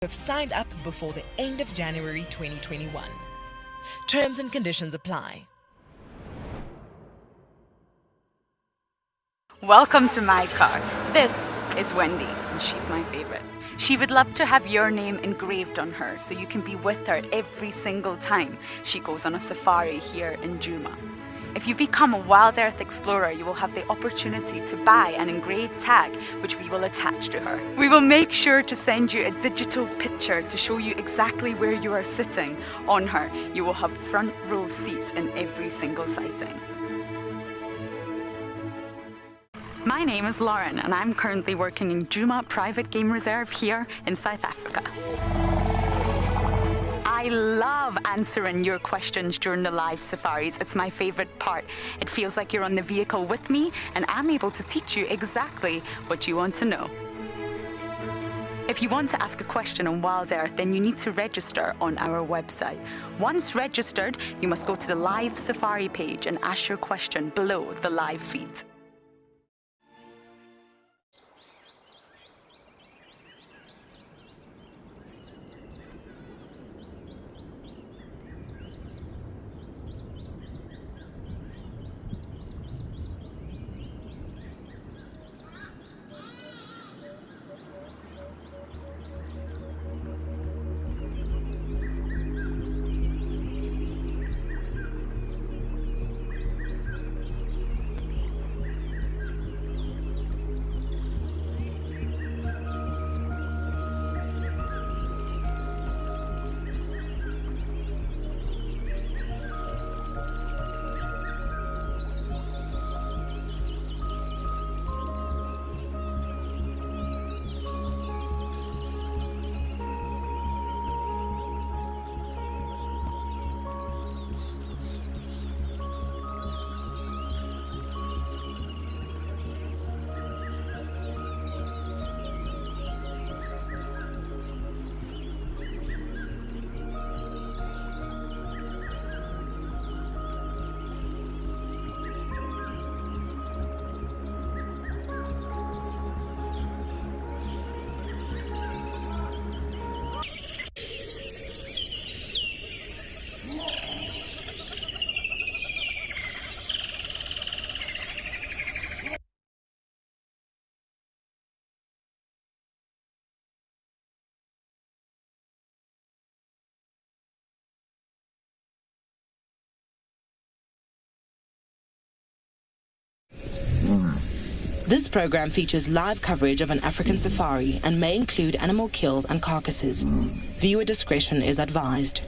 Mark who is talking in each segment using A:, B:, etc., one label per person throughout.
A: have signed up before the end of January 2021. Terms and conditions apply.
B: Welcome to my car. This is Wendy, and she's my favorite. She would love to have your name engraved on her so you can be with her every single time she goes on a safari here in Djuma. If you become a WildEarth explorer, you will have the opportunity to buy an engraved tag which we will attach to her. We will make sure to send you a digital picture to show you exactly where you are sitting on her. You will have front row seat in every single sighting. My name is Lauren, and I'm currently working in Djuma Private Game Reserve here in South Africa. I love answering your questions during the live safaris. It's my favorite part. It feels like you're on the vehicle with me, and I'm able to teach you exactly what you want to know. If you want to ask a question on WildEarth, then you need to register on our website. Once registered, you must go to the live safari page and ask your question below the live feed.
A: This program features live coverage of an African safari and may include animal kills and carcasses. Viewer discretion is advised.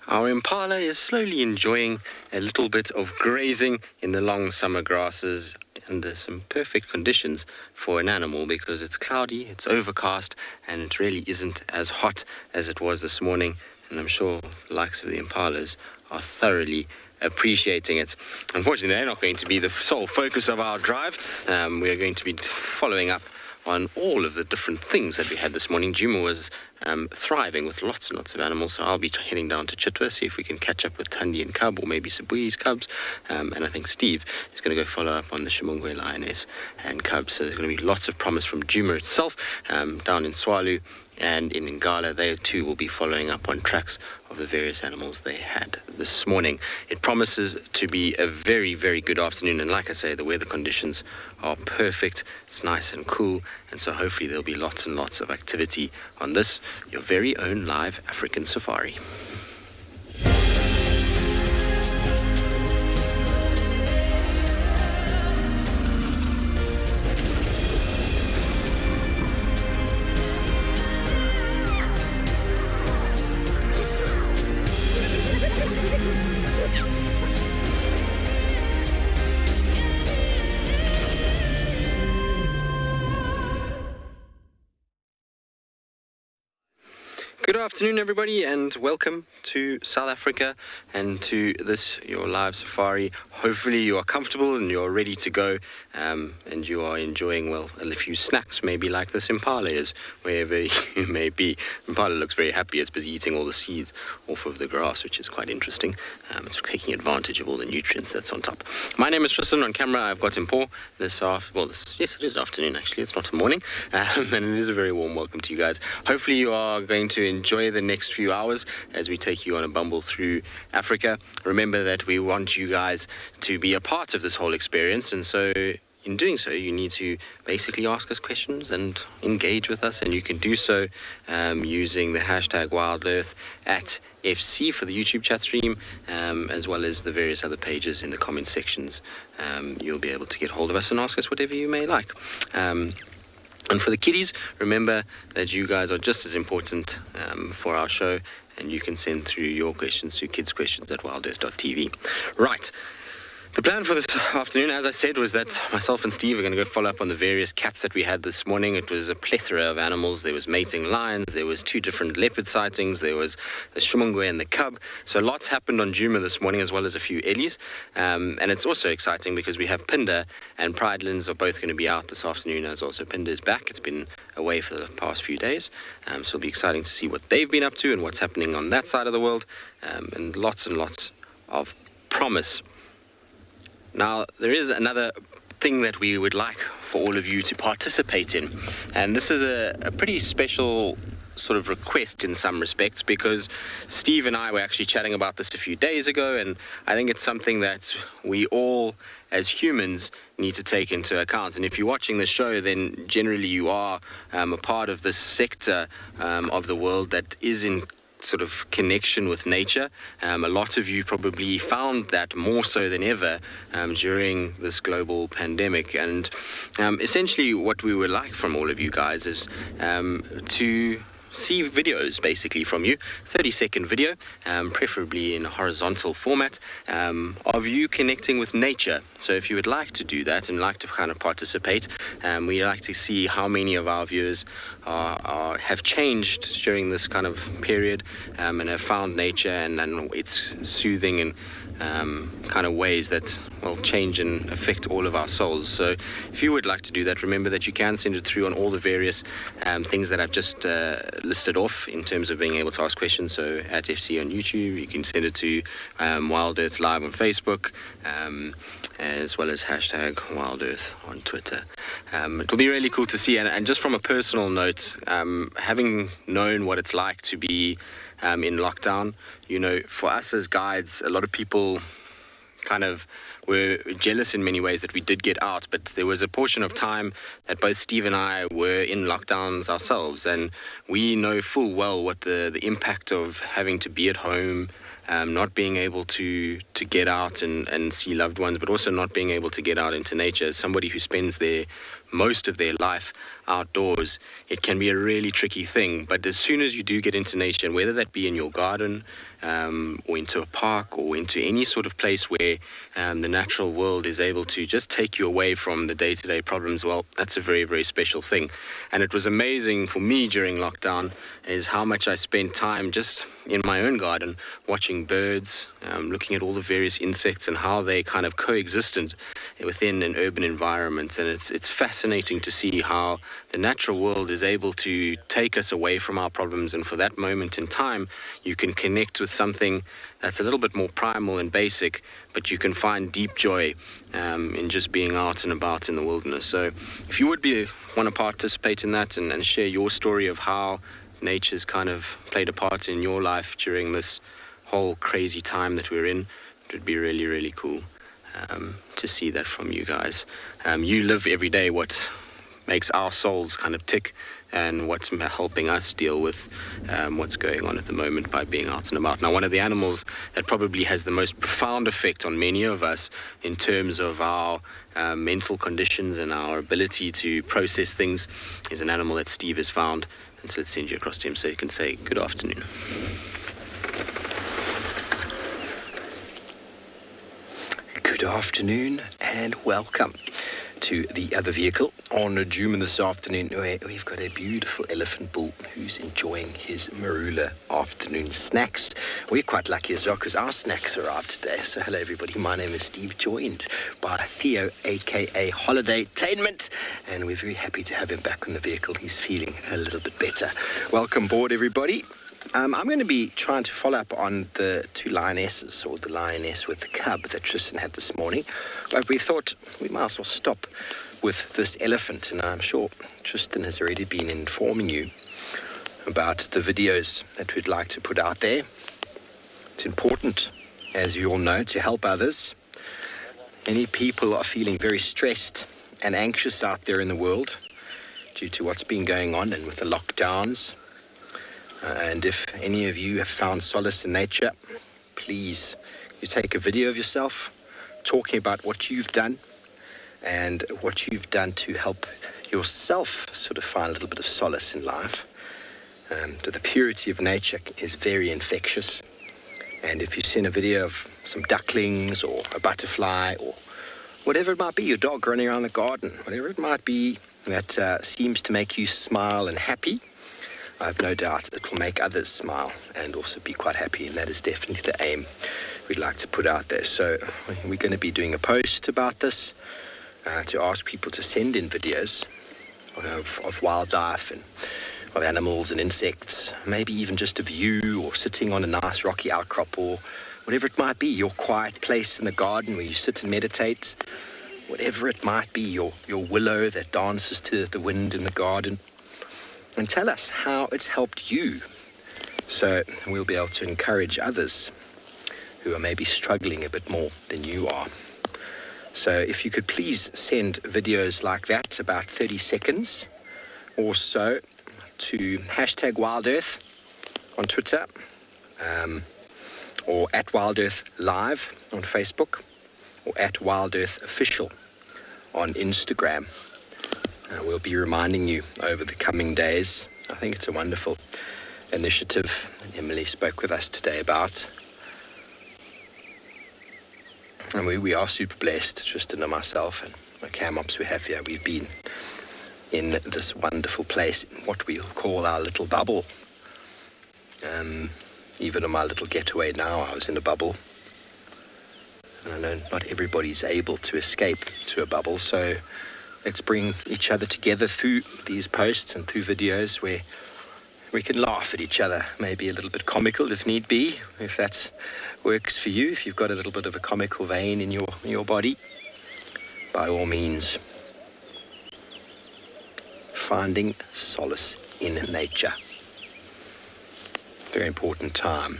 C: Our impala is slowly enjoying a little bit of grazing in the long summer grasses under some perfect conditions for an animal because it's cloudy, it's overcast, and it really isn't as hot as it was this morning. And I'm sure the likes of the impalas are thoroughly appreciating it. Unfortunately, they're not going to be the sole focus of our drive. We are going to be following up on all of the different things that we had this morning. Djuma was thriving with lots and lots of animals, so I'll be heading down to Chitwa, see if we can catch up with Thandi and Cub, or maybe Sabui's cubs, and I think Steve is going to go follow up on the Shimongwe lioness and cubs. So there's going to be lots of promise from Djuma itself, down in Tswalu and in Ngala. They too will be following up on tracks of the various animals they had this morning. It promises to be a very, very good afternoon, and like I say, the weather conditions are perfect. It's nice and cool, and so hopefully there'll be lots and lots of activity on this, your very own live African safari. Good afternoon, everybody, and welcome to South Africa and to this, your live safari. Hopefully you are comfortable and you're ready to go, and you are enjoying, well, a few snacks, maybe like this impala is, wherever you may be. Impala looks very happy. It's busy eating all the seeds off of the grass, which is quite interesting. It's taking advantage of all the nutrients that's on top. My name is Tristan. On camera, I've got Hippo. Yes, it is afternoon, actually. It's not morning, and it is a very warm welcome to you guys. Hopefully you are going to enjoy the next few hours as we take you on a bumble through Africa. Remember that we want you guys to be a part of this whole experience, and so in doing so you need to basically ask us questions and engage with us, and you can do so using the hashtag WildEarth at FC for the YouTube chat stream, as well as the various other pages in the comment sections. You'll be able to get hold of us and ask us whatever you may like. And for the kiddies, remember that you guys are just as important for our show, and you can send through your questions to kidsquestions@wildearth.tv. Right. The plan for this afternoon, as I said, was that myself and Steve are going to go follow up on the various cats that we had this morning. It was a plethora of animals. There was mating lions, there was 2 different leopard sightings, there was the shumungwe and the cub. So lots happened on Djuma this morning, as well as a few ellies. And it's also exciting because we have Phinda and Pridelands are both going to be out this afternoon as well. So Phinda is back. It's been away for the past few days. So it'll be exciting to see what they've been up to and what's happening on that side of the world. And lots of promise. Now, there is another thing that we would like for all of you to participate in, and this is a pretty special sort of request in some respects, because Steve and I were actually chatting about this a few days ago, and I think it's something that we all as humans need to take into account. And if you're watching the show, then generally you are a part of this sector of the world that is in sort of connection with nature. A lot of you probably found that more so than ever during this global pandemic. And essentially what we would like from all of you guys is to see videos basically from you, 30-second video, preferably in a horizontal format, of you connecting with nature. So if you would like to do that and like to kind of participate, we'd like to see how many of our viewers have changed during this kind of period, and have found nature and its soothing and kind of ways that will change and affect all of our souls. So if you would like to do that, remember that you can send it through on all the various things that I've just listed off in terms of being able to ask questions. So at FC on YouTube, you can send it to WildEarth Live on Facebook, as well as hashtag WildEarth on Twitter. It'll be really cool to see, and just from a personal note, having known what it's like to be in lockdown, you know, for us as guides, a lot of people kind of were jealous in many ways that we did get out, but there was a portion of time that both Steve and I were in lockdowns ourselves, and we know full well what the impact of having to be at home, not being able to get out and see loved ones, but also not being able to get out into nature. As somebody who spends most of their life outdoors, it can be a really tricky thing. But as soon as you do get into nature, and whether that be in your garden, or into a park, or into any sort of place where the natural world is able to just take you away from the day-to-day problems, well, that's a very, very special thing. And it was amazing for me during lockdown is how much I spent time just in my own garden watching birds, looking at all the various insects and how they kind of coexisted within an urban environment. And it's fascinating to see how the natural world is able to take us away from our problems, and for that moment in time you can connect with something that's a little bit more primal and basic, but you can find deep joy in just being out and about in the wilderness. So if you would want to participate in that and share your story of how nature's kind of played a part in your life during this whole crazy time that we're in, it would be really, really cool to see that from you guys. You live every day what makes our souls kind of tick, and what's helping us deal with what's going on at the moment by being out and about. Now, one of the animals that probably has the most profound effect on many of us in terms of our mental conditions and our ability to process things is an animal that Steve has found. And so let's send you across to him so you can say good afternoon.
D: Good afternoon and welcome to the other vehicle on Djuma this afternoon, where we've got a beautiful elephant bull who's enjoying his marula afternoon snacks. We're quite lucky as well because our snacks arrived today. So hello everybody, my name is Steve, joined by Theo, aka Holidaytainment, and we're very happy to have him back on the vehicle. He's feeling a little bit better. Welcome aboard everybody. I'm going to be trying to follow up on the two lionesses, or the lioness with the cub that Tristan had this morning. But we thought we might as well stop with this elephant. And I'm sure Tristan has already been informing you about the videos that we'd like to put out there. It's important, as you all know, to help others. Many people are feeling very stressed and anxious out there in the world due to what's been going on and with the lockdowns. And if any of you have found solace in nature, please, you take a video of yourself talking about what you've done and what you've done to help yourself sort of find a little bit of solace in life. The purity of nature is very infectious. And if you send a video of some ducklings or a butterfly or whatever it might be, your dog running around the garden, whatever it might be that seems to make you smile and happy, I have no doubt it will make others smile and also be quite happy, and that is definitely the aim we'd like to put out there. So we're going to be doing a post about this to ask people to send in videos of wildlife and of animals and insects, maybe even just of you or sitting on a nice rocky outcrop or whatever it might be, your quiet place in the garden where you sit and meditate, whatever it might be, your willow that dances to the wind in the garden. And tell us how it's helped you, so we'll be able to encourage others who are maybe struggling a bit more than you are. So if you could please send videos like that, about 30 seconds or so, to hashtag WildEarth on Twitter, or at WildEarth Live on Facebook, or at WildEarth Official on Instagram. We'll be reminding you over the coming days. I think it's a wonderful initiative Emily spoke with us today about. And we are super blessed, Tristan and myself and the cam ops we have here. We've been in this wonderful place, in what we'll call our little bubble. Even on my little getaway now, I was in a bubble. And I know not everybody's able to escape to a bubble, so let's bring each other together through these posts and through videos where we can laugh at each other, maybe a little bit comical if need be, if that works for you, if you've got a little bit of a comical vein in your body, by all means. Finding solace in nature. Very important time.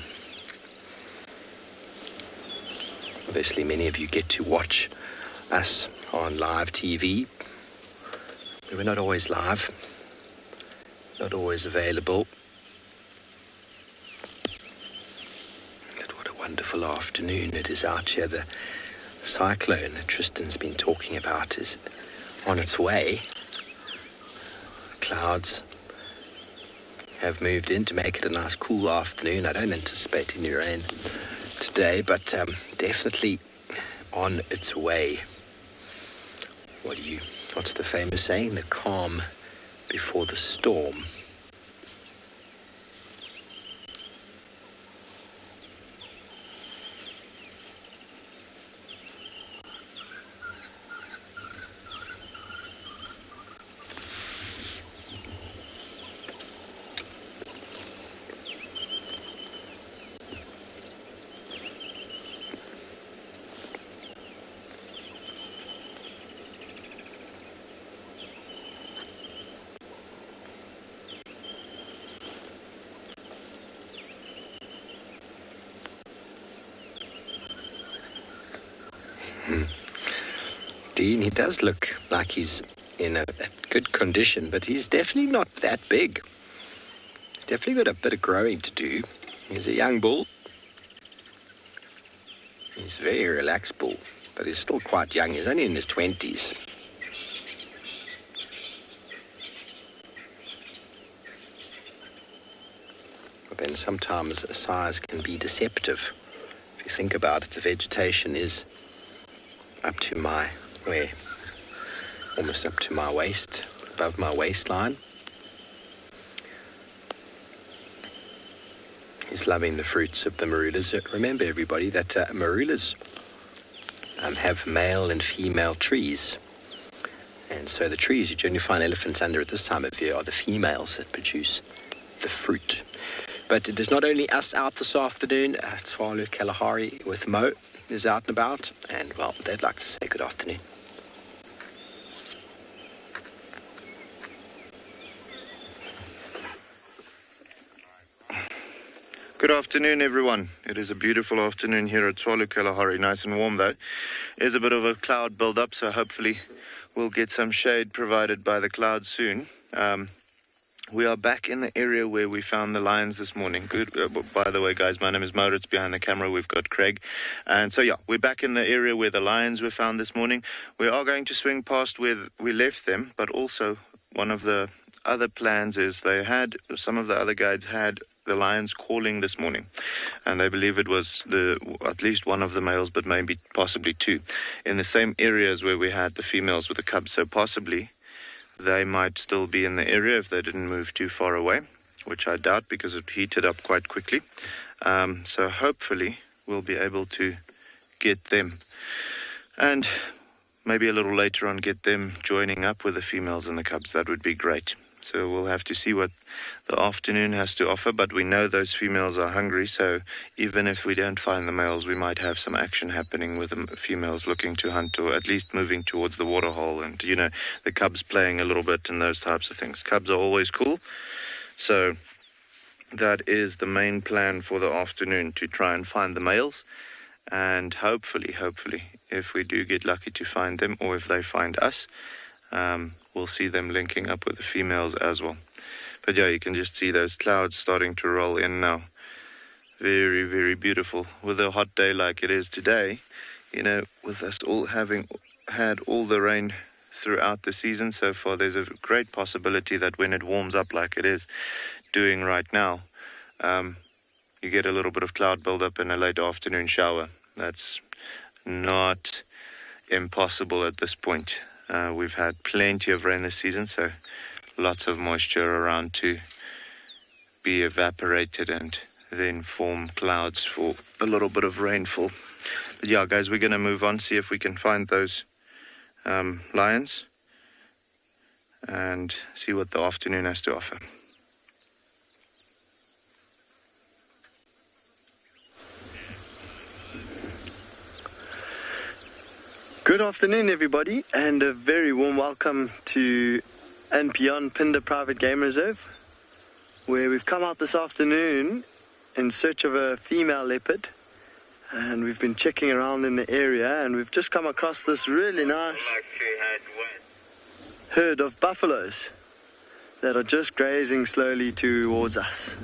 D: Obviously, many of you get to watch us on live TV. We're not always live, not always available. But what a wonderful afternoon it is out here. The cyclone that Tristan's been talking about is on its way. Clouds have moved in to make it a nice cool afternoon. I don't anticipate any rain today, but definitely on its way. What's the famous saying? The calm before the storm. Dean, he does look like he's in a good condition, but he's definitely not that big. He's definitely got a bit of growing to do. He's a young bull. He's a very relaxed bull, but he's still quite young. He's only in his 20s. But then sometimes size can be deceptive. If you think about it, the vegetation is up to my almost up to my waist, above my waistline. He's loving the fruits of the marulas. Remember, everybody, that marulas have male and female trees. And so the trees you generally find elephants under at this time of year are the females that produce the fruit. But it is not only us out this afternoon. Tswalu Kalahari with Mo is out and about. And, well, they'd like to say good afternoon.
E: Good afternoon, everyone. It is a beautiful afternoon here at Tswalu Kalahari. Nice and warm, though. There's a bit of a cloud build-up, so hopefully we'll get some shade provided by the clouds soon. We are back in the area where we found the lions this morning. Good. By the way, guys, my name is Moritz. Behind the camera, we've got Craig. And so, yeah, we're back in the area where the lions were found this morning. We are going to swing past where we left them, but also one of the other plans is some of the other guides had the lions calling this morning, and they believe it was at least one of the males, but maybe possibly two, in the same areas where we had the females with the cubs. So possibly they might still be in the area if they didn't move too far away, which I doubt because it heated up quite quickly. So hopefully we'll be able to get them, and maybe a little later on get them joining up with the females and the cubs. That would be great. So we'll have to see what the afternoon has to offer, but we know those females are hungry, so even if we don't find the males, we might have some action happening with the females looking to hunt, or at least moving towards the waterhole, and, you know, the cubs playing a little bit and those types of things. Cubs are always cool, so that is the main plan for the afternoon, to try and find the males, and hopefully, if we do get lucky to find them, or if they find us, we'll see them linking up with the females as well. But yeah, you can just see those clouds starting to roll in now. Very, very beautiful. With a hot day like it is today, you know, with us all having had all the rain throughout the season so far, there's a great possibility that when it warms up like it is doing right now, you get a little bit of cloud buildup and a late afternoon shower. That's not impossible at this point. We've had plenty of rain this season, so lots of moisture around to be evaporated and then form clouds for a little bit of rainfall. But yeah, guys, we're going to move on, see if we can find those lions and see what the afternoon has to offer.
F: Good afternoon, everybody, and a very warm welcome to andBeyond Phinda Private Game Reserve, where we've come out this afternoon in search of a female leopard, and we've been checking around in the area, and we've just come across this really nice herd of buffaloes that are just grazing slowly towards us.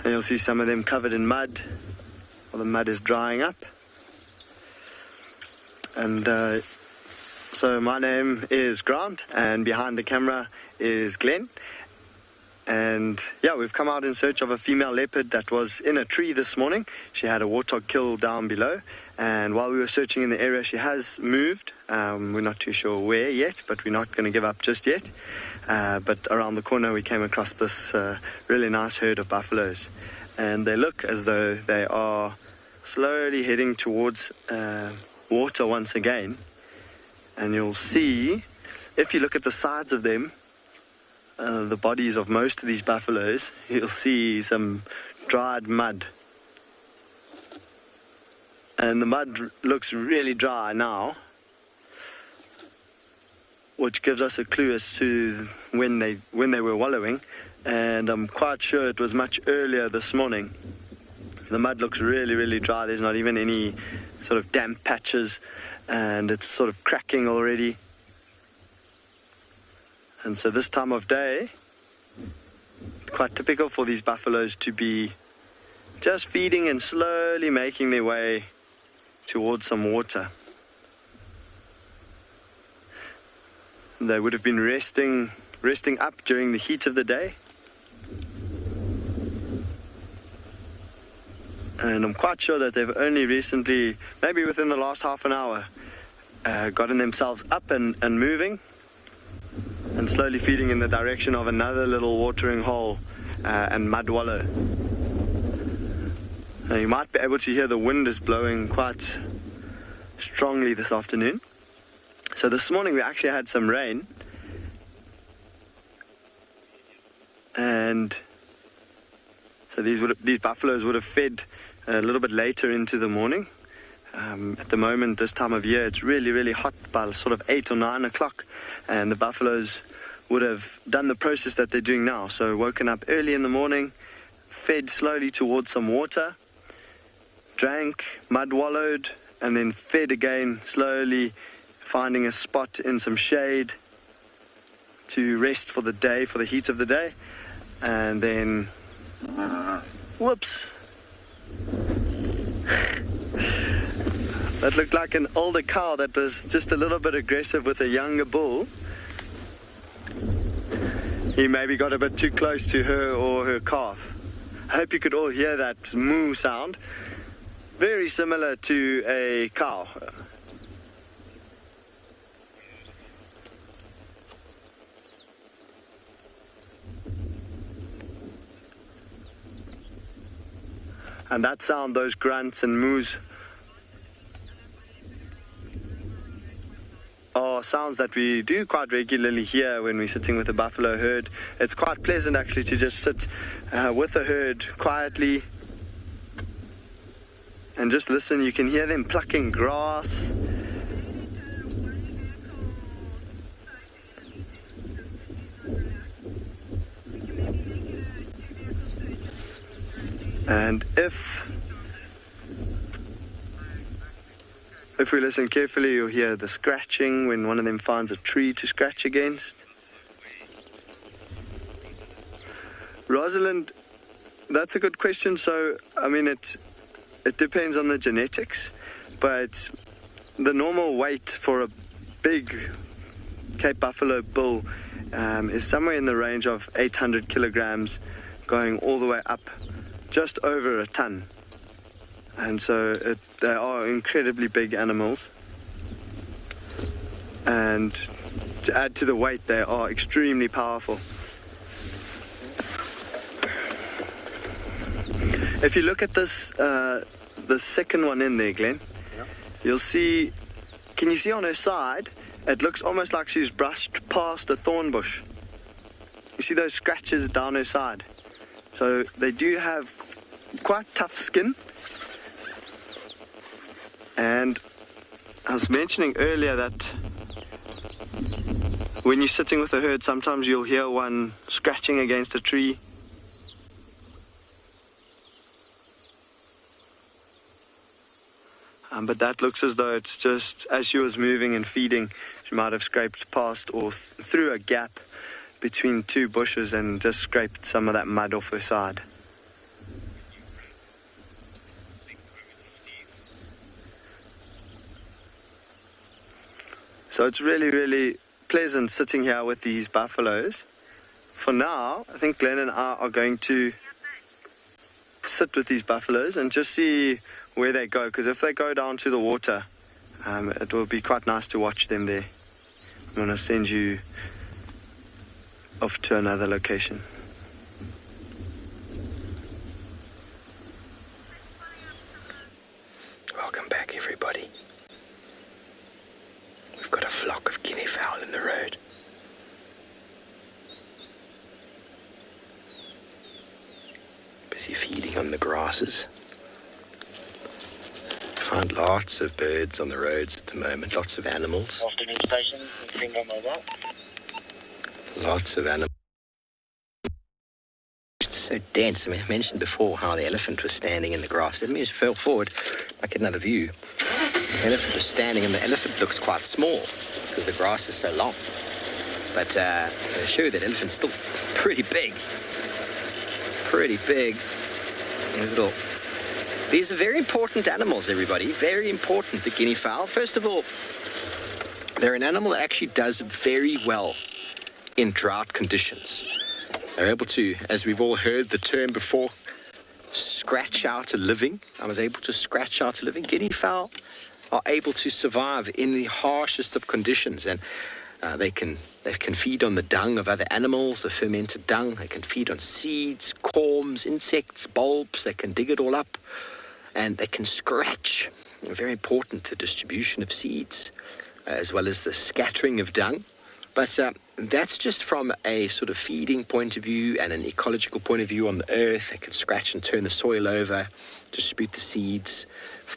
F: And you'll see some of them covered in mud, or the mud is drying up. And so my name is Grant, and behind the camera is Glenn. And yeah, we've come out in search of a female leopard that was in a tree this morning. She had a warthog kill down below, and while we were searching in the area, she has moved. We're not too sure where yet, but we're not going to give up just yet. But around the corner we came across this really nice herd of buffaloes, and they look as though they are slowly heading towards water once again. And you'll see, if you look at the sides of them, the bodies of most of these buffaloes, you'll see some dried mud. And the mud looks really dry now, which gives us a clue as to when they were wallowing. And I'm quite sure it was much earlier this morning. The mud looks really, really dry. There's not even any sort of damp patches, and it's sort of cracking already. And so this time of day, it's quite typical for these buffaloes to be just feeding and slowly making their way towards some water. And they would have been resting up during the heat of the day. And I'm quite sure that they've only recently, maybe within the last half an hour, gotten themselves up and moving, and slowly feeding in the direction of another little watering hole and mud wallow. Now you might be able to hear the wind is blowing quite strongly this afternoon. So this morning we actually had some rain, and so these buffaloes would have fed a little bit later into the morning. At the moment, this time of year, it's really, really hot by sort of 8 or 9 o'clock, and the buffaloes would have done the process that they're doing now. So woken up early in the morning, fed slowly towards some water, drank, mud wallowed, and then fed again slowly, finding a spot in some shade to rest for the day, for the heat of the day, and then, whoops. That looked like an older cow that was just a little bit aggressive with a younger bull. He maybe got a bit too close to her or her calf. I hope you could all hear that moo sound. Very similar to a cow. And that sound, those grunts and moos, are sounds that we do quite regularly hear when we're sitting with a buffalo herd. It's quite pleasant actually to just sit with a herd quietly and just listen. You can hear them plucking grass. And if we listen carefully, you'll hear the scratching when one of them finds a tree to scratch against. Rosalind, that's a good question. So, I mean, it depends on the genetics, but the normal weight for a big Cape Buffalo bull is somewhere in the range of 800 kilograms, going all the way up just over a ton. And so they are incredibly big animals. And to add to the weight, they are extremely powerful. If you look at this, the second one in there, Glenn, yeah, you'll see, can you see on her side, it looks almost like she's brushed past a thorn bush. You see those scratches down her side? So they do have quite tough skin. And I was mentioning earlier that when you're sitting with a herd, sometimes you'll hear one scratching against a tree. But that looks as though it's just, as she was moving and feeding, she might have scraped past or through a gap between two bushes and just scraped some of that mud off her side. So it's really, really pleasant sitting here with these buffaloes. For now, I think Glenn and I are going to sit with these buffaloes and just see where they go, because if they go down to the water, it will be quite nice to watch them there. I'm going to send you off to another location.
D: Welcome back, everybody. We've got a flock of guinea fowl in the road. Busy feeding on the grasses. Find lots of birds on the roads at the moment, lots of animals.
G: Afternoon station, Phinda mobile.
D: Lots of animals. It's so dense. I mean, I mentioned before how the elephant was standing in the grass. Let me just fell forward. I get another view. The elephant was standing, and the elephant looks quite small because the grass is so long. But I show you that elephant's still pretty big. Pretty big. And these are very important animals, everybody. Very important, the guinea fowl. First of all, they're an animal that actually does very well in drought conditions. They're able to, as we've all heard the term before, scratch out a living. I was able to scratch out a living. Guinea fowl are able to survive in the harshest of conditions, and they can feed on the dung of other animals, the fermented dung. They can feed on seeds, corms, insects, bulbs. They can dig it all up, and they can scratch. Very important, the distribution of seeds, as well as the scattering of dung. But that's just from a sort of feeding point of view and an ecological point of view on the earth. They can scratch and turn the soil over, distribute the seeds,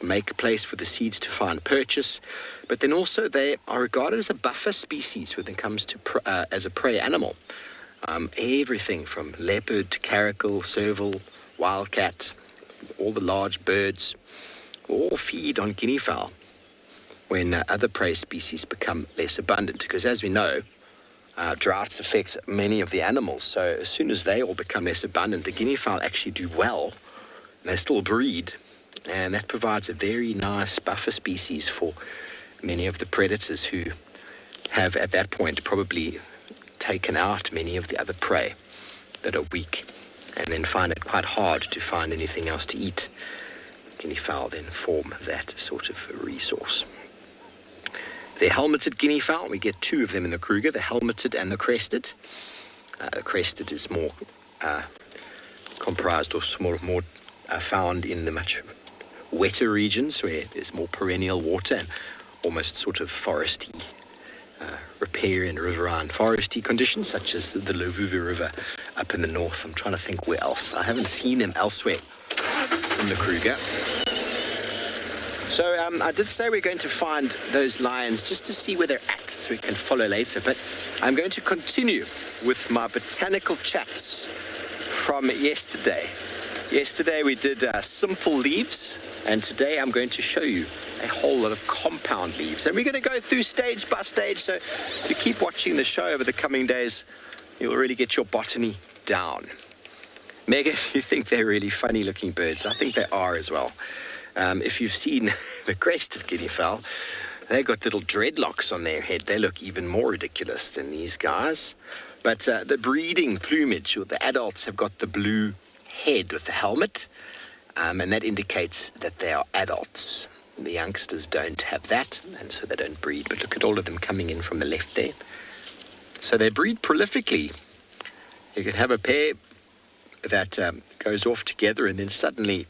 D: make a place for the seeds to find purchase. But then also they are regarded as a buffer species when it comes to as a prey animal. Everything from leopard to caracal, serval, wildcat, all the large birds, all feed on guinea fowl when other prey species become less abundant. Because as we know, droughts affect many of the animals. So as soon as they all become less abundant, the guinea fowl actually do well, and they still breed. And that provides a very nice buffer species for many of the predators who have at that point probably taken out many of the other prey that are weak, and then find it quite hard to find anything else to eat. Guinea fowl then form that sort of resource. The helmeted guinea fowl, we get two of them in the Kruger, the helmeted and the crested. The crested is more comprised or more found in the much wetter regions where there's more perennial water and almost sort of foresty, riparian, riverine foresty conditions, such as the Luvuvu River up in the north. I'm trying to think where else. I haven't seen them elsewhere in the Kruger. So I did say we're going to find those lions just to see where they're at so we can follow later. But I'm going to continue with my botanical chats from yesterday. Yesterday we did simple leaves, and today I'm going to show you a whole lot of compound leaves. And we're going to go through stage by stage, so if you keep watching the show over the coming days, you'll really get your botany down. Megan, you think they're really funny looking birds? I think they are as well. If you've seen the crested guinea fowl, they've got little dreadlocks on their head. They look even more ridiculous than these guys. But the breeding plumage, or the adults, have got the blue head with the helmet, and that indicates that they are adults. The youngsters don't have that, and so they don't breed. But look at all of them coming in from the left there. So they breed prolifically. You can have a pair that goes off together, and then suddenly,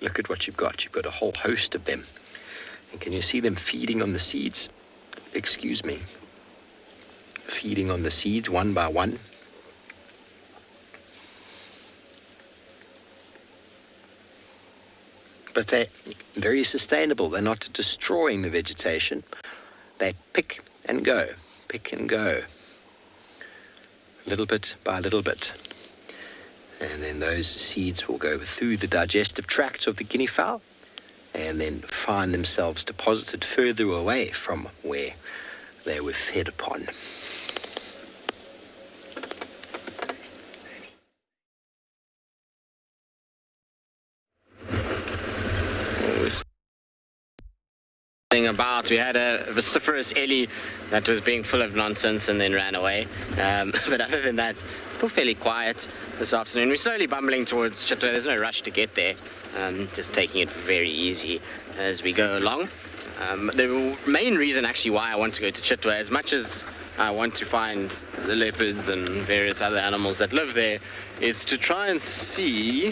D: look at what you've got. You've got a whole host of them. And can you see them feeding on the seeds? Excuse me. Feeding on the seeds one by one. But they're very sustainable. They're not destroying the vegetation. They pick and go, little bit by little bit. And then those seeds will go through the digestive tracts of the guinea fowl and then find themselves deposited further away from where they were fed upon.
C: About we had a vociferous ellie that was being full of nonsense and then ran away, but other than that, still fairly quiet this afternoon. We're slowly bumbling towards Chitwa. There's no rush to get there, just taking it very easy as we go along. The main reason actually why I want to go to Chitwa, as much as I want to find the leopards and various other animals that live there, is to try and see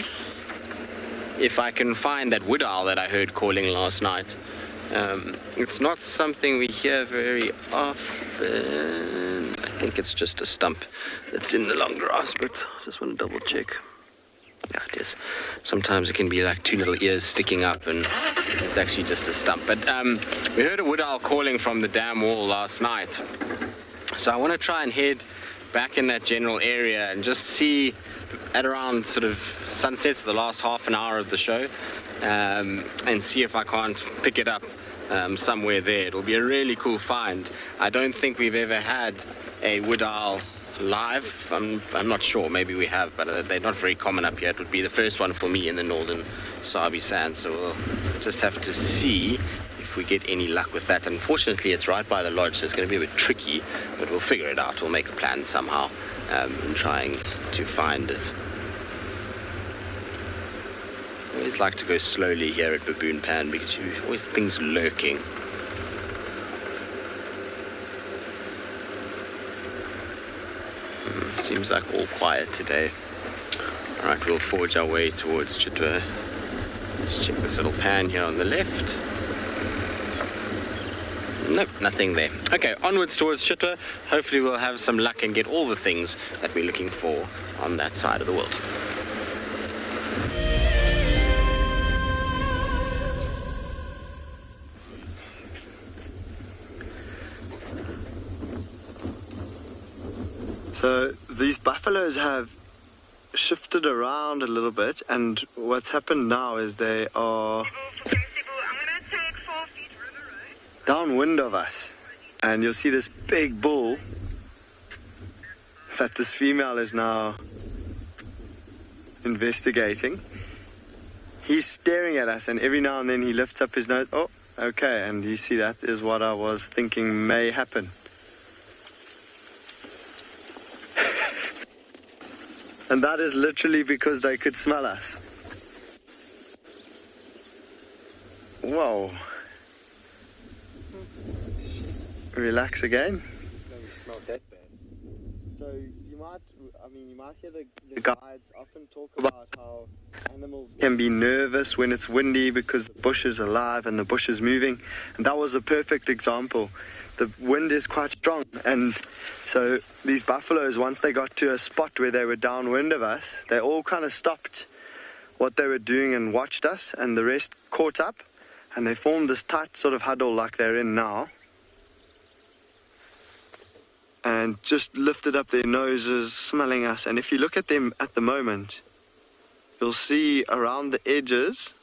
C: if I can find that wood owl that I heard calling last night. It's not something we hear very often. I think it's just a stump that's in the long grass, but I just want to double check. Yeah, it is. Sometimes it can be like two little ears sticking up, and it's actually just a stump. But we heard a wood owl calling from the dam wall last night. So I want to try and head back in that general area and just see at around sort of sunsets, the last half an hour of the show, and see if I can't pick it up somewhere there. It'll be a really cool find. I don't think we've ever had a wood owl live. I'm not sure, maybe we have, but they're not very common up here. It would be the first one for me in the northern Sabi sand, so we'll just have to see if we get any luck with that. Unfortunately, it's right by the lodge, so it's going to be a bit tricky, but we'll figure it out. We'll make a plan somehow in trying to find it. always like to go slowly here at Baboon Pan because you always things lurking. Seems like all quiet today. Alright, we'll forge our way towards Chitwa. Let's check this little pan here on the left. Nope, nothing there. Okay, onwards towards Chitwa. Hopefully we'll have some luck and get all the things that we're looking for on that side of the world.
F: So these buffaloes have shifted around a little bit, and what's happened now is they are downwind of us, and you'll see this big bull that this female is now investigating. He's staring at us, and every now and then he lifts up his nose. Oh, okay, and you see that is what I was thinking may happen. And that is literally because they could smell us. Whoa. Relax again.
D: It's not that bad.
F: So you might hear the guides often talk about how animals can be nervous when it's windy because the bush is alive and the bush is moving. And that was a perfect example. The wind is quite strong, and so these buffaloes, once they got to a spot where they were downwind of us, they all kind of stopped what they were doing and watched us, and the rest caught up, and they formed this tight sort of huddle like they're in now, and just lifted up their noses, smelling us. And if you look at them at the moment, you'll see around the edges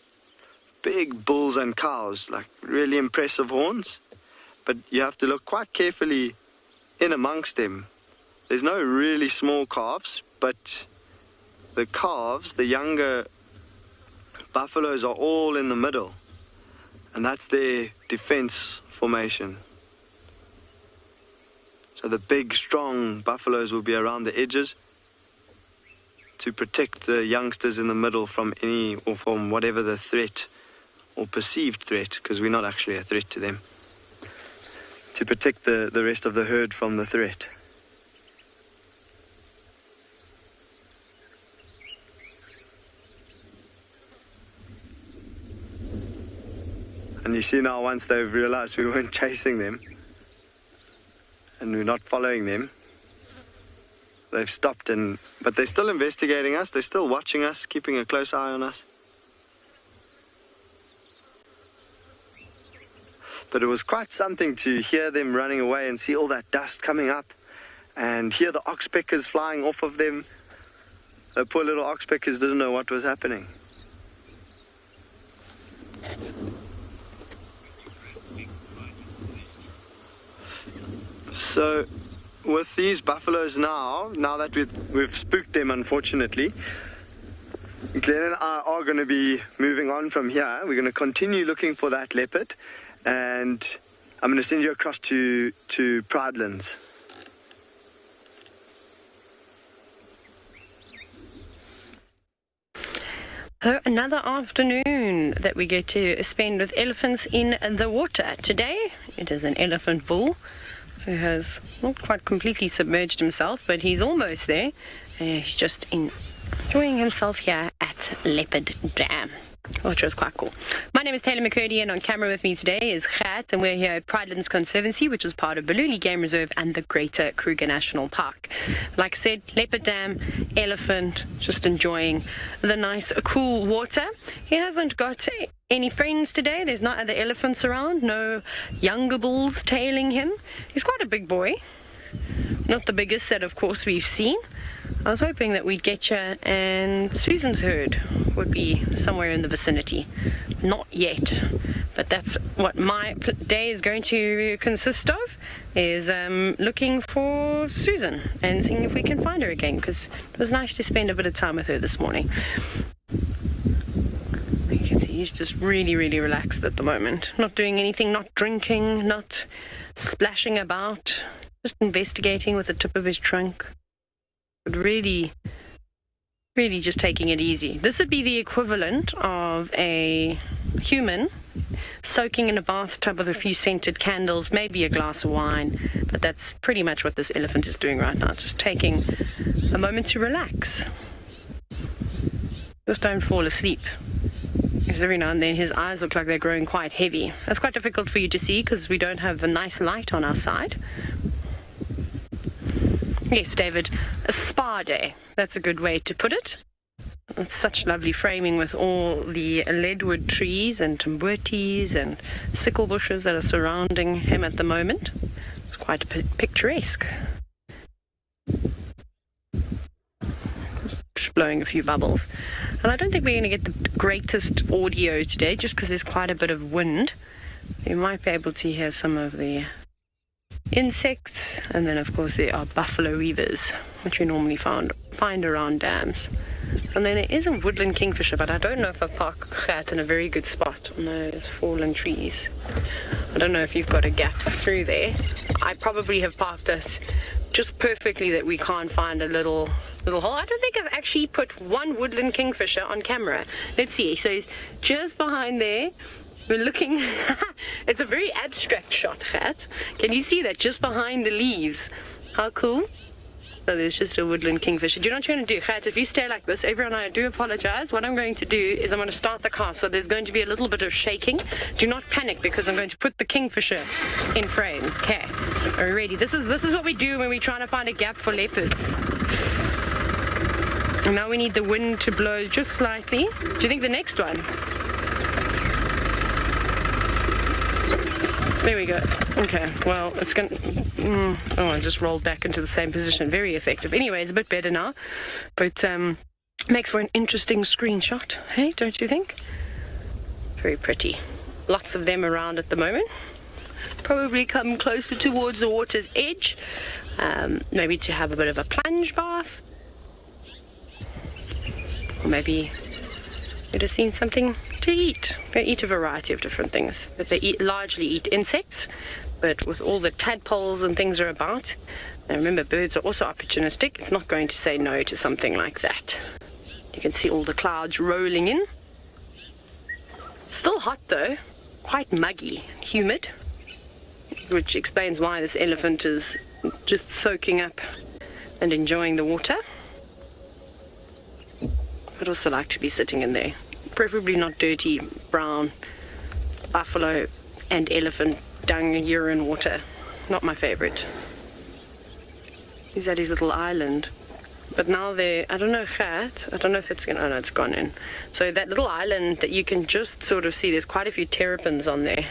F: big bulls and cows, like really impressive horns. But you have to look quite carefully in amongst them. There's no really small calves, but the calves, the younger buffaloes, are all in the middle. And that's their defense formation. So the big, strong buffaloes will be around the edges to protect the youngsters in the middle from any or from whatever the threat or perceived threat, because we're not actually a threat to them. To protect the rest of the herd from the threat. And you see now, once they've realized we weren't chasing them and we're not following them, they've stopped, but they're still investigating us, they're still watching us, keeping a close eye on us. But it was quite something to hear them running away and see all that dust coming up and hear the oxpeckers flying off of them. The poor little oxpeckers didn't know what was happening. So with these buffaloes now that we've spooked them, unfortunately, Glenn and I are going to be moving on from here. We're going to continue looking for that leopard. And I'm going to send you across to Pridelands.
H: So another afternoon that we get to spend with elephants in the water. Today, it is an elephant bull who has not quite completely submerged himself, but he's almost there. He's just enjoying himself here at Leopard Dam, which was quite cool. My name is Taylor McCurdy, and on camera with me today is Gert, and we're here at Pridelands Conservancy, which is part of Tswalu Game Reserve and the Greater Kruger National Park. Like I said, Leopard Dam, elephant, just enjoying the nice, cool water. He hasn't got any friends today. There's no other elephants around, no younger bulls tailing him. He's quite a big boy. Not the biggest that, of course, we've seen. I was hoping that we'd get you, and Susan's herd would be somewhere in the vicinity. Not yet, but that's what my day is going to consist of, is looking for Susan and seeing if we can find her again, because it was nice to spend a bit of time with her this morning. You can see he's just really, really relaxed at the moment. Not doing anything, not drinking, not splashing about, just investigating with the tip of his trunk. But really Really just taking it easy. This would be the equivalent of a human soaking in a bathtub with a few scented candles, maybe a glass of wine. But that's pretty much what this elephant is doing right now, just taking a moment to relax. Just don't fall asleep. Because every now and then his eyes look like they're growing quite heavy. That's quite difficult for you to see because we don't have a nice light on our side. Yes, David, a spa day. That's a good way to put it. It's such lovely framing with all the leadwood trees and tambutis and sickle bushes that are surrounding him at the moment. It's quite picturesque. Just blowing a few bubbles. And I don't think we're going to get the greatest audio today just because there's quite a bit of wind. You might be able to hear some of the insects, and then of course there are buffalo weavers, which we normally find around dams. And then there is a woodland kingfisher, but I don't know if I park Gert in a very good spot on those fallen trees. I don't know if you've got a gap through there. I probably have parked us just perfectly that we can't find a little hole. I don't think I've actually put one woodland kingfisher on camera. Let's see. So he's just behind there. We're looking. It's a very abstract shot, Gert. Can you see that just behind the leaves? How cool. So there's just a woodland kingfisher. Do you know what you're going to do, Gert? If you stay like this, everyone, I do apologize. What I'm going to do is I'm going to start the car. So there's going to be a little bit of shaking. Do not panic because I'm going to put the kingfisher in frame. Okay. Are you ready? This is what we do when we're trying to find a gap for leopards. And now we need the wind to blow just slightly. Do you think the next one? There we go. Okay, well, it's going to... I just rolled back into the same position. Very effective. Anyway, it's a bit better now. But makes for an interesting screenshot. Hey, don't you think? Very pretty. Lots of them around at the moment. Probably come closer towards the water's edge. Maybe to have a bit of a plunge bath. Or maybe you'd have seen something to eat. They eat a variety of different things, but they largely eat insects. But with all the tadpoles and things are about, and remember, birds are also opportunistic. It's not going to say no to something like that. You can see all the clouds rolling in. Still hot though, quite muggy, humid, which explains why this elephant is just soaking up and enjoying the water. I'd also like to be sitting in there. Preferably not dirty, brown, buffalo and elephant dung, urine water. Not my favorite. He's at his little island. But now I don't know, Gert, I don't know if it's going to, oh no, it's gone in. So that little island that you can just sort of see, there's quite a few terrapins on there.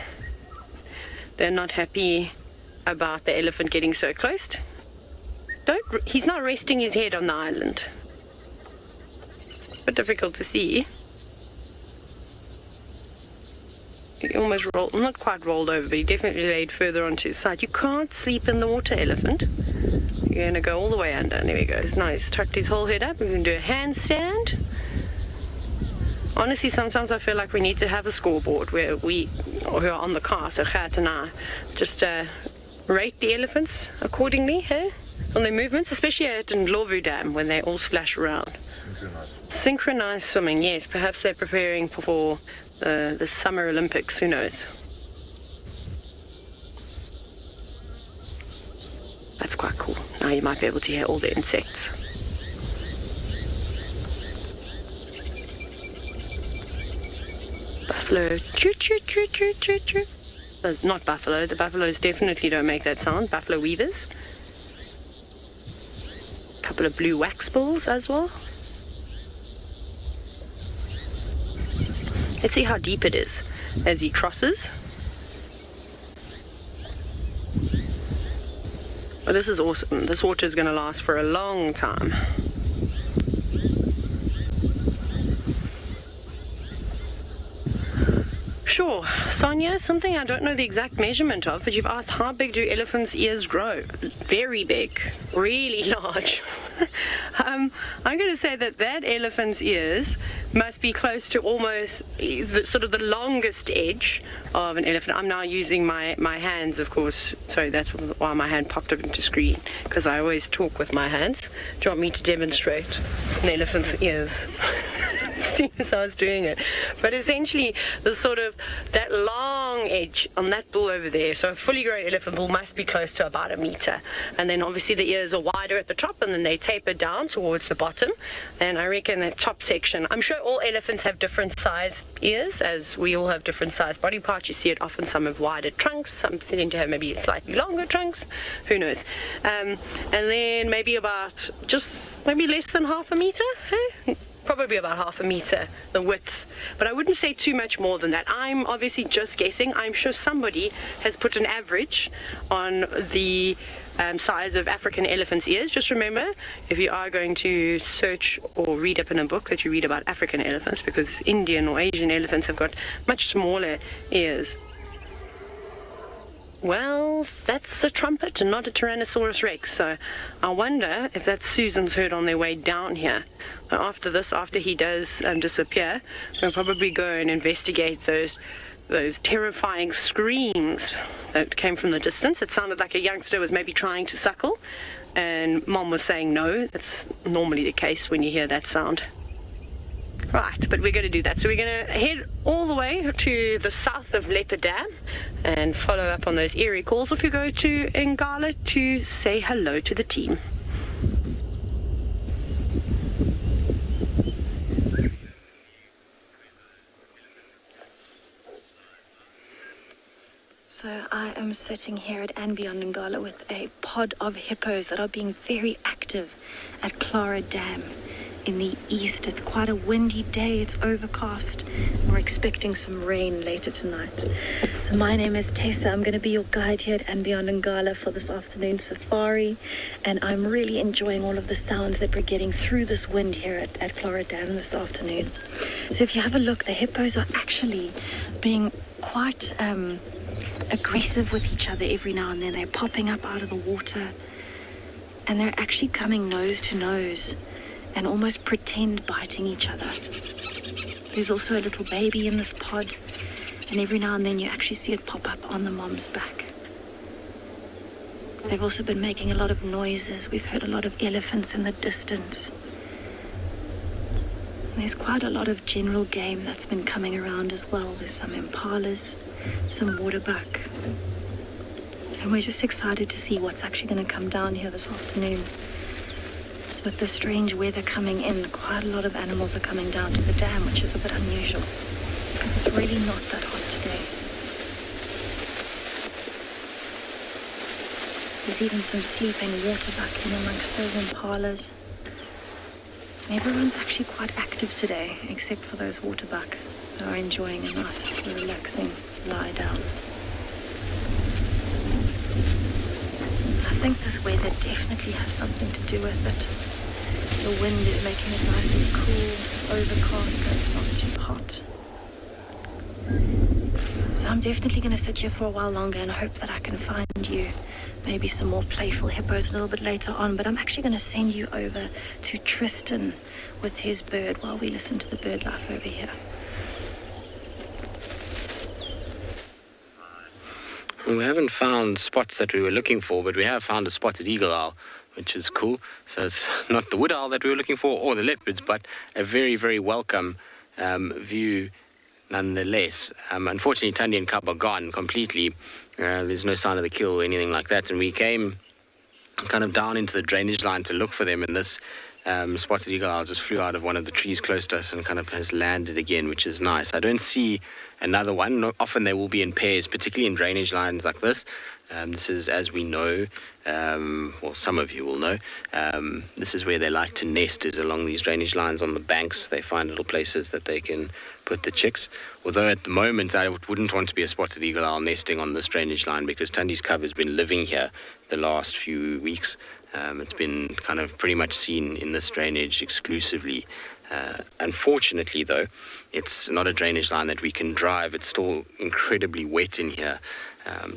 H: They're not happy about the elephant getting so close. He's not resting his head on the island. But difficult to see. He almost rolled, not quite rolled over, but he definitely laid further onto his side. You can't sleep in the water, elephant. You're going to go all the way under. There we go. Now he's tucked his whole head up. We can do a handstand. Honestly, sometimes I feel like we need to have a scoreboard where who are on the car, so Gert and I, just rate the elephants accordingly, hey? On their movements, especially at Ndlovu Dam when they all splash around. Synchronized swimming, yes. Perhaps they're preparing for the Summer Olympics, who knows. That's quite cool. Now you might be able to hear all the insects. Buffalo, choo choo choo choo choo choo. Not buffalo. The buffaloes definitely don't make that sound. Buffalo weavers. A couple of blue wax bulls as well. Let's see how deep it is as he crosses. Well, this is awesome. This water is going to last for a long time. Sure. Sonia, something I don't know the exact measurement of, but you've asked how big do elephants' ears grow? Very big. Really large. I'm going to say that elephant's ears must be close to almost the longest edge of an elephant. I'm now using my hands, of course. Sorry, that's why my hand popped up into screen, because I always talk with my hands. Do you want me to demonstrate an elephant's ears? As soon as I was doing it. But essentially, the sort of that long edge on that bull over there, so a fully grown elephant bull must be close to about 1 meter. And then obviously the ears are wider at the top, and then they taper down towards the bottom. And I reckon that top section, I'm sure all elephants have different sized ears, as we all have different sized body parts. You see it often, some have wider trunks, some tend to have maybe slightly longer trunks, who knows. And then maybe about maybe less than 1/2 meter, probably about 1/2 meter, the width. But I wouldn't say too much more than that. I'm obviously just guessing. I'm sure somebody has put an average on the size of African elephants' ears. Just remember, if you are going to search or read up in a book, that you read about African elephants, because Indian or Asian elephants have got much smaller ears. Well, that's a trumpet and not a Tyrannosaurus Rex, so I wonder if that's Susan's heard on their way down here. After this, after he does disappear, we'll probably go and investigate those terrifying screams that came from the distance. It sounded like a youngster was maybe trying to suckle, and Mom was saying no. That's normally the case when you hear that sound. Right, but we're going to do that. So we're going to head all the way to the south of Leopard Dam and follow up on those eerie calls. If you go to Ngala to say hello to the team.
I: So I am sitting here at andBeyond Ngala with a pod of hippos that are being very active at Clara Dam. In the east, it's quite a windy day, it's overcast. We're expecting some rain later tonight. So my name is Tessa, I'm going to be your guide here at andBeyond Ngala for this afternoon safari, and I'm really enjoying all of the sounds that we're getting through this wind here at Clara Dam this afternoon. So if you have a look, the hippos are actually being quite aggressive with each other every now and then. They're popping up out of the water, and they're actually coming nose to nose and almost pretend biting each other. There's also a little baby in this pod, and every now and then you actually see it pop up on the mom's back. They've also been making a lot of noises. We've heard a lot of elephants in the distance. And there's quite a lot of general game that's been coming around as well. There's some impalas, some waterbuck. And we're just excited to see what's actually going to come down here this afternoon. With the strange weather coming in, quite a lot of animals are coming down to the dam, which is a bit unusual, because it's really not that hot today. There's even some sleeping waterbuck in amongst those impalas. And everyone's actually quite active today, except for those waterbuck that are enjoying a nice, relaxing lie down. I think this weather definitely has something to do with it. The wind is making it nice and cool, it's overcast, so it's not too hot. So I'm definitely going to sit here for a while longer and hope that I can find you maybe some more playful hippos a little bit later on. But I'm actually going to send you over to Tristan with his bird while we listen to the bird life over here.
C: We haven't found spots that we were looking for, but we have found a spotted eagle owl, which is cool. So it's not the wood owl that we were looking for or the leopards, but a very, very welcome view nonetheless. Unfortunately, Thandi and Cub are gone completely. There's no sign of the kill or anything like that. And we came kind of down into the drainage line to look for them, and this spotted eagle owl just flew out of one of the trees close to us and kind of has landed again, which is nice. I don't see another one. Often they will be in pairs, particularly in drainage lines like this. This is, as we know, well, some of you will know, this is where they like to nest, is along these drainage lines on the banks. They find little places that they can put the chicks. Although at the moment I wouldn't want to be a spotted eagle owl nesting on this drainage line, because Thandi's cub has been living here the last few weeks. It's been kind of pretty much seen in this drainage exclusively. Unfortunately, though, it's not a drainage line that we can drive. It's still incredibly wet in here.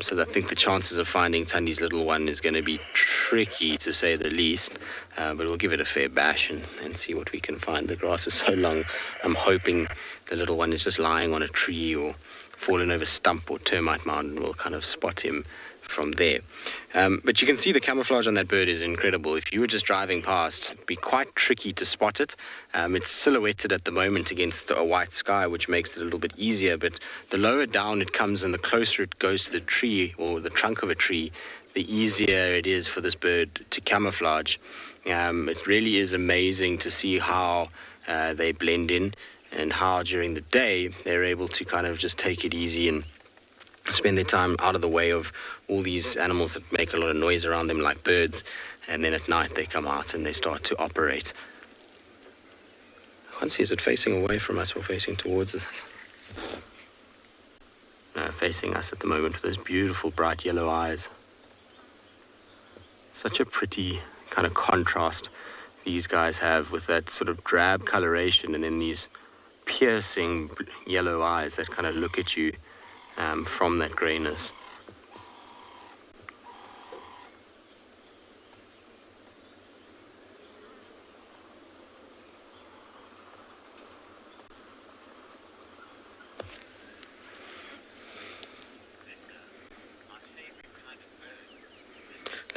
C: So I think the chances of finding Thandi's little one is going to be tricky, to say the least. But we'll give it a fair bash and see what we can find. The grass is so long. I'm hoping the little one is just lying on a tree or fallen over stump or termite mound, and we'll kind of spot him from there. But you can see the camouflage on that bird is incredible. If you were just driving past, it'd be quite tricky to spot it. It's silhouetted at the moment against a white sky, which makes it a little bit easier, but the lower down it comes and the closer it goes to the tree or the trunk of a tree, the easier it is for this bird to camouflage. It really is amazing to see how they blend in and how during the day they're able to kind of just take it easy and spend their time out of the way of all these animals that make a lot of noise around them like birds, and then at night they come out and they start to operate. I can't see, is it facing away from us or facing towards us? No, facing us at the moment with those beautiful bright yellow eyes. Such a pretty kind of contrast these guys have with that sort of drab coloration and then these piercing yellow eyes that kind of look at you from that greyness.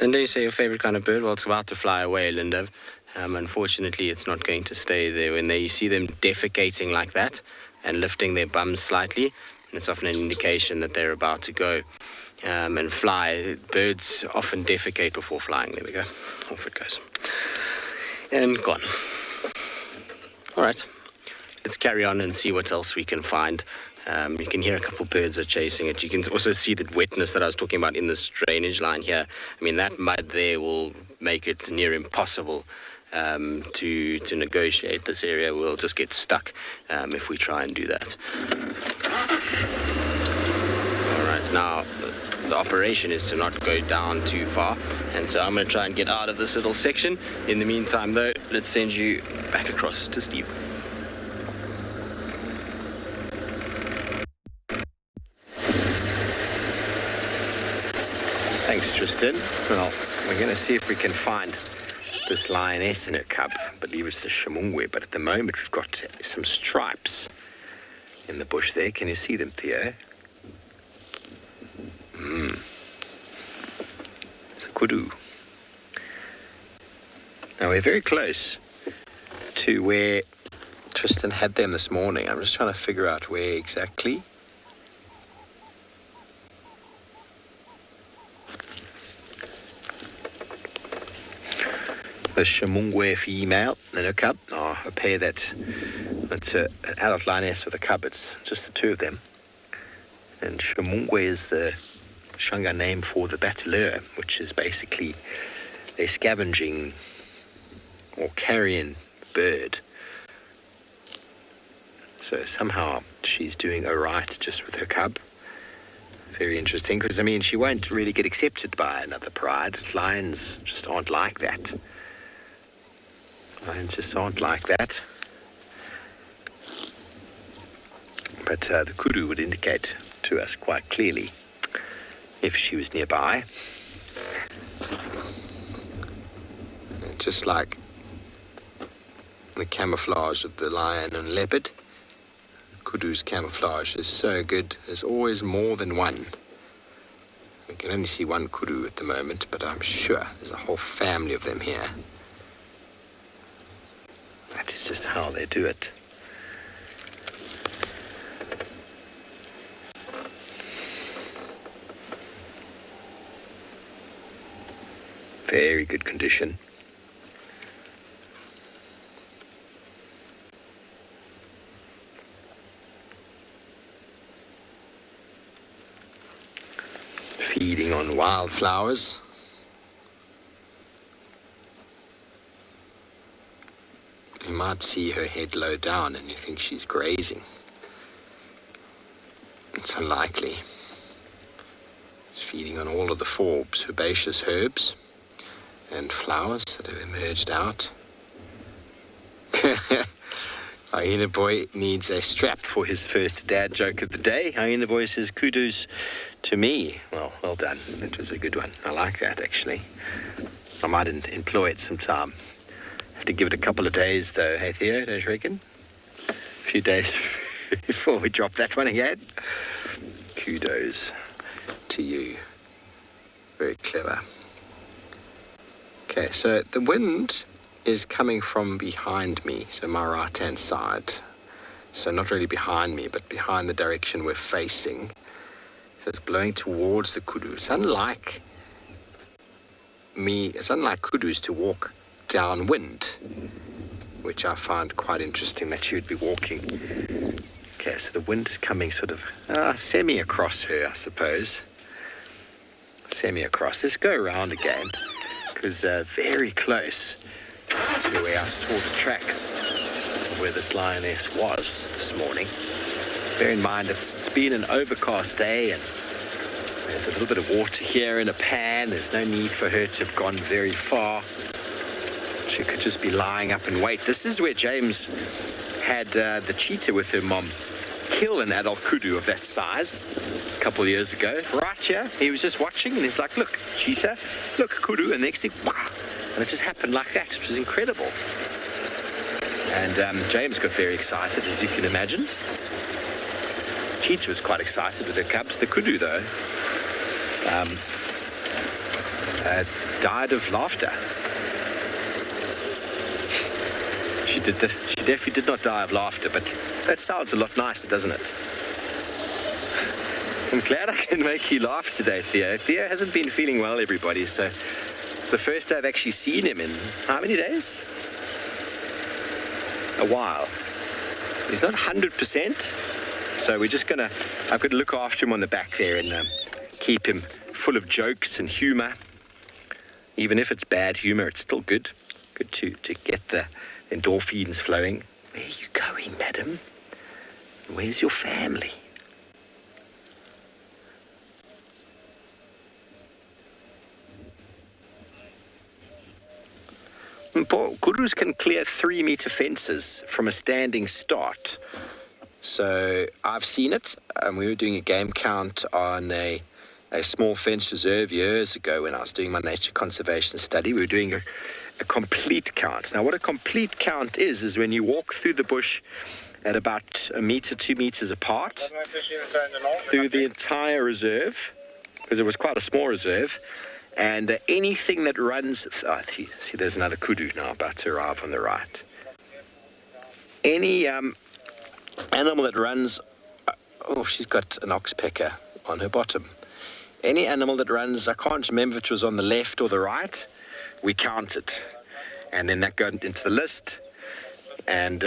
C: Linda, you say your favourite kind of bird? Well, it's about to fly away, Linda. Unfortunately, it's not going to stay there. When you see them defecating like that and lifting their bums slightly, it's often an indication that they're about to go and fly. Birds often defecate before flying. There we go. Off it goes. And gone. All right. Let's carry on and see what else we can find. You can hear a couple birds are chasing it. You can also see the wetness that I was talking about in this drainage line here. I mean, that mud there will make it near impossible to negotiate this area. We'll just get stuck if we try and do that. All right, now the operation is to not go down too far, and so I'm going to try and get out of this little section. In the meantime, though, let's send you back across to Steve.
D: Thanks, Tristan. Well, we're going to see if we can find this lioness in her cub. I believe it's the Shimungwe, but at the moment we've got some stripes in the bush there. Can you see them, Theo? It's a kudu. Now we're very close to where Tristan had them this morning. I'm just trying to figure out where exactly. The Shimungwe female and a cub, a pair that's an adult lioness with a cub. It's just the two of them. And Shimungwe is the Shanga name for the bataleur, which is basically a scavenging or carrion bird. So somehow she's doing all right just with her cub. Very interesting, because, I mean, she won't really get accepted by another pride. Lions just aren't like that. Lions just aren't like that. But the kudu would indicate to us quite clearly if she was nearby. Just like the camouflage of the lion and leopard, kudu's camouflage is so good. There's always more than one. We can only see one kudu at the moment, but I'm sure there's a whole family of them here. That is just how they do it. Very good condition. Feeding on wildflowers. You might see her head low down and you think she's grazing. It's unlikely. She's feeding on all of the four herbaceous herbs and flowers that have emerged out. Hyena Boy needs a strap for his first dad joke of the day. Hyena Boy says, kudos to me. Well done. That was a good one. I like that, actually. I might employ it sometime. Have to give it a couple of days, though. Hey, Theo, don't you reckon? A few days before we drop that one again. Kudos to you. Very clever. Okay, so the wind is coming from behind me, so my right-hand side. So not really behind me, but behind the direction we're facing. So it's blowing towards the kudu. It's unlike kudus to walk downwind, which I find quite interesting that she would be walking. Okay, so the wind is coming sort of semi-across her, I suppose. Semi-across. Let's go around again, because very close to where I saw the tracks of where this lioness was this morning. Bear in mind it's been an overcast day and there's a little bit of water here in a pan. There's no need for her to have gone very far. She could just be lying up in wait. This is where James had the cheetah with her mom kill an adult kudu of that size a couple of years ago. Right here, he was just watching and he's like, look, cheetah, look, kudu, and next thing, and it just happened like that. It was incredible. And James got very excited, as you can imagine. Cheetah was quite excited with her cubs. The kudu, though, died of laughter. She definitely did not die of laughter, but that sounds a lot nicer, doesn't it? I'm glad I can make you laugh today, Theo. Theo hasn't been feeling well, everybody, so it's the first day I've actually seen him in how many days? A while. He's not 100%, so I've got to look after him on the back there and keep him full of jokes and humour. Even if it's bad humour, it's still good. Good to get the endorphins flowing. Where are you going, madam? Where's your family? Kudus can clear 3-meter fences from a standing start. So I've seen it. We were doing a game count on a small fence reserve years ago when I was doing my nature conservation study. We were doing a complete count. Now, what a complete count is when you walk through the bush at about 1 meter, 2 meters apart through the entire reserve, because it was quite a small reserve, and anything that runs... see, there's another kudu now about to arrive on the right. Any animal that runs... she's got an oxpecker on her bottom. Any animal that runs, I can't remember if it was on the left or the right, we counted. And then that got into the list. And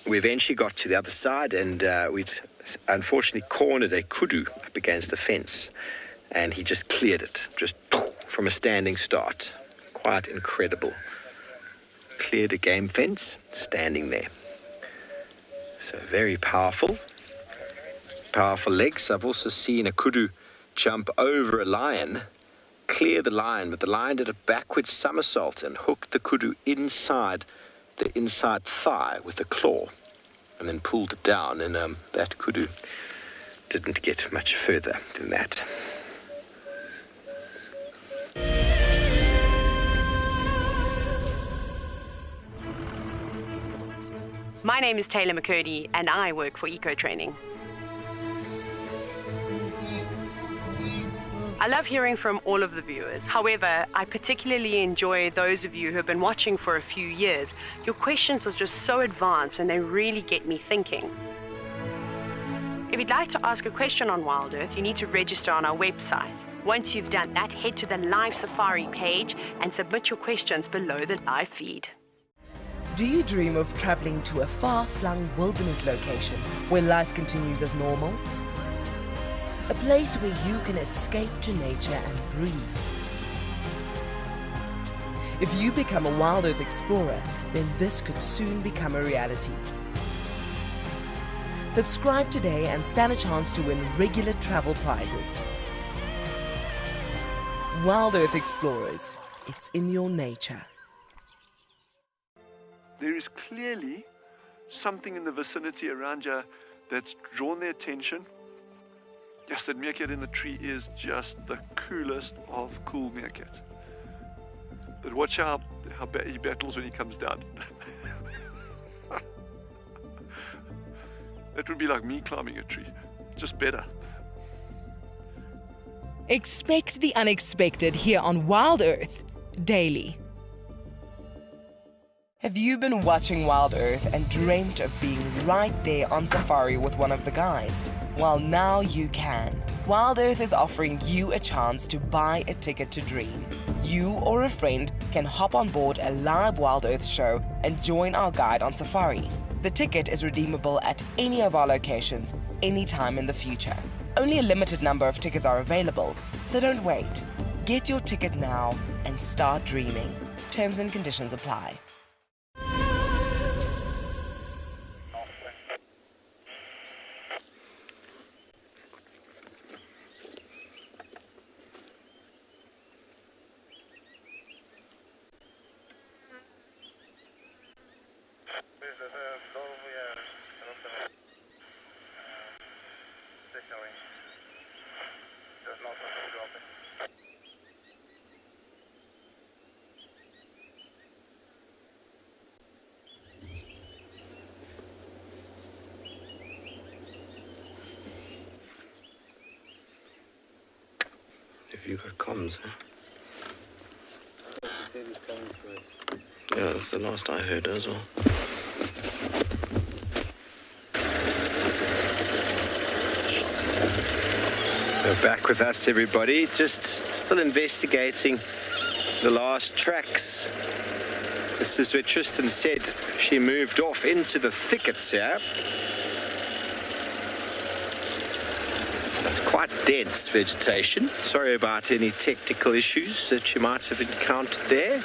D: we eventually got to the other side and we'd unfortunately cornered a kudu up against the fence. And he just cleared it, just from a standing start. Quite incredible. Cleared a game fence, standing there. So very powerful. Powerful legs. I've also seen a kudu jump over a lion, clear the lion, but the lion did a backward somersault and hooked the kudu inside the inside thigh with a claw and then pulled it down, and that kudu didn't get much further than that.
H: My name is Taylor McCurdy and I work for Eco Training. I love hearing from all of the viewers. However, I particularly enjoy those of you who have been watching for a few years. Your questions are just so advanced and they really get me thinking. If you'd like to ask a question on WildEarth, you need to register on our website. Once you've done that, head to the live safari page and submit your questions below the live feed.
J: Do you dream of traveling to a far-flung wilderness location where life continues as normal? A place where you can escape to nature and breathe. If you become a WildEarth explorer, then this could soon become a reality. Subscribe today and stand a chance to win regular travel prizes. WildEarth Explorers, it's in your nature.
K: There is clearly something in the vicinity around you that's drawn their attention. Yes, that meerkat in the tree is just the coolest of cool meerkats. But watch how he battles when he comes down. That would be like me climbing a tree, just better.
J: Expect the unexpected here on WildEarth Daily. Have you been watching WildEarth and dreamt of being right there on safari with one of the guides? Well, now you can. WildEarth is offering you a chance to buy a ticket to dream. You or a friend can hop on board a live WildEarth show and join our guide on safari. The ticket is redeemable at any of our locations, anytime in the future. Only a limited number of tickets are available, so don't wait. Get your ticket now and start dreaming. Terms and conditions apply.
C: Have you got comms, huh? Yeah, that's the last I heard as well.
D: We're back with us, everybody. Just still investigating the last tracks. This is where Tristan said she moved off into the thickets here. It's quite dense vegetation. Sorry about any technical issues that you might have encountered there.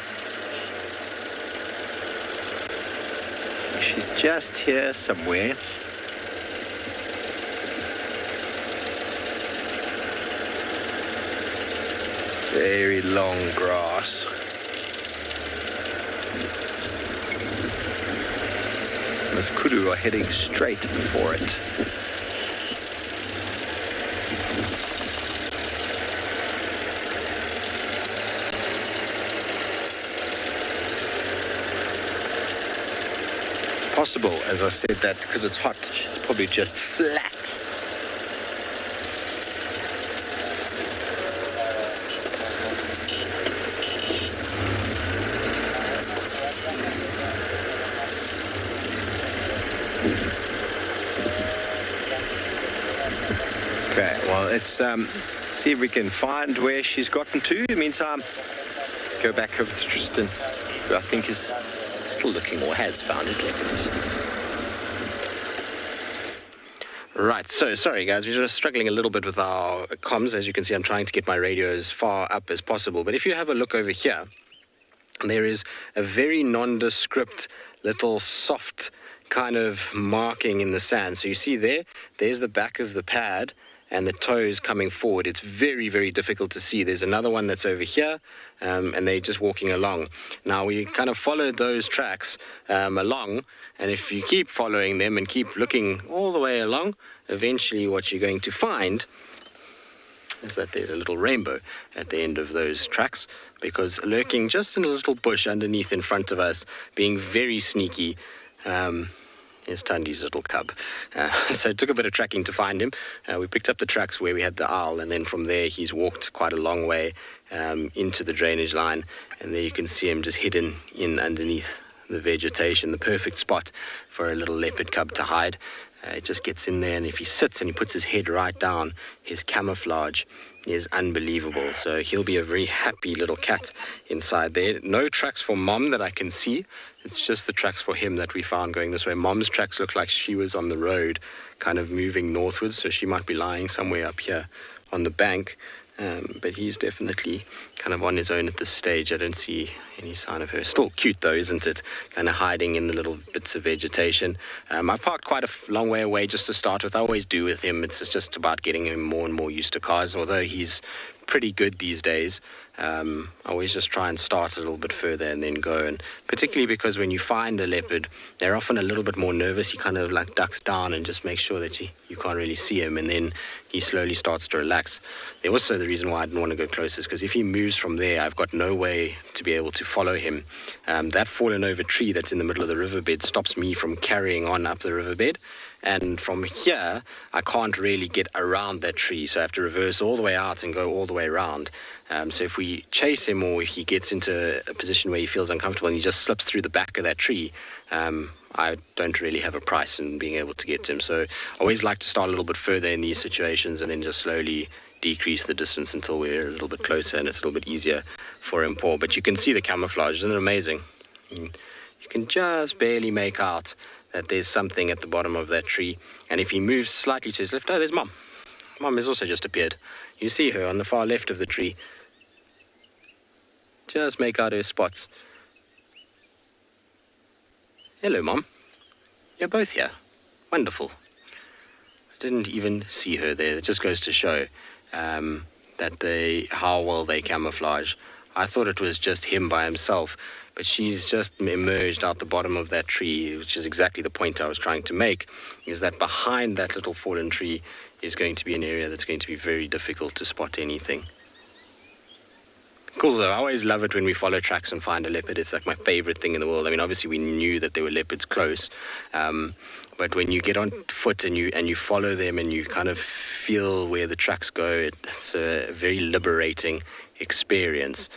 D: She's just here somewhere. Very long grass. Those kudu are heading straight for it. Possible, as I said, that because it's hot, she's probably just flat. Okay, well, let's see if we can find where she's gotten to. In the meantime, let's go back over to Tristan, who I think is still looking, or has found his leopards.
C: Right, so sorry guys, we're just struggling a little bit with our comms. As you can see, I'm trying to get my radio as far up as possible. But if you have a look over here, there is a very nondescript little soft kind of marking in the sand. So you see there's the back of the pad and the toes coming forward. It's very, very difficult to see. There's another one that's over here, and they're just walking along. Now, we kind of followed those tracks along, and if you keep following them and keep looking all the way along, eventually what you're going to find is that there's a little rainbow at the end of those tracks, because lurking just in a little bush underneath in front of us, being very sneaky, is Tundi's little cub. So it took a bit of tracking to find him. We picked up the tracks where we had the owl, and then from there he's walked quite a long way into the drainage line, and there you can see him just hidden in underneath the vegetation, the perfect spot for a little leopard cub to hide. It just gets in there, and if he sits and he puts his head right down, his camouflage is unbelievable. So he'll be a very happy little cat inside there. No tracks for Mom that I can see. It's just the tracks for him that we found going this way. Mom's tracks look like she was on the road, kind of moving northwards, so she might be lying somewhere up here on the bank. But he's definitely kind of on his own at this stage. I don't see any sign of her. Still cute though, isn't it? Kind of hiding in the little bits of vegetation. I've parked quite a long way away just to start with. I always do with him. It's just about getting him more and more used to cars, although he's pretty good these days. I always just try and start a little bit further and then go, and particularly because when you find a leopard, they're often a little bit more nervous. He kind of like ducks down and just makes sure that you can't really see him, and then he slowly starts to relax. There also the reason why I didn't want to go closer is because if he moves from there, I've got no way to be able to follow him. That fallen over tree that's in the middle of the riverbed stops me from carrying on up the riverbed, And from here, I can't really get around that tree, so I have to reverse all the way out and go all the way around. So if we chase him, or if he gets into a position where he feels uncomfortable and he just slips through the back of that tree, I don't really have a price in being able to get to him. So I always like to start a little bit further in these situations and then just slowly decrease the distance until we're a little bit closer and it's a little bit easier for him. But you can see the camouflage, isn't it amazing? You can just barely make out that there's something at the bottom of that tree. And if he moves slightly to his left, oh, there's Mom. Mom has also just appeared. You see her on the far left of the tree. Just make out her spots. Hello, Mom. You're both here. Wonderful. I didn't even see her there. It just goes to show that how well they camouflage. I thought it was just him by himself, but she's just emerged out the bottom of that tree, which is exactly the point I was trying to make, is that behind that little fallen tree is going to be an area that's going to be very difficult to spot anything. Cool though, I always love it when we follow tracks and find a leopard. It's like my favorite thing in the world. I mean, obviously we knew that there were leopards close, but when you get on foot and you follow them and you kind of feel where the tracks go, it's a very liberating experience,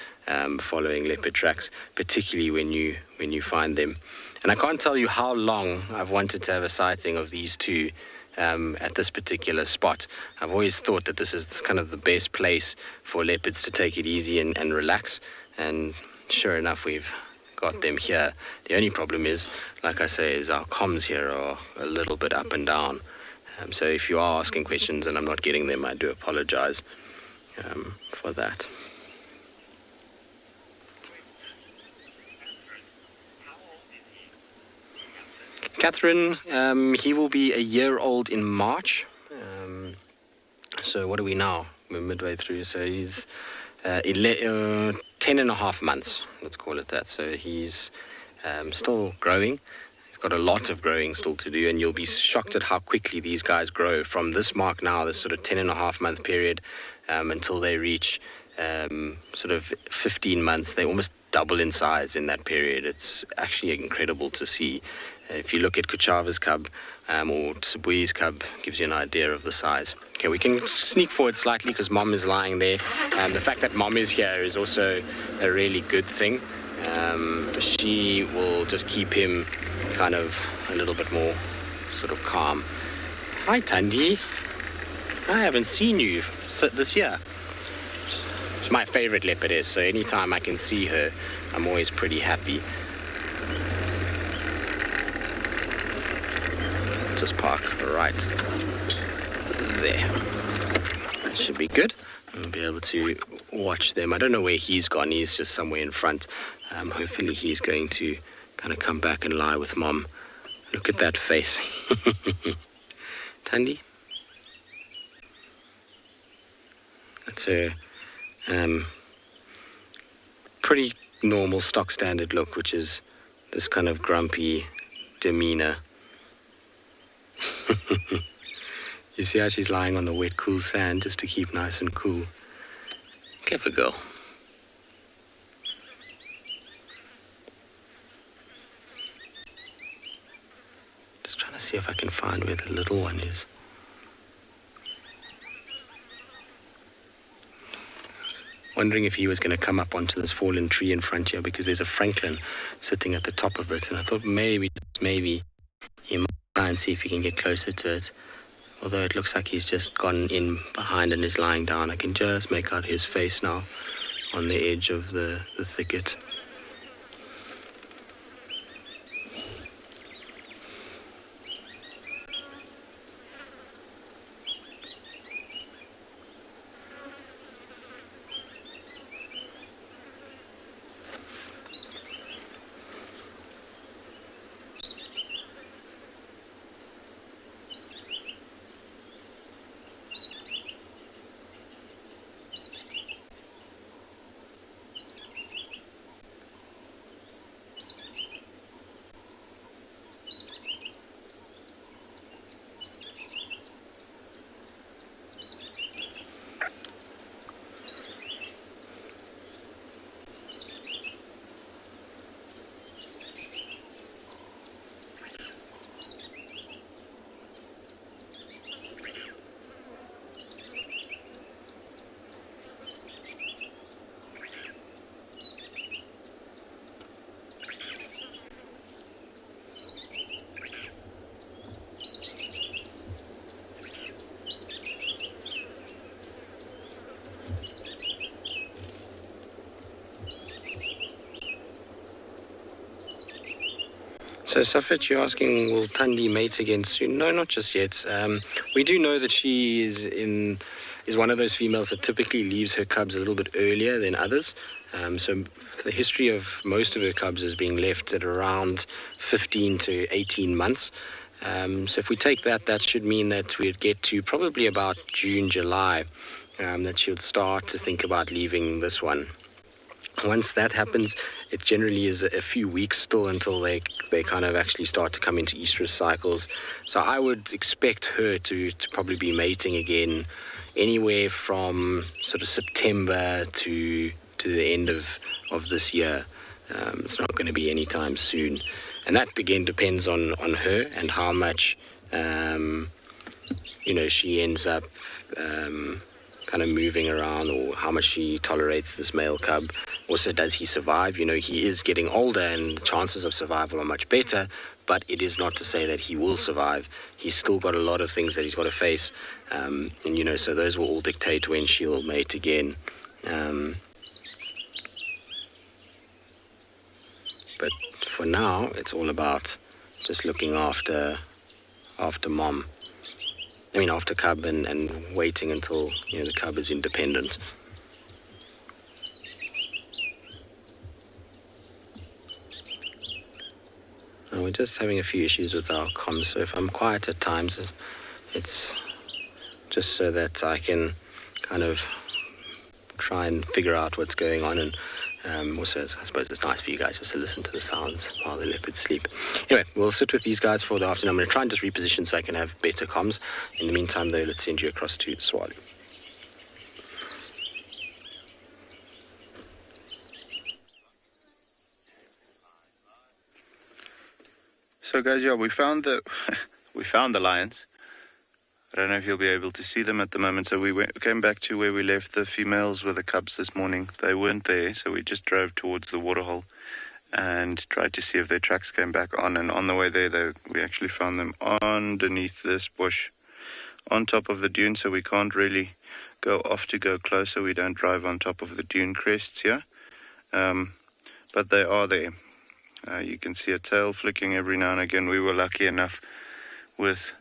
C: following leopard tracks, particularly when you find them. And I can't tell you how long I've wanted to have a sighting of these two at this particular spot. I've always thought that this is kind of the best place for leopards to take it easy and relax, and sure enough we've got them here. The only problem is, like I say, is our comms here are a little bit up and down. So if you are asking questions and I'm not getting them, I do apologize for that. Catherine, he will be a year old in March. So what are we now? We're midway through. So he's 10 and a half months, let's call it that. So he's still growing. He's got a lot of growing still to do, and you'll be shocked at how quickly these guys grow from this mark now, this sort of 10 and a half month period, until they reach sort of 15 months. They almost double in size in that period. It's actually incredible to see. If you look at Kuchava's cub or Sibuyi's cub, gives you an idea of the size. Okay, we can sneak forward slightly because Mom is lying there. The fact that Mom is here is also a really good thing. She will just keep him kind of a little bit more sort of calm. Hi, Thandi. I haven't seen you this year. She's my favorite leopardess, so anytime I can see her, I'm always pretty happy. Just park right there. That should be good. I'll be able to watch them. I don't know where he's gone. He's just somewhere in front. Hopefully he's going to kind of come back and lie with Mom. Look at that face. Thandi? That's her pretty normal stock standard look, which is this kind of grumpy demeanor. You see how she's lying on the wet, cool sand just to keep nice and cool. Clever girl. Just trying to see if I can find where the little one is. Wondering if he was going to come up onto this fallen tree in front here, because there's a franklin sitting at the top of it, and I thought maybe he might try and see if he can get closer to it. Although it looks like he's just gone in behind and is lying down. I can just make out his face now on the edge of the thicket. So, Safet, you're asking, will Thandi mate again soon? No, not just yet. We do know that she is one of those females that typically leaves her cubs a little bit earlier than others. So the history of most of her cubs is being left at around 15 to 18 months. So if we take that, that should mean that we'd get to probably about June, July, that she would start to think about leaving this one. Once that happens, it generally is a few weeks still until they kind of actually start to come into estrus cycles. So I would expect her to probably be mating again anywhere from sort of September to the end of this year. It's not going to be anytime soon. And that, again, depends on her and how much, she ends up kind of moving around, or how much she tolerates this male cub. Also, does he survive? He is getting older and the chances of survival are much better, but it is not to say that he will survive. He's still got a lot of things that he's got to face, so those will all dictate when she'll mate again. But for now, it's all about just looking after mom. After cub, and waiting until the cub is independent. We're just having a few issues with our comms, so if I'm quiet at times, it's just so that I can kind of try and figure out what's going on, and also I suppose it's nice for you guys just to listen to the sounds while the leopards sleep. Anyway, we'll sit with these guys for the afternoon. I'm going to try and just reposition so I can have better comms. In the meantime, though, let's send you across to Tswalu.
E: So guys, we found the lions. I don't know if you'll be able to see them at the moment. So we came back to where we left the females with the cubs this morning. They weren't there, so we just drove towards the waterhole and tried to see if their tracks came back on. And on the way there, we actually found them underneath this bush, on top of the dune. So we can't really go off to go closer. We don't drive on top of the dune crests here, but they are there. You can see a tail flicking every now and again. We were lucky enough with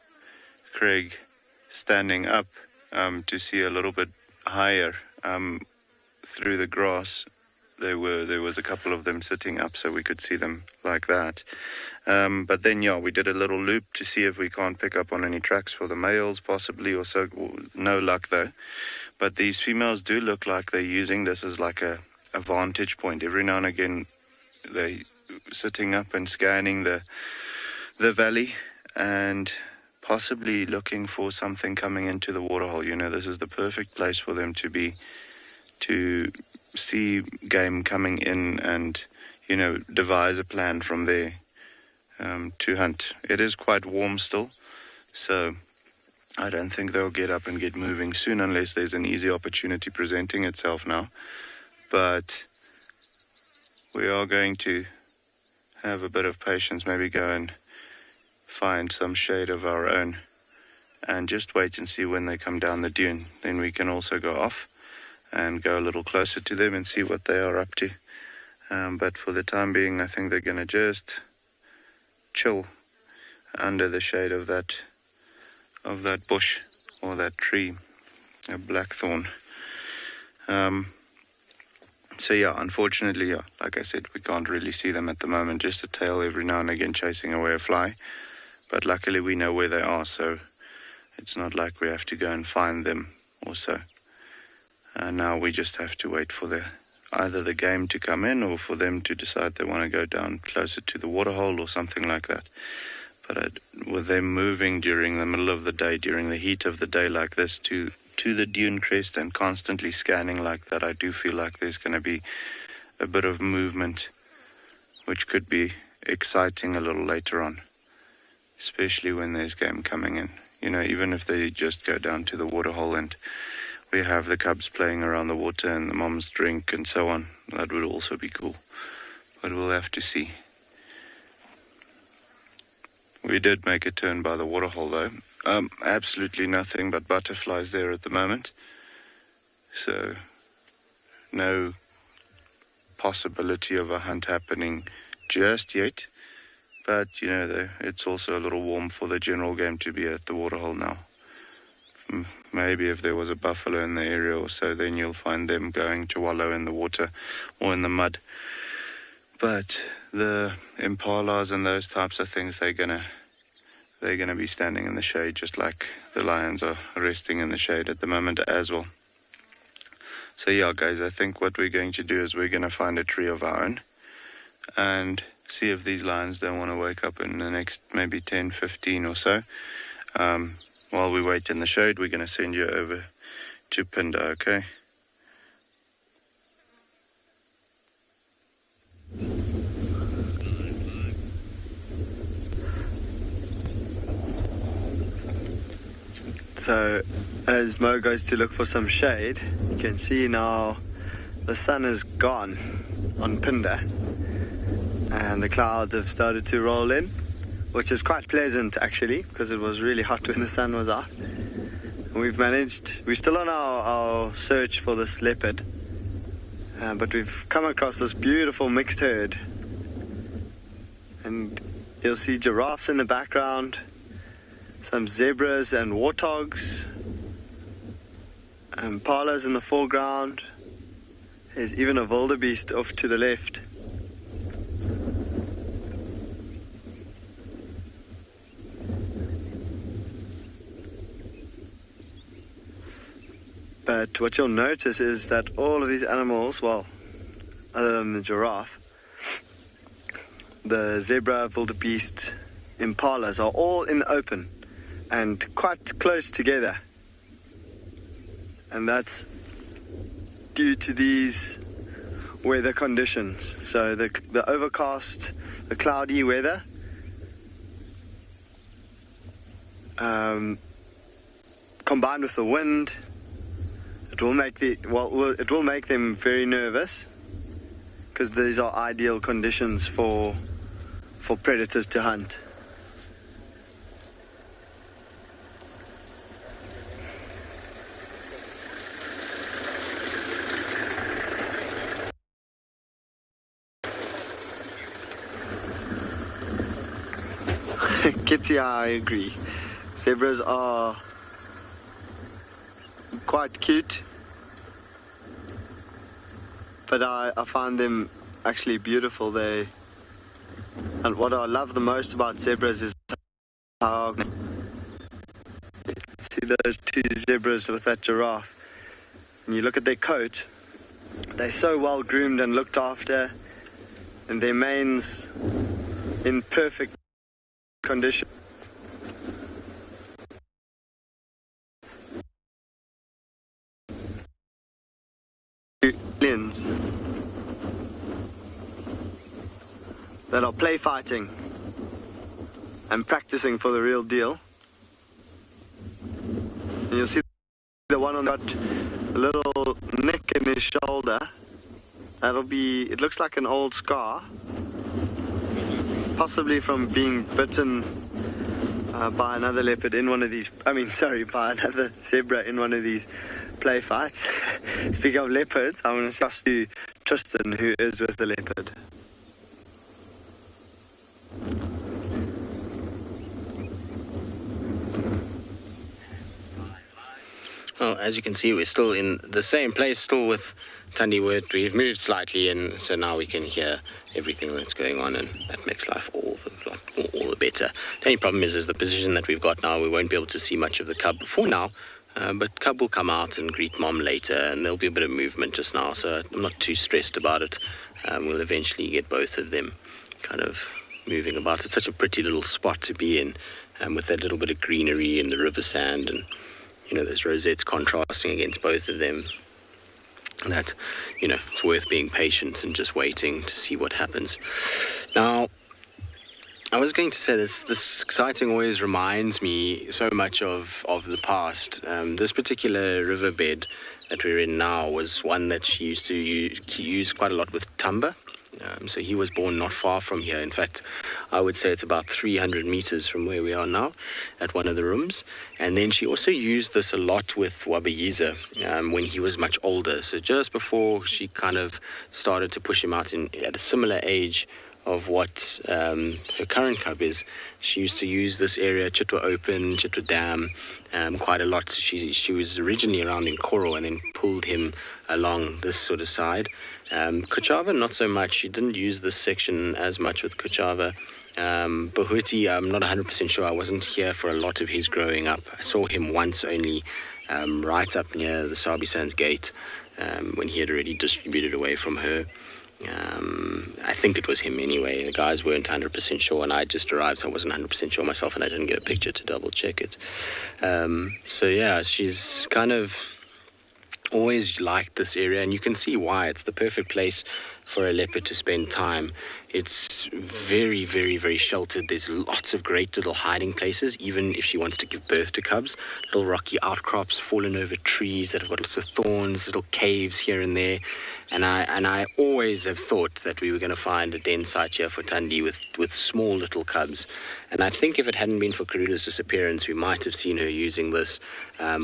E: Craig standing up to see a little bit higher through the grass. There was a couple of them sitting up, so we could see them like that. But then we did a little loop to see if we can't pick up on any tracks for the males possibly, or so. No luck though. But these females do look like they're using this as like a vantage point. Every now and again they sitting up and scanning the valley and possibly looking for something coming into the waterhole. This is the perfect place for them to see game coming in and, devise a plan from there to hunt. It is quite warm still, so I don't think they'll get up and get moving soon unless there's an easy opportunity presenting itself now. But we are going to have a bit of patience, maybe go and find some shade of our own and just wait and see when they come down the dune. Then we can also go off and go a little closer to them and see what they are up to. But for the time being, I think they're going to just chill under the shade of that bush or that tree, a blackthorn. So unfortunately, like I said, we can't really see them at the moment, just a tail every now and again chasing away a fly. But luckily we know where they are, so it's not like we have to go and find them or so. Now we just have to wait for either the game to come in or for them to decide they want to go down closer to the waterhole or something like that. But with them moving during the middle of the day, during the heat of the day like this, to the dune crest and constantly scanning like that, I do feel like there's going to be a bit of movement, which could be exciting a little later on, especially when there's game coming in. Even if they just go down to the waterhole and we have the cubs playing around the water and the moms drink and so on, that would also be cool. But we'll have to see. We did make a turn by the waterhole though. Absolutely nothing but butterflies there at the moment. So no possibility of a hunt happening just yet. But, it's also a little warm for the general game to be at the waterhole now. Maybe if there was a buffalo in the area or so, then you'll find them going to wallow in the water or in the mud. But the impalas and those types of things, they're gonna be standing in the shade, just like the lions are resting in the shade at the moment as well. So yeah, guys, I think what we're going to do is we're going to find a tree of our own and see if these lions don't want to wake up in the next maybe 10, 15 or so. While we wait in the shade, we're going to send you over to Phinda, okay?
F: So as Mo goes to look for some shade, you can see now the sun is gone on Phinda and the clouds have started to roll in, which is quite pleasant actually, because it was really hot when the sun was out. And we're still on our search for this leopard, but we've come across this beautiful mixed herd, and you'll see giraffes in the background, some zebras and warthogs, impalas in the foreground. There's even a wildebeest off to the left. But what you'll notice is that all of these animals, well, other than the giraffe, the zebra, wildebeest, impalas are all in the open and quite close together. And that's due to these weather conditions. So the overcast, the cloudy weather, combined with the wind, it will make them very nervous, because these are ideal conditions for predators to hunt. Kitty, I agree. Zebras are quite cute, but I find them actually beautiful. And what I love the most about zebras is how, see those two zebras with that giraffe, and you look at their coat, they're so well groomed and looked after, and their manes in perfect condition. That are play fighting and practicing for the real deal. And you'll see the one on got a little nick in his shoulder. It looks like an old scar, possibly from being bitten by another leopard in one of these, by another zebra in one of these play fights. Speaking of leopards, I want to pass to Tristan, who is with the leopard.
C: Well, as you can see, we're still in the same place, still with Thandi Wood. We've moved slightly in, so now we can hear everything that's going on, and that makes life all the better. The only problem is the position that we've got now. We won't be able to see much of the cub for now, but cub will come out and greet mom later, and there'll be a bit of movement just now, so I'm not too stressed about it. We'll eventually get both of them kind of moving about. It's such a pretty little spot to be in, with that little bit of greenery and the river sand, and those rosettes contrasting against both of them. That, it's worth being patient and just waiting to see what happens. Now, I was going to say this sighting always reminds me so much of the past. This particular riverbed that we're in now was one that she used to use quite a lot with Tamba. So he was born not far from here. In fact, I would say it's about 300 meters from where we are now at one of the rooms. And then she also used this a lot with Wabayiza when he was much older. So just before she kind of started to push him out at a similar age of what her current cub is. She used to use this area, Chitwa Open, Chitwa Dam, quite a lot. She was originally around in Koro and then pulled him along this sort of side. Kuchava, not so much. She didn't use this section as much with Kuchava. Bahuti, I'm not 100% sure. I wasn't here for a lot of his growing up. I saw him once only, right up near the Sabi Sands gate, when he had already distributed away from her. I think it was him anyway. The guys weren't 100% sure, and I just arrived, so I wasn't 100% sure myself, and I didn't get a picture to double check it. So yeah, she's kind of always liked this area, and you can see why. It's the perfect place for a leopard to spend time. It's very, very, very sheltered. There's lots of great little hiding places, even if she wants to give birth to cubs. Little rocky outcrops, fallen over trees that have got lots of thorns, little caves here and there. And I always have thought that we were going to find a den site here for Thandi with small little cubs. And I think if it hadn't been for Karula's disappearance, we might have seen her using this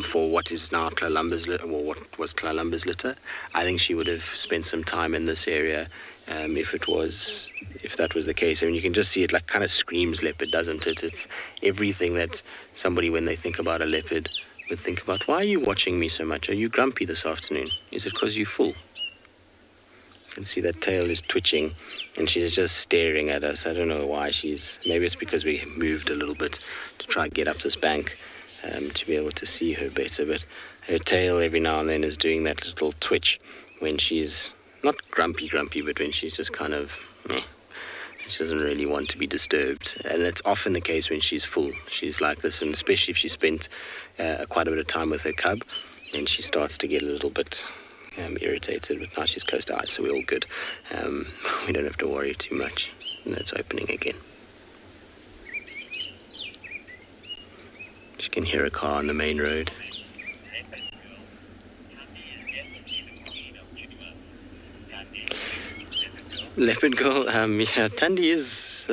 C: for what is now Tlalumba's litter, or what was Tlalumba's litter. I think she would have spent some time in this area if that was the case. I mean, you can just see it, like, kind of screams leopard, doesn't it? It's everything that somebody, when they think about a leopard, would think about. Why are you watching me so much? Are you grumpy this afternoon? Is it because you're full? You can see that tail is twitching, and she's just staring at us. I don't know why maybe it's because we moved a little bit to try and get up this bank to be able to see her better, but her tail every now and then is doing that little twitch when she's not grumpy, but when she's just kind of meh. She doesn't really want to be disturbed, and that's often the case when she's full. She's like this, and especially if she spent quite a bit of time with her cub, then she starts to get a little bit irritated. But now she's closed her eyes, so we're all good. We don't have to worry too much. And it's opening again. She can hear a car on the main road. Leopard girl, Thandi is,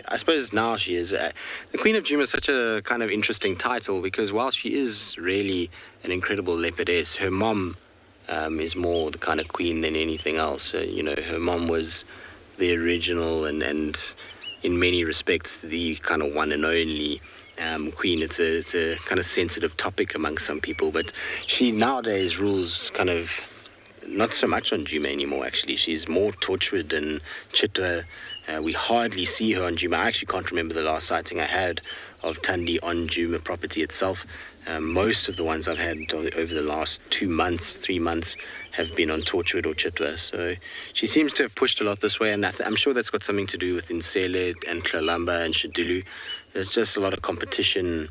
C: I suppose now she is. The Queen of Djuma is such a kind of interesting title, because while she is really an incredible leopardess, her mom is more the kind of queen than anything else. Her mom was the original and in many respects the kind of one and only queen. It's a kind of sensitive topic among some people, but she nowadays rules kind of not so much on Djuma anymore, actually. She's more Torchwood and Chitwa. We hardly see her on Djuma. I actually can't remember the last sighting I had of Thandi on Djuma property itself. Most of the ones I've had over the last 3 months have been on Torchwood or Chitwa. So she seems to have pushed a lot this way, and I'm sure that's got something to do with Insele and Tlalamba and Shadulu. There's just a lot of competition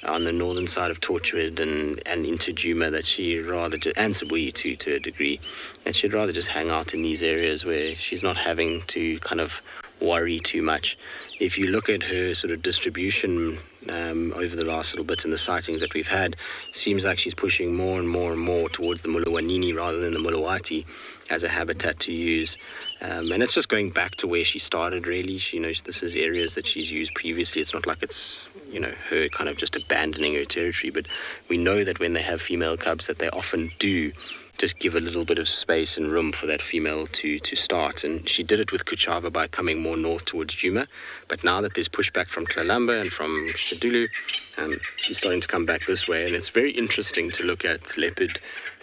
C: on the northern side of Torchwood and into Djuma that she rather and Sabi too, to a degree, that she'd rather just hang out in these areas where she's not having to kind of worry too much. If you look at her sort of distribution over the last little bit and the sightings that we've had, seems like she's pushing more and more and more towards the Mulawanini rather than the Mulawati as a habitat to use. And it's just going back to where she started, really. She knows this is areas that she's used previously. It's not like it's her kind of just abandoning her territory, but we know that when they have female cubs that they often do just give a little bit of space and room for that female to start. And she did it with Kuchava by coming more north towards Djuma, but now that there's pushback from Tlalamba and from Shadulu, she's starting to come back this way. And it's very interesting to look at leopard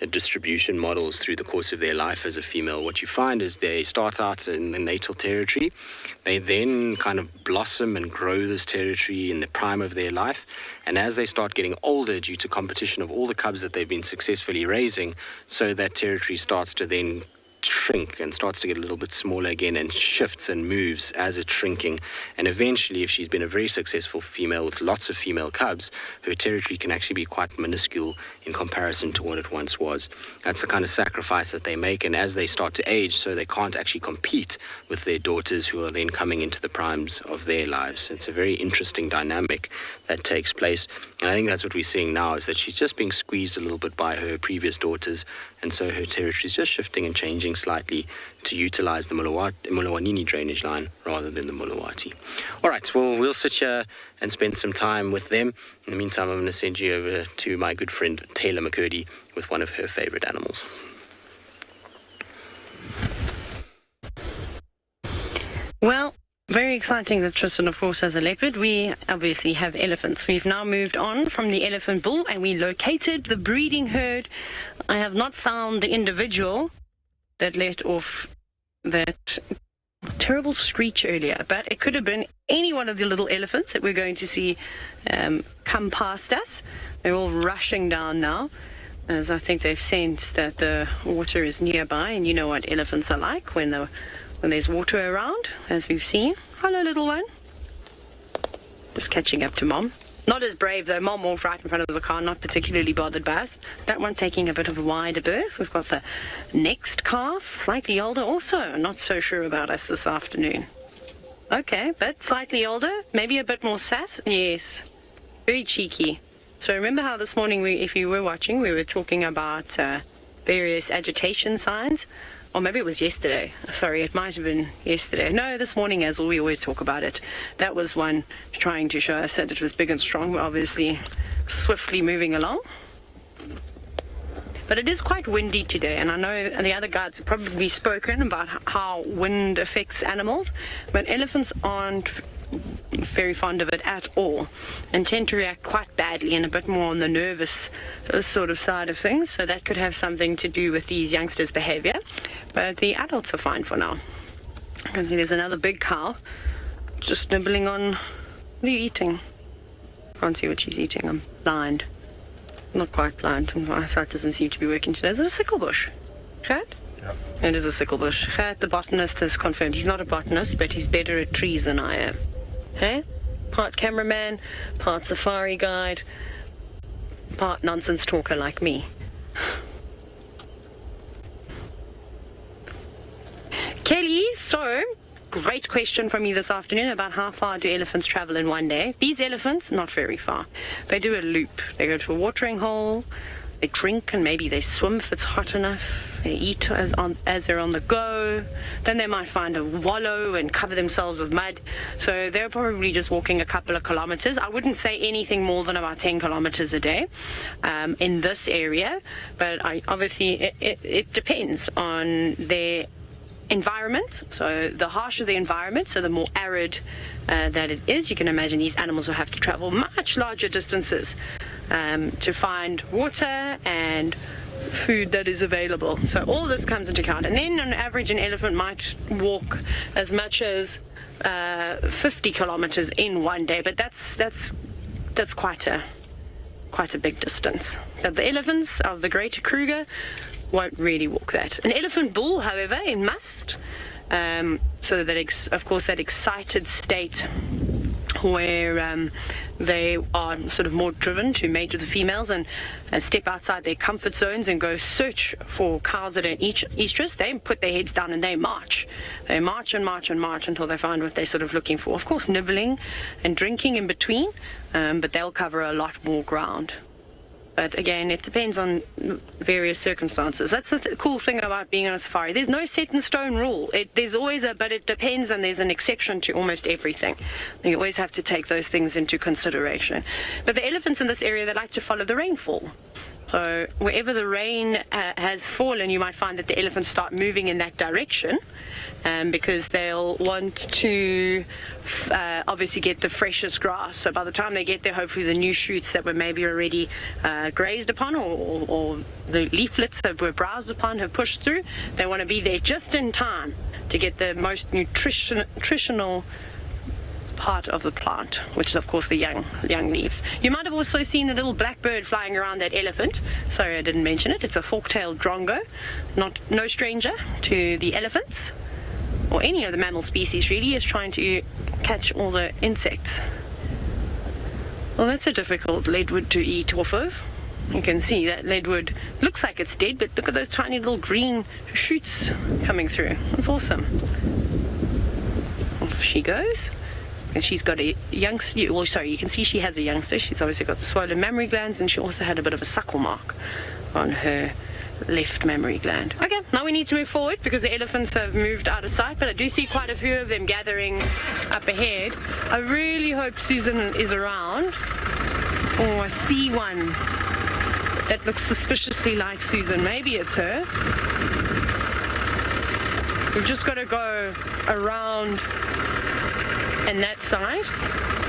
C: distribution models through the course of their life as a female. What you find is they start out in the natal territory. They then kind of blossom and grow this territory in the prime of their life. And as they start getting older, due to competition of all the cubs that they've been successfully raising, so that territory starts to then shrink and starts to get a little bit smaller again and shifts and moves as it's shrinking. And eventually, if she's been a very successful female with lots of female cubs, her territory can actually be quite minuscule in comparison to what it once was. That's the kind of sacrifice that they make, and as they start to age, so they can't actually compete with their daughters who are then coming into the primes of their lives. It's a very interesting dynamic that takes place, and I think that's what we're seeing now, is that she's just being squeezed a little bit by her previous daughters, and so her territory is just shifting and changing slightly to utilize the Mulawanini drainage line rather than the Mulawati. All right, well, we'll sit here and spend some time with them. In the meantime, I'm going to send you over to my good friend Taylor McCurdy with one of her favorite animals.
H: Well, very exciting that Tristan, of course, has a leopard. We obviously have elephants. We've now moved on from the elephant bull and we located the breeding herd. I have not found the individual that let off that terrible screech earlier, but it could have been any one of the little elephants that we're going to see come past us. They're all rushing down now, as I think they've sensed that the water is nearby, and you know what elephants are like when there's water around, as we've seen. Hello, little one. Just catching up to Mom. Not as brave, though. Mom walked right in front of the car, not particularly bothered by us. That one taking a bit of a wider berth. We've got the next calf, slightly older, also not so sure about us this afternoon. Okay, but slightly older, maybe a bit more sass. Yes, very cheeky. So remember how this morning, if you were watching, we were talking about various agitation signs? Or maybe it was yesterday. Sorry, it might have been yesterday. No, this morning, as we always talk about it. That was one trying to show us that it was big and strong. We're obviously swiftly moving along. But it is quite windy today, and I know the other guides have probably spoken about how wind affects animals, but elephants aren't very fond of it at all and tend to react quite badly and a bit more on the nervous sort of side of things, so that could have something to do with these youngsters' behavior. But the adults are fine for now. I can see there's another big cow just nibbling on. What are you eating? Can't see what she's eating. I'm blind. Not quite blind. My sight doesn't seem to be working today. Is it a sickle bush? Chad? Yeah. It is a sickle bush. Chad, the botanist, has confirmed. He's not a botanist, but he's better at trees than I am. Hey? Part cameraman, part safari guide, part nonsense talker like me. Kelly, so great question from you this afternoon about how far do elephants travel in one day. These elephants, not very far. They do a loop. They go to a watering hole, they drink, and maybe they swim if it's hot enough. They eat as they're on the go. Then they might find a wallow and cover themselves with mud. So they're probably just walking a couple of kilometers. I wouldn't say anything more than about 10 kilometers a day in this area. But obviously it depends on their environment. So the harsher the environment, so the more arid that it is, you can imagine these animals will have to travel much larger distances to find water and food that is available. So all this comes into account. And then on average an elephant might walk as much as 50 kilometers in one day, but that's quite a big distance. But the elephants of the Greater Kruger won't really walk that. An elephant bull, however, it must. So that, of course, that excited state where they are sort of more driven to mate with the females and step outside their comfort zones and go search for cows that are in estrus. They put their heads down and they march. They march and march and march until they find what they're sort of looking for. Of course, nibbling and drinking in between, but they'll cover a lot more ground. But again, it depends on various circumstances. That's the cool thing about being on a safari. There's no set in stone rule. There's always but it depends, and there's an exception to almost everything. You always have to take those things into consideration. But the elephants in this area, they like to follow the rainfall. So wherever the rain has fallen, you might find that the elephants start moving in that direction because they'll want to obviously get the freshest grass. So by the time they get there, hopefully the new shoots that were maybe already grazed upon or the leaflets that were browsed upon have pushed through. They want to be there just in time to get the most nutritional part of the plant, which is of course the young leaves. You might have also seen a little black bird flying around that elephant. Sorry I didn't mention it. It's a fork-tailed drongo, no stranger to the elephants or any of the mammal species really, is trying to catch all the insects. Well, that's a difficult leadwood to eat off of. You can see that leadwood looks like it's dead, but look at those tiny little green shoots coming through. That's awesome. Off she goes. And she's got a youngster, well, sorry, you can see she has a youngster. She's obviously got the swollen mammary glands, and she also had a bit of a suckle mark on her left mammary gland. Okay, now we need to move forward because the elephants have moved out of sight, but I do see quite a few of them gathering up ahead. I really hope Susan is around. Oh, I see one that looks suspiciously like Susan. Maybe it's her. We've just got to go around And that side,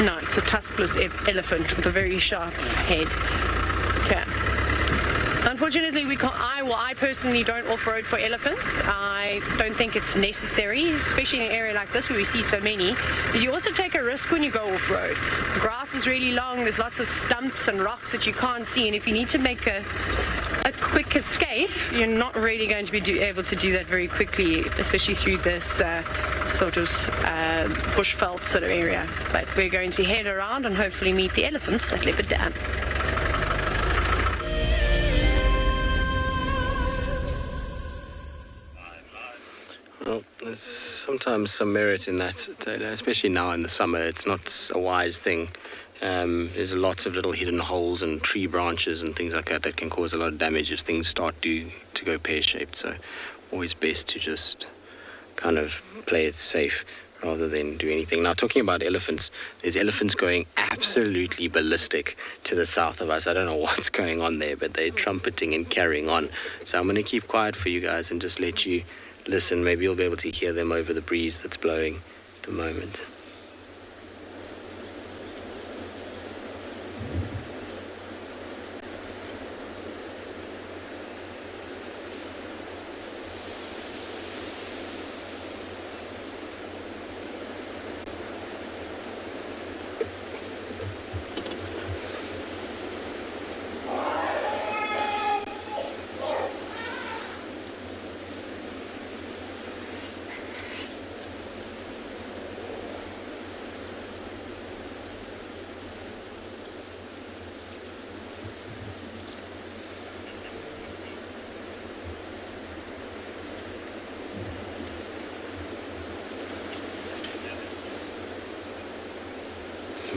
H: no, it's a tuskless elephant with a very sharp head. Okay. Unfortunately, we can't. I personally don't off-road for elephants. I don't think it's necessary, especially in an area like this where we see so many. But you also take a risk when you go off-road. The grass is really long. There's lots of stumps and rocks that you can't see, and if you need to make a quick escape, you're not really going to be able to do that very quickly, especially through this sort of bushveld sort of area. But we're going to head around and hopefully meet the elephants at Leopard Dam.
C: Well, there's sometimes some merit in that, especially now in the summer. It's not a wise thing. There's lots of little hidden holes and tree branches and things like that can cause a lot of damage if things start to go pear-shaped. So always best to just kind of play it safe rather than do anything. Now, talking about elephants, there's elephants going absolutely ballistic to the south of us. I don't know what's going on there, but they're trumpeting and carrying on. So I'm going to keep quiet for you guys and just let you listen. Maybe you'll be able to hear them over the breeze that's blowing at the moment.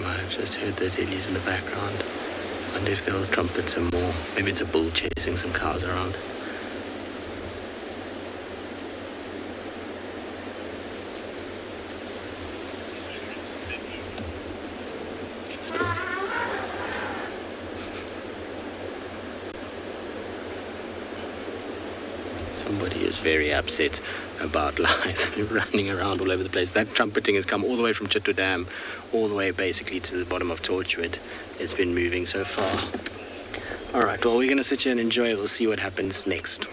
C: I've just heard those illies in the background. Wonder if they'll trumpet some more. Maybe it's a bull chasing some cows around. Somebody is very upset about life, running around all over the place. That trumpeting has come all the way from Chitto Dam, all the way basically to the bottom of Torchwood. It's been moving so far. All right, well, we're going to sit here and enjoy it. We'll see what happens next.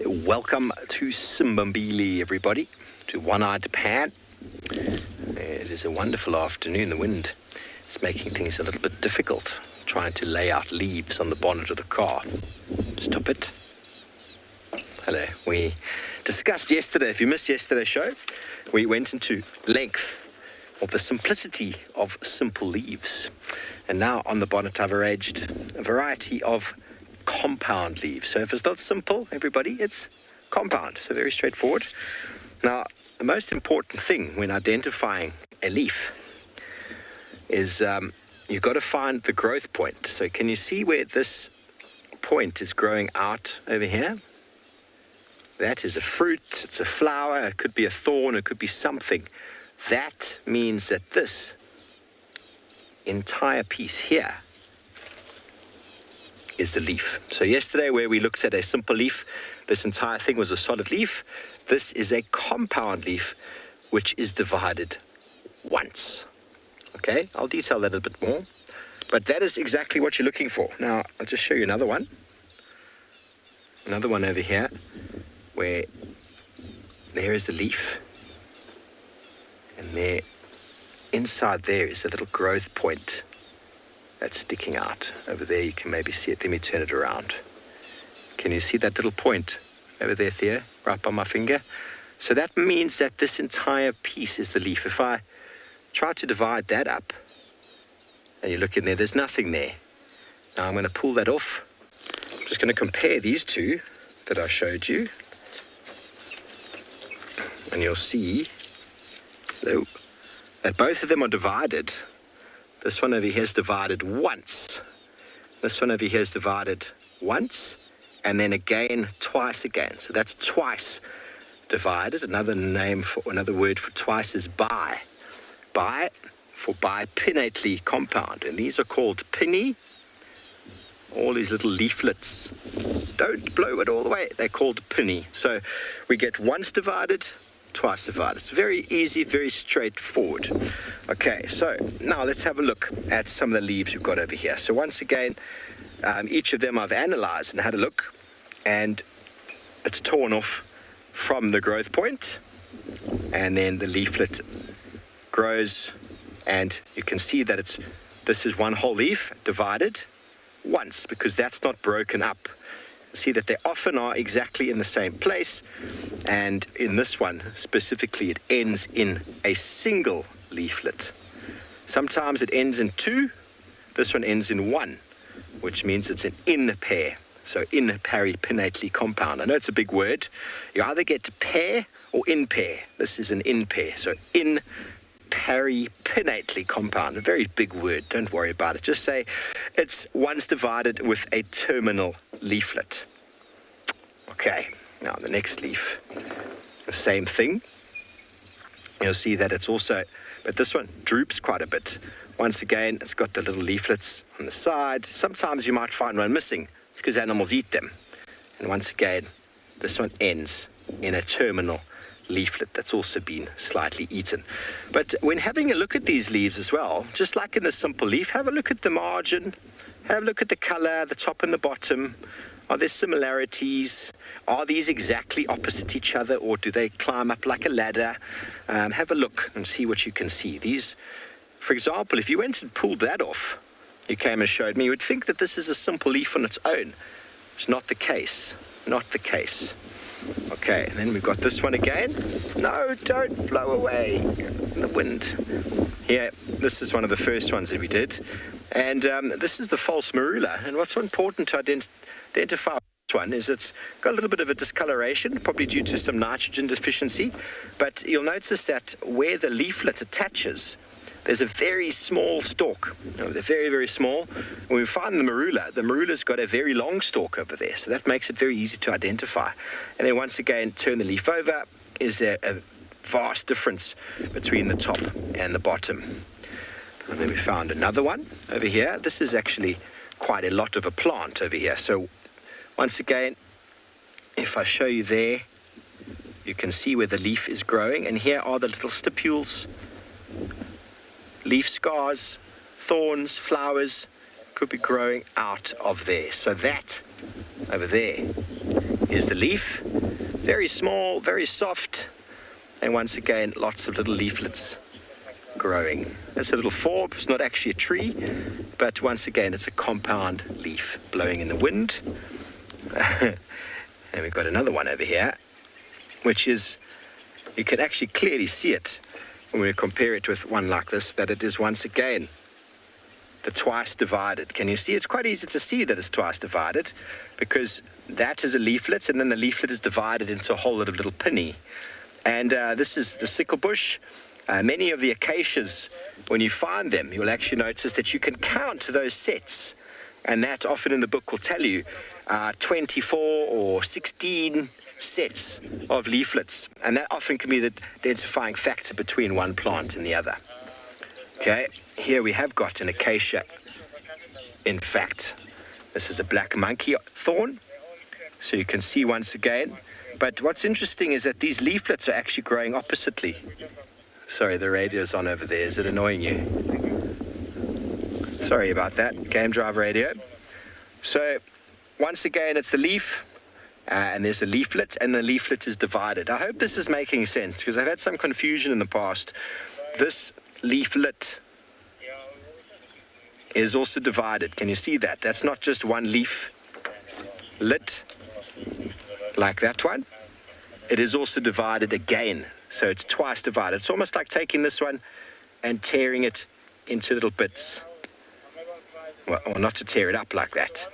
D: Welcome to Simbambili, everybody, to One-Eyed Pan. It is a wonderful afternoon. The wind is making things a little bit difficult, trying to lay out leaves on the bonnet of the car. Stop it. Hello. We discussed yesterday, if you missed yesterday's show, we went into length of the simplicity of simple leaves. And now on the bonnet I've arranged a variety of compound leaves. So if it's not simple, everybody, it's compound. So very straightforward. Now, the most important thing when identifying a leaf is you've got to find the growth point. So can you see where this point is growing out over here? That is a fruit, it's a flower, it could be a thorn, it could be something. That means that this entire piece here is the leaf. So yesterday where we looked at a simple leaf, this entire thing was a solid leaf. This is a compound leaf which is divided once. Okay, I'll detail that a bit more. But that is exactly what you're looking for. Now, I'll just show you another one. Another one over here, where there is the leaf. And there, inside there is a little growth point that's sticking out. Over there, you can maybe see it. Let me turn it around. Can you see that little point over there, Thea, right by my finger? So that means that this entire piece is the leaf. If I try to divide that up, and you look in there, there's nothing there. Now I'm going to pull that off. I'm just going to compare these two that I showed you. And you'll see that both of them are divided. This one over here is divided once. This one over here is divided once, and then again, twice again. So that's twice divided. Another word for twice is bi. Bi for bipinnately compound, and these are called pinny all these little leaflets. Don't blow it all the way. They're called pinny. So we get once divided, twice divided. It's very easy, very straightforward. Okay, so now let's have a look at some of the leaves we've got over here. So once again, each of them I've analyzed and had a look, and it's torn off from the growth point, and then the leaflet grows, and you can see that this is one whole leaf divided once, because that's not broken up. See that they often are exactly in the same place, and in this one specifically it ends in a single leaflet. Sometimes it ends in two. This one ends in one, which means it's an in pair. So in-pari-pinnately compound. I know it's a big word. You either get to pair or in pair. This is an in pair. So in-pari-pinnately compound. A very big word. Don't worry about it. Just say it's once divided with a terminal leaflet. Okay. Now the next leaf, the same thing. You'll see that it's also, but this one droops quite a bit. Once again, it's got the little leaflets on the side. Sometimes you might find one missing. It's because animals eat them. And once again, this one ends in a terminal leaflet that's also been slightly eaten. But when having a look at these leaves as well, just like in the simple leaf, have a look at the margin, have a look at the color, the top and the bottom. Are there similarities? Are these exactly opposite each other, or do they climb up like a ladder? Have a look and see what you can see. These, for example, if you went and pulled that off, you came and showed me, you would think that this is a simple leaf on its own. It's not the case. Not the case. Okay, and then we've got this one again. No, don't blow away in the wind. Here, this is one of the first ones that we did. And this is the false marula. And what's so important to identify this one is it's got a little bit of a discoloration, probably due to some nitrogen deficiency. But you'll notice that where the leaflet attaches, there's a very small stalk. They're very, very small. When we find the marula's got a very long stalk over there, so that makes it very easy to identify. And then once again, turn the leaf over, is a vast difference between the top and the bottom. And then we found another one over here. This is actually quite a lot of a plant over here. So once again, if I show you there, you can see where the leaf is growing, and here are the little stipules. Leaf scars, thorns, flowers could be growing out of there. So that over there is the leaf. Very small, very soft, and once again, lots of little leaflets growing. It's a little forb, it's not actually a tree, but once again, it's a compound leaf blowing in the wind. And we've got another one over here, which is, you can actually clearly see it when we compare it with one like this, that it is once again the twice divided. Can you see? It's quite easy to see that it's twice divided, because that is a leaflet, and then the leaflet is divided into a whole lot of little pinny. And this is the sickle bush. Many of the acacias, when you find them, you'll actually notice that you can count those sets, and that often in the book will tell you 24 or 16 sets of leaflets, and that often can be the identifying factor between one plant and the other. Okay, here we have got an acacia. In fact, this is a black monkey thorn, so you can see once again. But what's interesting is that these leaflets are actually growing oppositely. Sorry, the radio's on over there. Is it annoying you? Sorry about that. Game drive radio. So once again, it's the leaf. And there's a leaflet, and the leaflet is divided. I hope this is making sense, because I've had some confusion in the past. This leaflet is also divided. Can you see that? That's not just one leaf lit like that one. It is also divided again, so it's twice divided. It's almost like taking this one and tearing it into little bits. Well, or not to tear it up like that.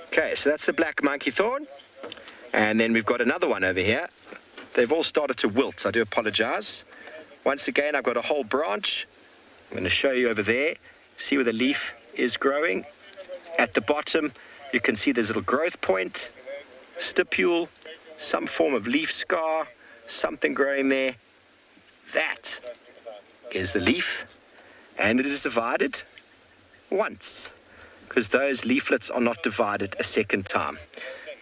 D: Okay, so that's the black monkey thorn. And then we've got another one over here. They've all started to wilt. I do apologize. Once again, I've got a whole branch. I'm going to show you over there. See where the leaf is growing. At the bottom, you can see there's a little growth point, stipule, some form of leaf scar, something growing there. That is the leaf, and it is divided once. because those leaflets are not divided a second time.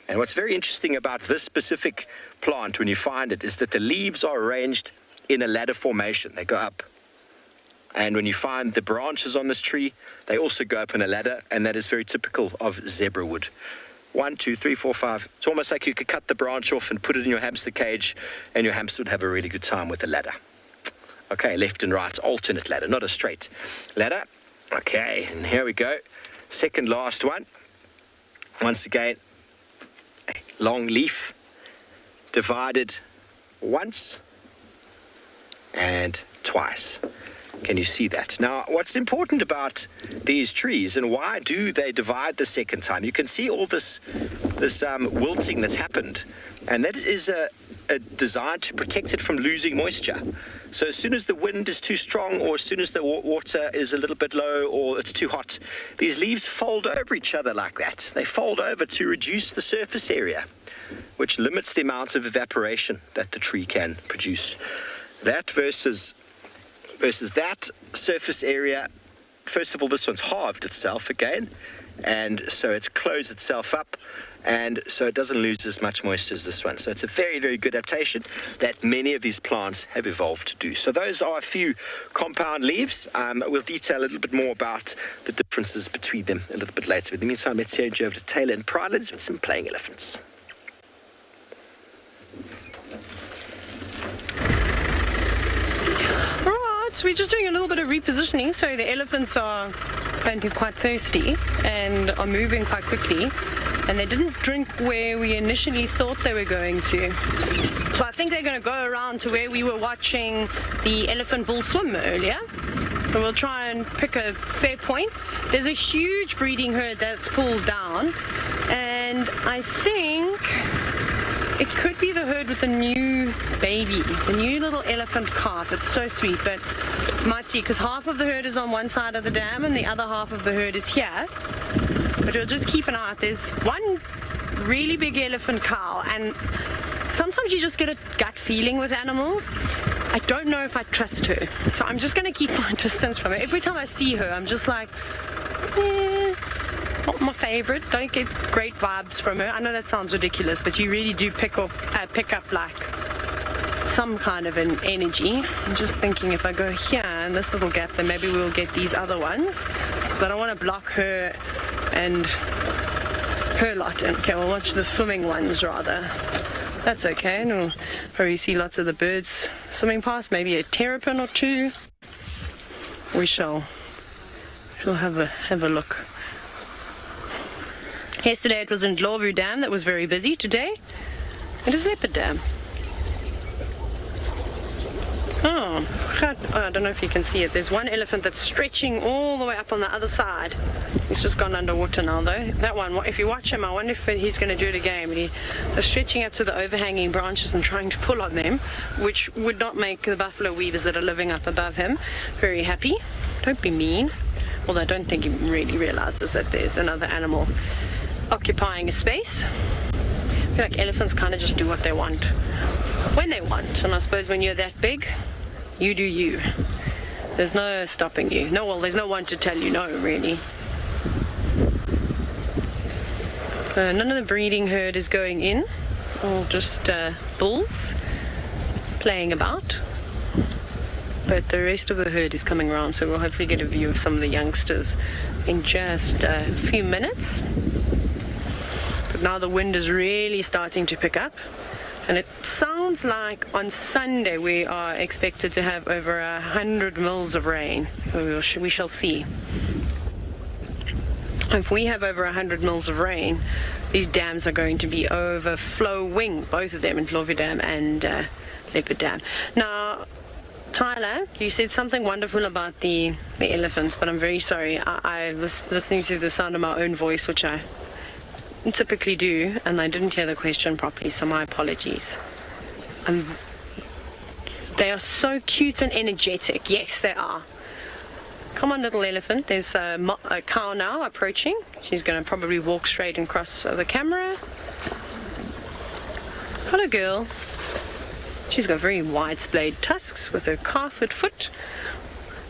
D: And what's very interesting about this specific plant when you find it is that the leaves are arranged in a ladder formation. They go up. And when you find the branches on this tree, they also go up in a ladder, and that is very typical of zebra wood. 1, 2, 3, 4, 5. It's almost like you could cut the branch off and put it in your hamster cage, and your hamster would have a really good time with the ladder. Okay, left and right, alternate ladder, not a straight ladder. Okay, and here we go. Second last one. Once again, a long leaf divided once and twice. Can you see that? Now, what's important about these trees and why do they divide the second time? You can see all this wilting that's happened, and that is designed to protect it from losing moisture. So as soon as the wind is too strong, or as soon as the water is a little bit low, or it's too hot, these leaves fold over each other like that. They fold over to reduce the surface area, which limits the amount of evaporation that the tree can produce. That versus that surface area, first of all, this one's halved itself again, and so it's closed itself up, and so it doesn't lose as much moisture as this one. So it's a very, very good adaptation that many of these plants have evolved to do. So those are a few compound leaves. We'll detail a little bit more about the differences between them a little bit later. But in the meantime, let's change over to Taylor and Prrivate with some playing elephants.
H: So we're just doing a little bit of repositioning. So the elephants are apparently quite thirsty and are moving quite quickly, and they didn't drink where we initially thought they were going to. So I think they're going to go around to where we were watching the elephant bull swim earlier. So we'll try and pick a fair point. There's a huge breeding herd that's pulled down, and I think it could be the herd with the new baby, the new little elephant calf. It's so sweet, but you might see, because half of the herd is on one side of the dam and the other half of the herd is here. But we'll just keep an eye out. There's one really big elephant cow, and sometimes you just get a gut feeling with animals. I don't know if I trust her, so I'm just going to keep my distance from her. Every time I see her, I'm just like, not my favorite. Don't get great vibes from her. I know that sounds ridiculous, but you really do pick up like some kind of an energy. I'm just thinking if I go here in this little gap, then maybe we'll get these other ones, because I don't want to block her and her lot. Okay, we'll watch the swimming ones rather. That's okay. And we'll probably see lots of the birds swimming past, maybe a terrapin or two. We shall have a look. Yesterday it was in Tswalu Dam that was very busy. Today it is Leopard Dam. Oh, I don't know if you can see it. There's one elephant that's stretching all the way up on the other side. He's just gone underwater now though. That one, if you watch him, I wonder if he's going to do it again. But he's stretching up to the overhanging branches and trying to pull on them, which would not make the buffalo weavers that are living up above him very happy. Don't be mean. Although I don't think he really realizes that there's another animal occupying a space. I feel like elephants kind of just do what they want when they want, and I suppose when you're that big, you do you. There's no stopping you. No, well, there's no one to tell you no, really. None of the breeding herd is going in, all just bulls playing about. But the rest of the herd is coming around, so we'll hopefully get a view of some of the youngsters in just a few minutes. But now the wind is really starting to pick up, and it sounds like on Sunday we are expected to have over 100 mils of rain. We shall see. If we have over 100 mils of rain, these dams are going to be overflowing, both of them, in Tswalu Dam and Leopard Dam. Now, Tyler, you said something wonderful about the elephants, but I'm very sorry. I was listening to the sound of my own voice, which I typically do, and I didn't hear the question properly, so my apologies. They are so cute and energetic. Yes, they are. Come on, little elephant. There's a cow now approaching. She's going to probably walk straight and cross the camera. Hello, girl. She's got very wide-splayed tusks with her calf at foot.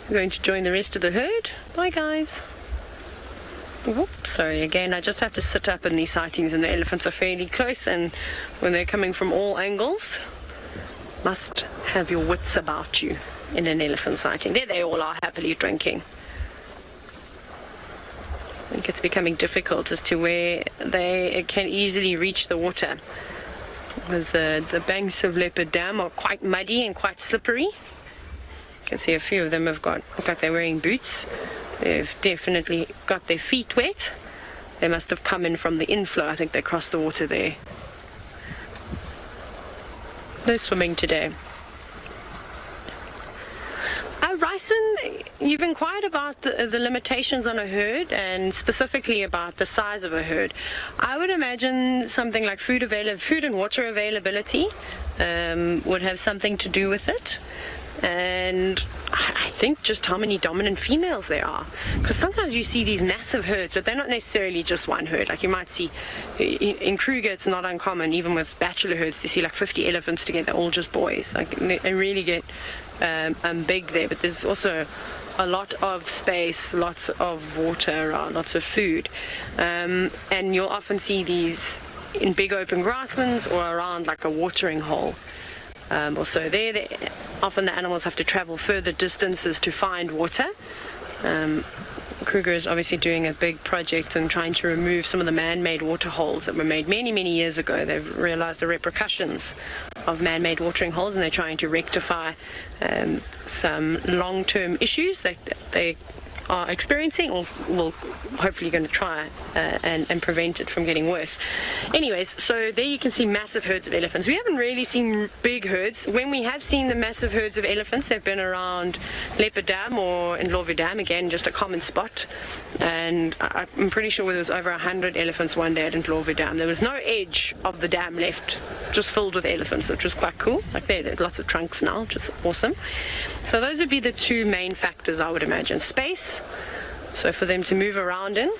H: We're going to join the rest of the herd. Bye, guys. Whoop, sorry again, I just have to sit up in these sightings, and the elephants are fairly close, and when they're coming from all angles, must have your wits about you in an elephant sighting. There they all are, happily drinking. I think it's becoming difficult as to where they can easily reach the water, because the banks of Leopard Dam are quite muddy and quite slippery. You can see a few of them look like they're wearing boots. They've definitely got their feet wet. They must have come in from the inflow. I think they crossed the water there. They're swimming today. Ryson, you've inquired about the limitations on a herd, and specifically about the size of a herd. I would imagine something like food and water availability would have something to do with it. And I think just how many dominant females there are. Because sometimes you see these massive herds, but they're not necessarily just one herd. Like you might see, in Kruger it's not uncommon, even with bachelor herds, to see like 50 elephants together, all just boys. Like they really get big there, but there's also a lot of space, lots of water around, lots of food. And you'll often see these in big open grasslands or around like a watering hole. Also there, often the animals have to travel further distances to find water. Kruger is obviously doing a big project and trying to remove some of the man-made water holes that were made many, many years ago. They've realized the repercussions of man-made watering holes, and they're trying to rectify some long-term issues that they are experiencing, or will hopefully going to try and prevent it from getting worse. Anyways, so there you can see massive herds of elephants. We haven't really seen big herds. When we have seen the massive herds of elephants, they've been around Leopard Dam or in Ndlovu Dam, again just a common spot. And I'm pretty sure there was over 100 elephants one day at Ndlovu Dam. There was no edge of the dam left, just filled with elephants, which was quite cool. Like there are lots of trunks now, which is awesome. So those would be the two main factors, I would imagine. Space, so for them to move around in,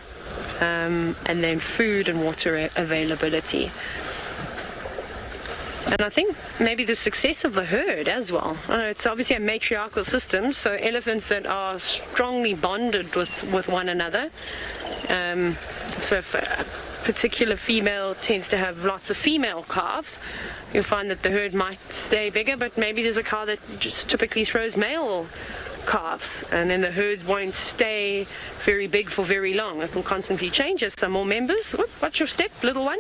H: and then food and water availability. And I think maybe the success of the herd as well. I know it's obviously a matriarchal system, so elephants that are strongly bonded with one another. So if a particular female tends to have lots of female calves, you'll find that the herd might stay bigger, but maybe there's a cow that just typically throws male calves, and then the herd won't stay very big for very long. It will constantly change as some more members. Whoop, watch your step, little one.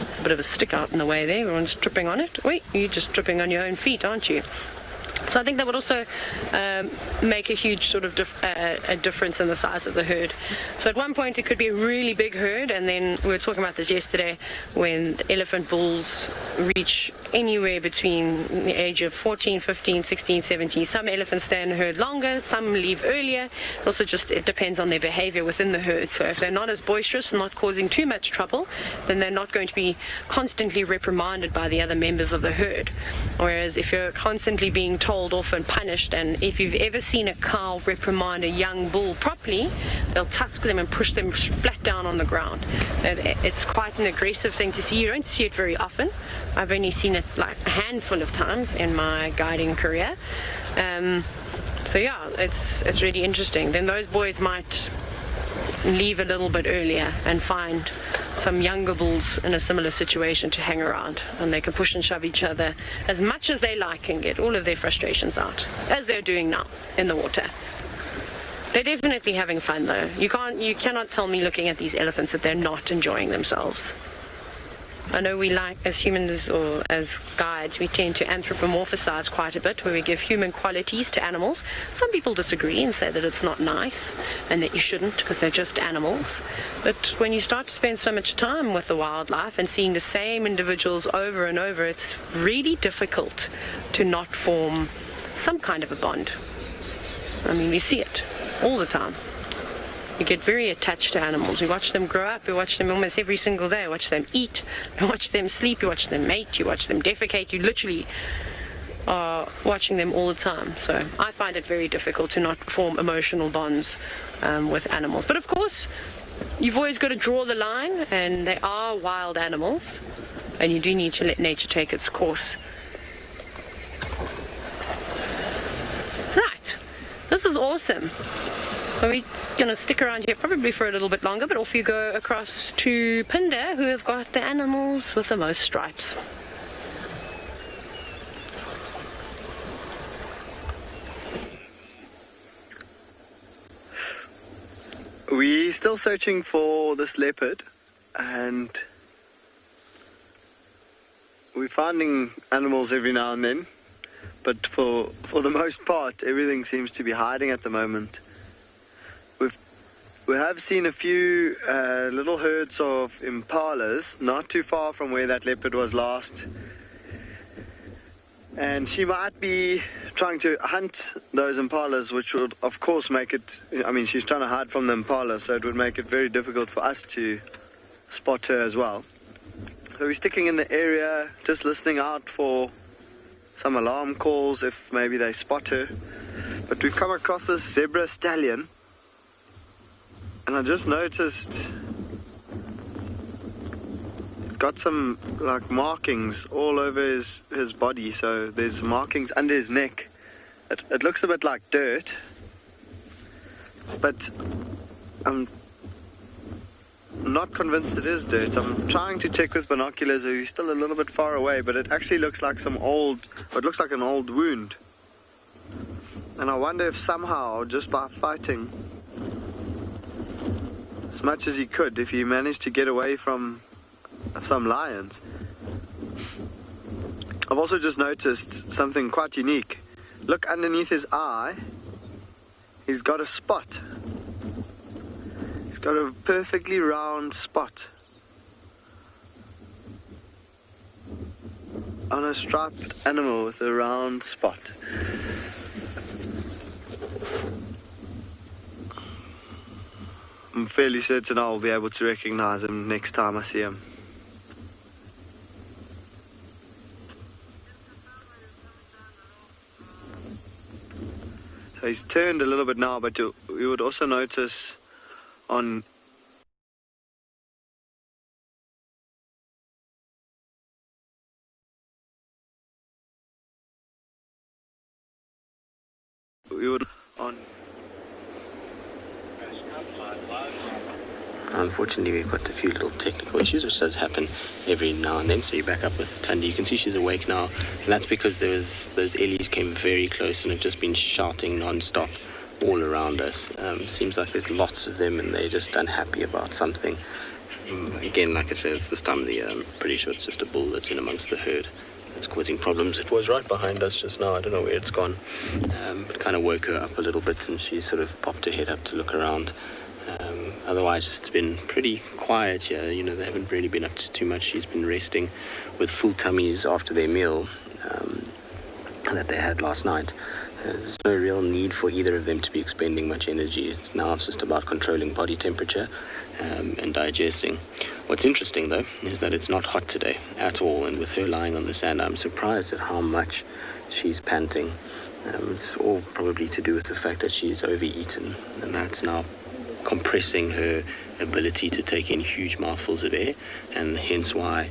H: It's a bit of a stick out in the way there. Everyone's tripping on it. Wait, you're just tripping on your own feet, aren't you? So I think that would also make a huge sort of a difference in the size of the herd. So at one point it could be a really big herd, and then we were talking about this yesterday, when elephant bulls reach anywhere between the age of 14, 15, 16, 17. Some elephants stay in the herd longer, some leave earlier. Also just it depends on their behavior within the herd. So if they're not as boisterous, not causing too much trouble, then they're not going to be constantly reprimanded by the other members of the herd. Whereas if you're constantly being told off and punished, and if you've ever seen a cow reprimand a young bull properly, they'll tusk them and push them flat down on the ground. It's quite an aggressive thing to see. You don't see it very often. I've only seen it like a handful of times in my guiding career. So yeah, it's really interesting. Then those boys might leave a little bit earlier and find some younger bulls in a similar situation to hang around, and they can push and shove each other as much as they like and get all of their frustrations out, as they're doing now in the water. They're definitely having fun though. You cannot tell me looking at these elephants that they're not enjoying themselves. I know we like, as humans or as guides, we tend to anthropomorphize quite a bit, where we give human qualities to animals. Some people disagree and say that it's not nice and that you shouldn't because they're just animals. But when you start to spend so much time with the wildlife and seeing the same individuals over and over, it's really difficult to not form some kind of a bond. I mean, we see it all the time. You get very attached to animals. We watch them grow up. We watch them almost every single day. We watch them eat. We watch them sleep. You watch them mate. You watch them defecate. You literally are watching them all the time. So I find it very difficult to not form emotional bonds with animals. But of course, you've always got to draw the line, and they are wild animals, and you do need to let nature take its course. Right. This is awesome. Well, we're going to stick around here probably for a little bit longer, but off you go across to Phinda, who have got the animals with the most stripes.
F: We're still searching for this leopard, and we're finding animals every now and then, but for the most part, everything seems to be hiding at the moment. We have seen a few little herds of impalas not too far from where that leopard was last, and she might be trying to hunt those impalas, which would of course make it, I mean, she's trying to hide from the impala, so it would make it very difficult for us to spot her as well. So we're sticking in the area, just listening out for some alarm calls if maybe they spot her. But we've come across this zebra stallion, and I just noticed he's got some like markings all over his body. So there's markings under his neck. It looks a bit like dirt, but I'm not convinced it is dirt. I'm trying to check with binoculars. He's still a little bit far away, but it actually looks like it looks like an old wound. And I wonder if somehow, just by fighting as much as he could, if he managed to get away from some lions. I've also just noticed something quite unique. Look underneath his eye, he's got a spot. He's got a perfectly round spot on a striped animal with a round spot. I'm fairly certain I'll be able to recognize him next time I see him. So he's turned a little bit now, but you would also notice on
C: Unfortunately, we've got a few little technical issues, which does happen every now and then. So you're back up with Thandi. You can see she's awake now, and that's because those ellies came very close and have just been shouting non-stop all around us. Seems like there's lots of them, and they're just unhappy about something. Again, like I said, it's this time of the year. I'm pretty sure it's just a bull that's in amongst the herd that's causing problems. It was right behind us just now. I don't know where it's gone. It kind of woke her up a little bit, and she sort of popped her head up to look around. Otherwise, it's been pretty quiet here. You know, they haven't really been up to too much. She's been resting with full tummies after their meal that they had last night. There's no real need for either of them to be expending much energy. Now it's just about controlling body temperature and digesting. What's interesting, though, is that it's not hot today at all. And with her lying on the sand, I'm surprised at how much she's panting. It's all probably to do with the fact that she's overeaten, and that's now compressing her ability to take in huge mouthfuls of air, and hence why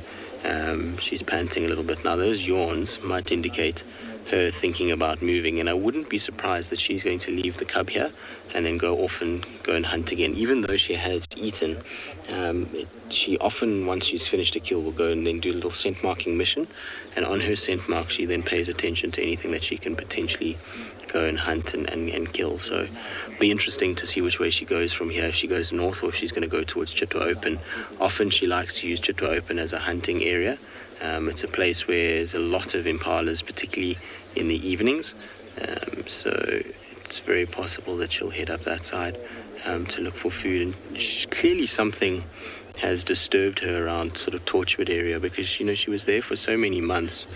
C: she's panting a little bit. Now those yawns might indicate her thinking about moving, and I wouldn't be surprised that she's going to leave the cub here and then go off and go and hunt again. Even though she has eaten, she often, once she's finished a kill, will go and then do a little scent marking mission, and on her scent mark she then pays attention to anything that she can potentially go and hunt and kill. So it'll be interesting to see which way she goes from here, if she goes north or if she's going to go towards Chitwa Open. Often she likes to use Chitwa Open as a hunting area. It's a place where there's a lot of impalas, particularly in the evenings, so it's very possible that she'll head up that side to look for food. And clearly something has disturbed her around sort of Torchwood area, because, you know, she was there for so many months,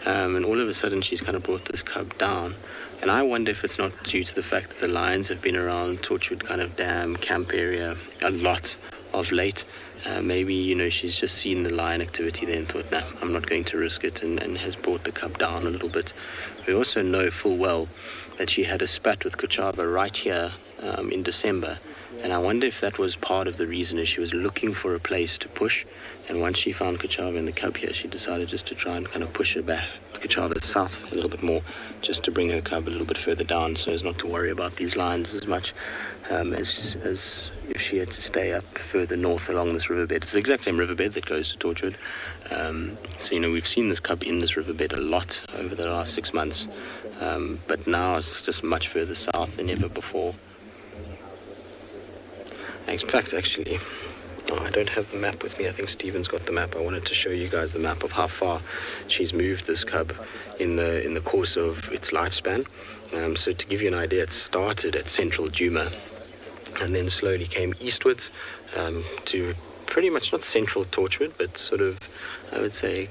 C: and all of a sudden she's kind of brought this cub down. And I wonder if it's not due to the fact that the lions have been around Torchwood kind of dam camp area a lot of late. Maybe, you know, she's just seen the lion activity there and thought, nah, I'm not going to risk it, and has brought the cub down a little bit. We also know full well that she had a spat with Kuchava right here in December, and I wonder if that was part of the reason, is she was looking for a place to push, And once she found Kachava and the cub here, she decided just to try and kind of push her back, Kachava south a little bit more, just to bring her cub a little bit further down, so as not to worry about these lines as much as if she had to stay up further north along this riverbed. It's the exact same riverbed that goes to Torchwood. So, we've seen this cub in this riverbed a lot over the last 6 months, but now it's just much further south than ever before. In fact, actually, I don't have the map with me. I think Stephen's got the map. I wanted to show you guys the map of how far she's moved this cub in the course of its lifespan. So to give you an idea, it started at central Djuma and then slowly came eastwards to pretty much not central Torchwood, but sort of, I would say,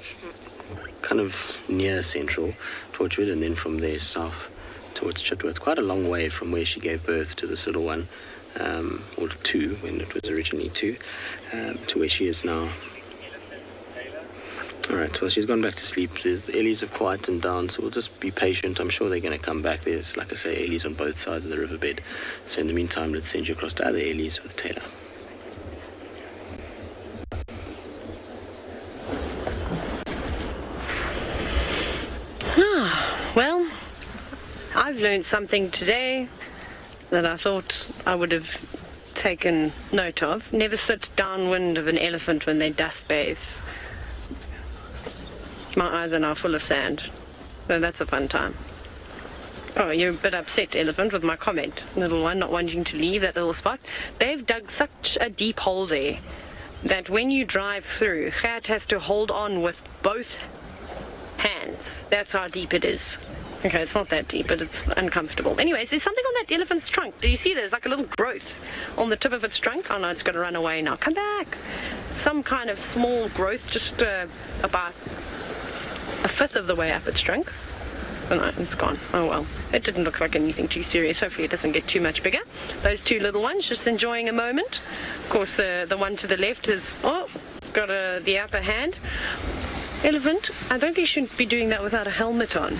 C: kind of near central Torchwood, and then from there south towards Chitwa. It's quite a long way from where she gave birth to this little one, or two, when it was originally two, to where she is now. Alright, well, she's gone back to sleep. The ellies have quietened down, so we'll just be patient. I'm sure they're going to come back. There's, like I say, ellies on both sides of the riverbed. So in the meantime, let's send you across to other ellies with Taylor.
H: Well, I've learned something today that I thought I would have taken note of. Never sit downwind of an elephant when they dust bathe. My eyes are now full of sand, so that's a fun time. Oh, you're a bit upset, elephant, with my comment. Little one not wanting to leave that little spot. They've dug such a deep hole there that when you drive through, Gert has to hold on with both hands. That's how deep it is. Okay, it's not that deep, but it's uncomfortable. Anyways, there's something on that elephant's trunk. Do you see there's like a little growth on the tip of its trunk? Oh no, it's going to run away now. Come back. Some kind of small growth, just about a fifth of the way up its trunk. Oh no, it's gone. Oh well. It didn't look like anything too serious. Hopefully it doesn't get too much bigger. Those two little ones just enjoying a moment. Of course, the one to the left has got the upper hand. Elephant, I don't think you should be doing that without a helmet on.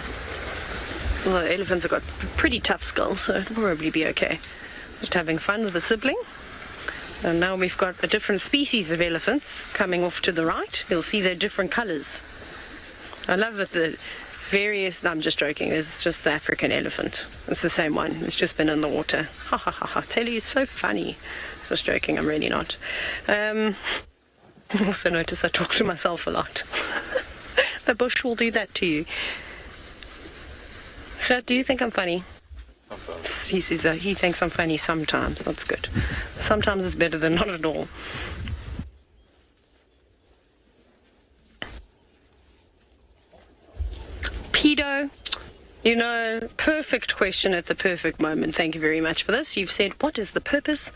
H: Well, elephants have got pretty tough skulls, so it'll probably be okay. Just having fun with a sibling. And now we've got a different species of elephants coming off to the right. You'll see they're different colours. I love that the various... I'm just joking. There's just the African elephant. It's the same one. It's just been in the water. Ha ha ha ha. Taylor is so funny. Just joking. I'm really not. I also notice I talk to myself a lot. The bush will do that to you. Do you think I'm funny? He says he thinks I'm funny sometimes. That's good. Sometimes it's better than not at all. Pedo, perfect question at the perfect moment. Thank you very much for this. You've said, what is the purpose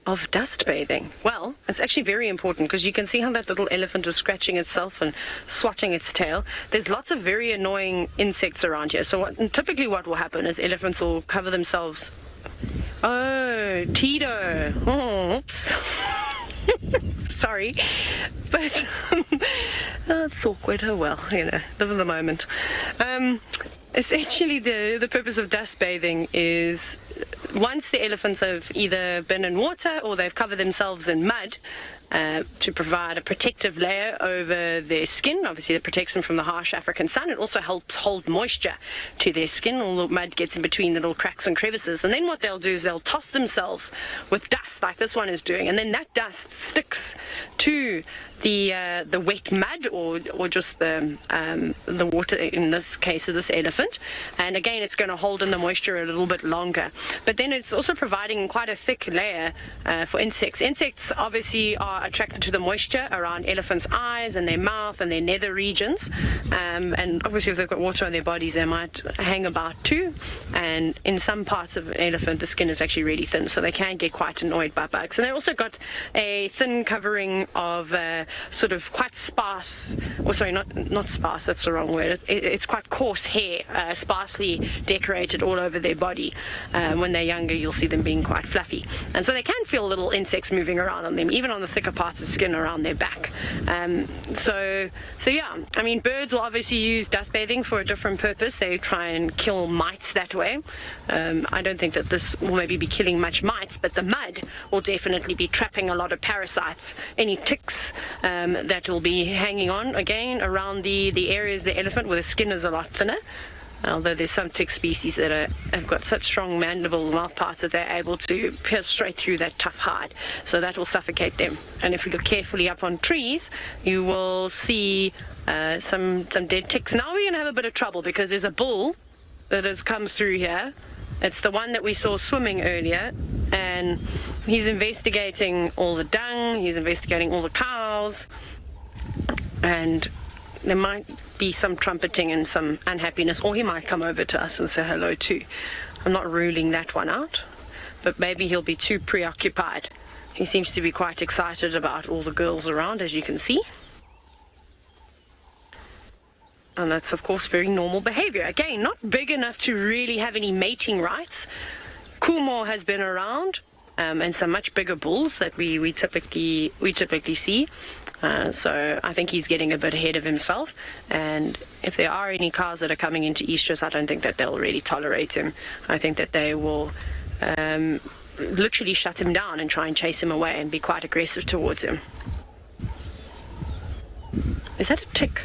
H: of dust bathing? Well, it's actually very important because you can see how that little elephant is scratching itself and swatting its tail. There's lots of very annoying insects around here. So typically what will happen is elephants will cover themselves. Oh, Tito. Oh, oops. Sorry. But that's awkward. Oh well, live in the moment. Essentially, the purpose of dust bathing is once the elephants have either been in water or they've covered themselves in mud to provide a protective layer over their skin. Obviously, it protects them from the harsh African sun. It also helps hold moisture to their skin. All the mud gets in between the little cracks and crevices. And then what they'll do is they'll toss themselves with dust like this one is doing. And then that dust sticks to the wet mud or just the water, in this case of this elephant, and again it's going to hold in the moisture a little bit longer. But then it's also providing quite a thick layer for insects. Insects obviously are attracted to the moisture around elephants' eyes and their mouth and their nether regions, and obviously if they've got water on their bodies they might hang about too, and in some parts of an elephant the skin is actually really thin, so they can get quite annoyed by bugs. And they've also got a thin covering of sort of quite sparse, or sorry, not sparse, that's the wrong word. It's quite coarse hair, sparsely decorated all over their body. When they're younger, you'll see them being quite fluffy. And so they can feel little insects moving around on them, even on the thicker thicker parts of skin around their back. So yeah, I mean, birds will obviously use dust bathing for a different purpose. They try and kill mites that way. I don't think that this will maybe be killing much mites, but the mud will definitely be trapping a lot of parasites, any ticks that will be hanging on, again, around the areas of the elephant where the skin is a lot thinner. Although there's some tick species that have got such strong mandible mouth parts that they're able to pierce straight through that tough hide. So that will suffocate them. And if you look carefully up on trees, you will see some dead ticks. Now we're going to have a bit of trouble because there's a bull that has come through here. It's the one that we saw swimming earlier, and he's investigating all the dung, he's investigating all the cows, and there might be some trumpeting and some unhappiness, or he might come over to us and say hello too. I'm not ruling that one out, but maybe he'll be too preoccupied. He seems to be quite excited about all the girls around, as you can see. And that's, of course, very normal behavior. Again, not big enough to really have any mating rights. Coolmore has been around, and some much bigger bulls that we typically see. So I think he's getting a bit ahead of himself, and if there are any cows that are coming into estrus, I don't think that they'll really tolerate him. I think that they will literally shut him down and try and chase him away and be quite aggressive towards him. Is that a tick?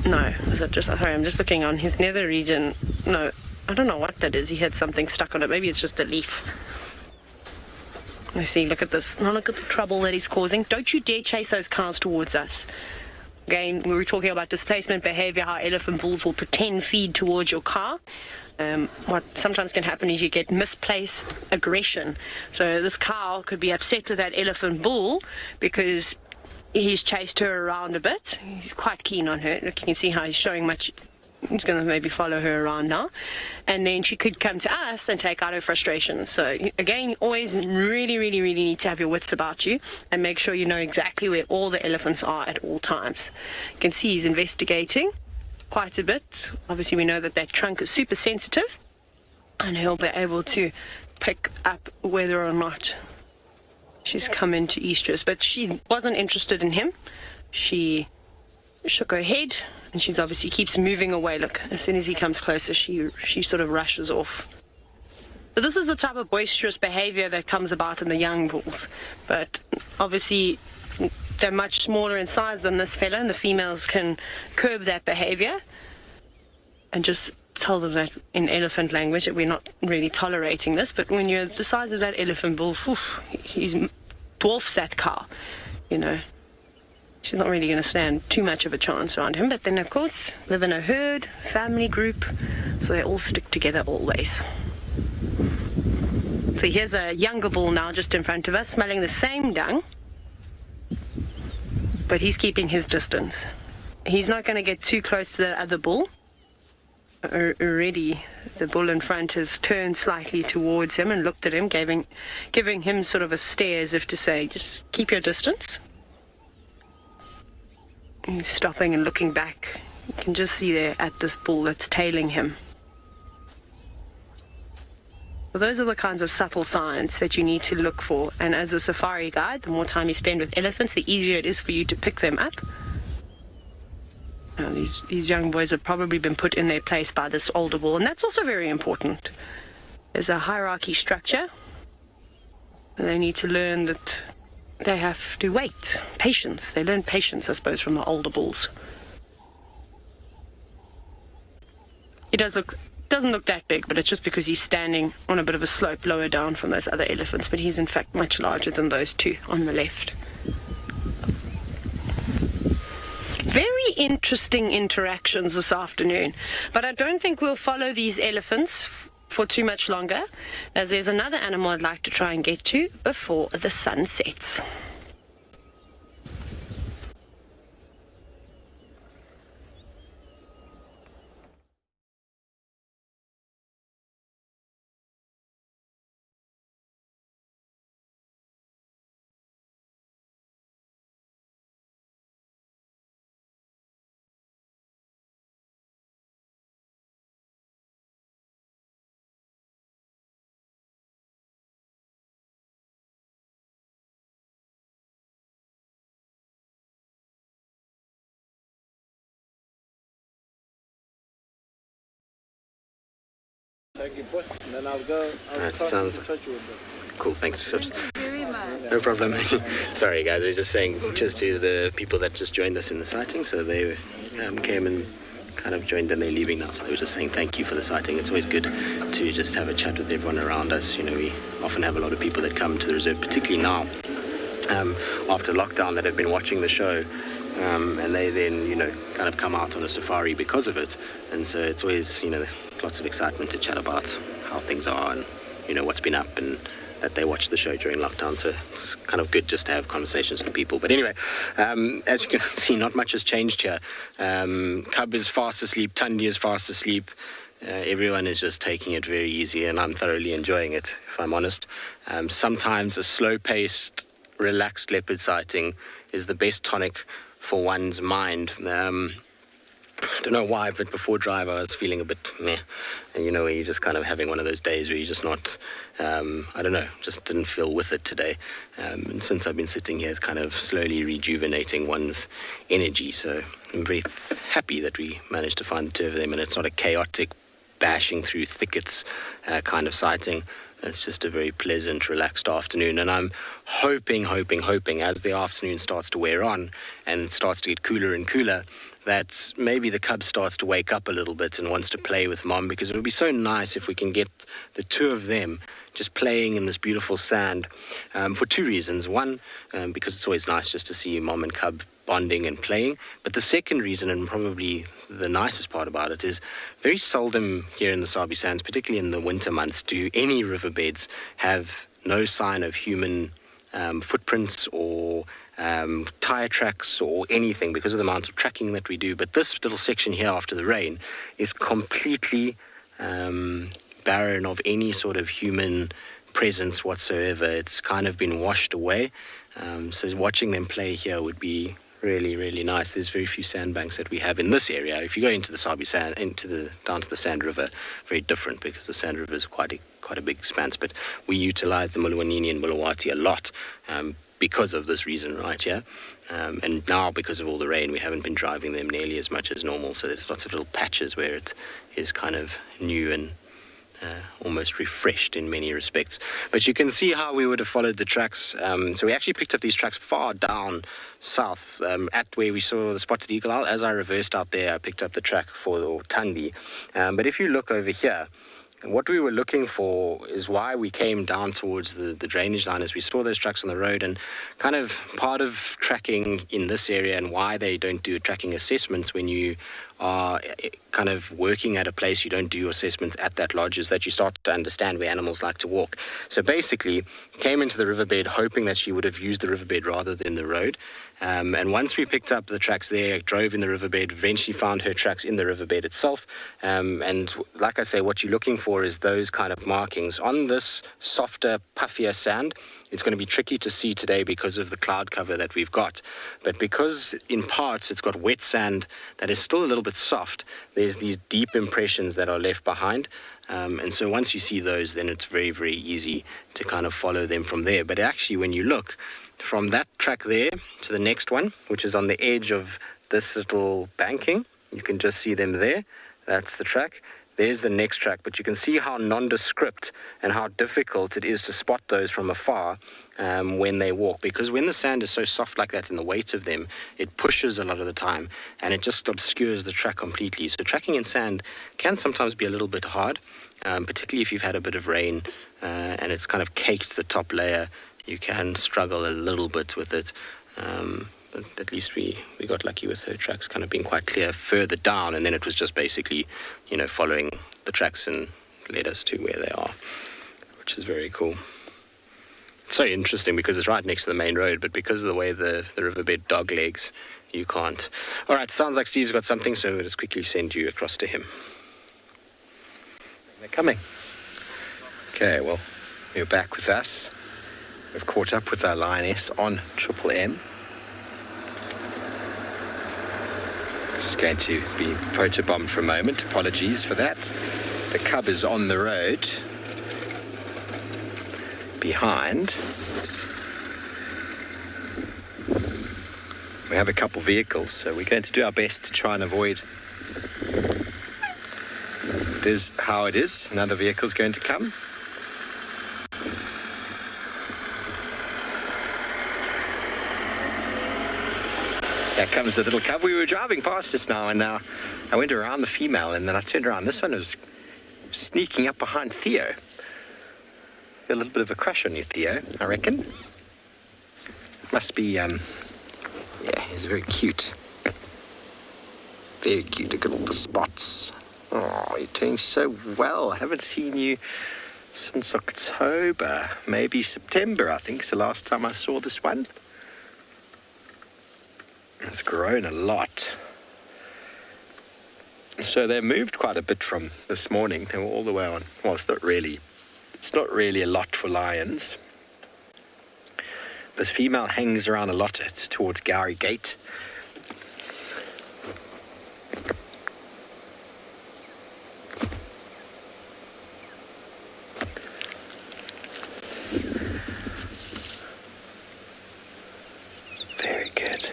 H: No, is that just, sorry, I'm just looking on his nether region. No, I don't know what that is. He had something stuck on it. Maybe it's just a leaf. I see, look at this. Now look at the trouble that he's causing. Don't you dare chase those cows towards us. Again, we were talking about displacement behavior, how elephant bulls will pretend feed towards your car. What sometimes can happen is you get misplaced aggression. So this cow could be upset with that elephant bull because he's chased her around a bit. He's quite keen on her. Look, you can see how he's showing much. He's going to maybe follow her around now. And then she could come to us and take out her frustrations. So, again, you always really, really, really need to have your wits about you and make sure you know exactly where all the elephants are at all times. You can see he's investigating quite a bit. Obviously, we know that that trunk is super sensitive, and he'll be able to pick up whether or not she's come into estrus. But she wasn't interested in him. She shook her head, and she's obviously keeps moving away. Look, as soon as he comes closer, she sort of rushes off. But this is the type of boisterous behavior that comes about in the young bulls. But obviously, they're much smaller in size than this fella, and the females can curb that behavior and just tell them that in elephant language that we're not really tolerating this. But when you're the size of that elephant bull, he dwarfs that cow, you know. She's not really going to stand too much of a chance around him. But then, of course, live in a herd, family group, so they all stick together always. So here's a younger bull now just in front of us, smelling the same dung, but he's keeping his distance. He's not going to get too close to the other bull. Already, the bull in front has turned slightly towards him and looked at him, giving him sort of a stare as if to say, just keep your distance. He's stopping and looking back. You can just see there at this bull that's tailing him. So those are the kinds of subtle signs that you need to look for. And as a safari guide, the more time you spend with elephants, the easier it is for you to pick them up. Now, these young boys have probably been put in their place by this older bull, and that's also very important. There's a hierarchy structure, and they need to learn that they have to wait. Patience. They learn patience, I suppose, from the older bulls. He doesn't look that big, but it's just because he's standing on a bit of a slope lower down from those other elephants, but he's in fact much larger than those two on the left. Very interesting interactions this afternoon, but I don't think we'll follow these elephants for too much longer, as there's another animal I'd like to try and get to before the sun sets.
L: Thank you, boss. And then I'll go. I'll
C: sounds
L: touch you with them.
C: Cool, thanks.
B: Thank you very much.
C: No problem. Sorry, guys. I was just saying, just to the people that just joined us in the sighting. So they came and kind of joined, and they're leaving now. So I was just saying thank you for the sighting. It's always good to just have a chat with everyone around us. You know, we often have a lot of people that come to the reserve, particularly now after lockdown, that have been watching the show. And they then, you know, kind of come out on a safari because of it. And so it's always, you know, lots of excitement to chat about how things are and, you know, what's been up, and that they watch the show during lockdown. So it's kind of good just to have conversations with people. But anyway, as you can see, not much has changed here. Cub is fast asleep, Tundi is fast asleep. Everyone is just taking it very easy, and I'm thoroughly enjoying it, if I'm honest. Sometimes a slow-paced, relaxed leopard sighting is the best tonic for one's mind. I don't know why, but before drive I was feeling a bit meh, and you know, where you're just kind of having one of those days where you're just not, I don't know, just didn't feel with it today. And since I've been sitting here, it's kind of slowly rejuvenating one's energy. So I'm very happy that we managed to find the two of them, and it's not a chaotic bashing through thickets kind of sighting. It's just a very pleasant, relaxed afternoon, and I'm hoping as the afternoon starts to wear on and it starts to get cooler and cooler, that maybe the cub starts to wake up a little bit and wants to play with mom, because it would be so nice if we can get the two of them just playing in this beautiful sand, for two reasons. One, because it's always nice just to see mom and cub bonding and playing. But the second reason, and probably the nicest part about it, is very seldom here in the Sabi Sands, particularly in the winter months, do any riverbeds have no sign of human footprints or tire tracks or anything, because of the amount of tracking that we do. But this little section here after the rain is completely barren of any sort of human presence whatsoever. It's kind of been washed away. So watching them play here would be really, really nice. There's very few sandbanks that we have in this area. If you go into the Sabi Sand, down to the Sand River, very different, because the Sand River is quite a big expanse. But we utilize the Muluwanini and Mulawati a lot because of this reason right here. And now, because of all the rain, we haven't been driving them nearly as much as normal. So there's lots of little patches where it is kind of new and almost refreshed in many respects. But you can see how we would have followed the tracks. So we actually picked up these tracks far down south, at where we saw the spotted eagle. As I reversed out there, I picked up the track for Tundi. But if you look over here, what we were looking for is why we came down towards the drainage line, as we saw those tracks on the road. And kind of part of tracking in this area, and why they don't do tracking assessments when you are kind of working at a place, you don't do your assessments at that lodge, is that you start to understand where animals like to walk. So basically, came into the riverbed hoping that she would have used the riverbed rather than the road. And once we picked up the tracks there, drove in the riverbed, eventually found her tracks in the riverbed itself. And like I say, what you're looking for is those kind of markings. On this softer, puffier sand, it's going to be tricky to see today because of the cloud cover that we've got. But because in parts it's got wet sand that is still a little bit soft, there's these deep impressions that are left behind. And so once you see those, then it's very, very easy to kind of follow them from there. But actually, when you look from that track there to the next one, which is on the edge of this little banking, you can just see them there. That's the track. There's the next track, but you can see how nondescript and how difficult it is to spot those from afar when they walk, because when the sand is so soft like that and the weight of them, it pushes a lot of the time and it just obscures the track completely. So tracking in sand can sometimes be a little bit hard, particularly if you've had a bit of rain and it's kind of caked the top layer. You can struggle a little bit with it. But at least we got lucky with her tracks kind of being quite clear further down, and then it was just basically, you know, following the tracks and led us to where they are, which is very cool. It's so interesting because it's right next to the main road, but because of the way the riverbed dog legs, you can't. All right, sounds like Steve's got something, so we'll just quickly send you across to him.
D: They're coming. Okay, well, you're back with us. We've caught up with our lioness on Triple M. Just going to be photobombed for a moment. Apologies for that. The cub is on the road behind. We have a couple vehicles, so we're going to do our best to try and avoid It is how it is. Another vehicle's going to come. There comes the little cub. We were driving past just now, and I went around the female, and then I turned around. This one was sneaking up behind Theo. A little bit of a crush on you, Theo, I reckon. Must be, yeah, he's very cute. Very cute. Look at all the spots. Oh, you're doing so well. I haven't seen you since October, maybe September, I think is the last time I saw this one. It's grown a lot. So they moved quite a bit from this morning. They were all the way on. Well, it's not really a lot for lions. This female hangs around a lot. It's towards Gowrie Gate. Very good.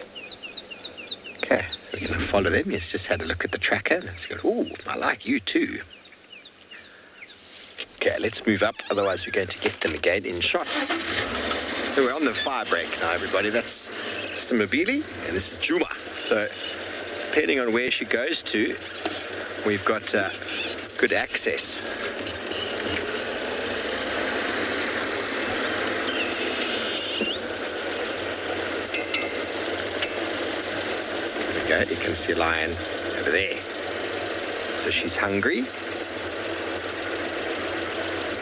D: Okay, we're going to follow them. He's just had a look at the tracker and he's going, ooh, I like you too. Okay, let's move up, otherwise we're going to get them again in shot. So we're on the fire break now, everybody. That's Mobili, and this is Djuma. So, depending on where she goes to, we've got good access. There we go, you can see a lion over there. So she's hungry.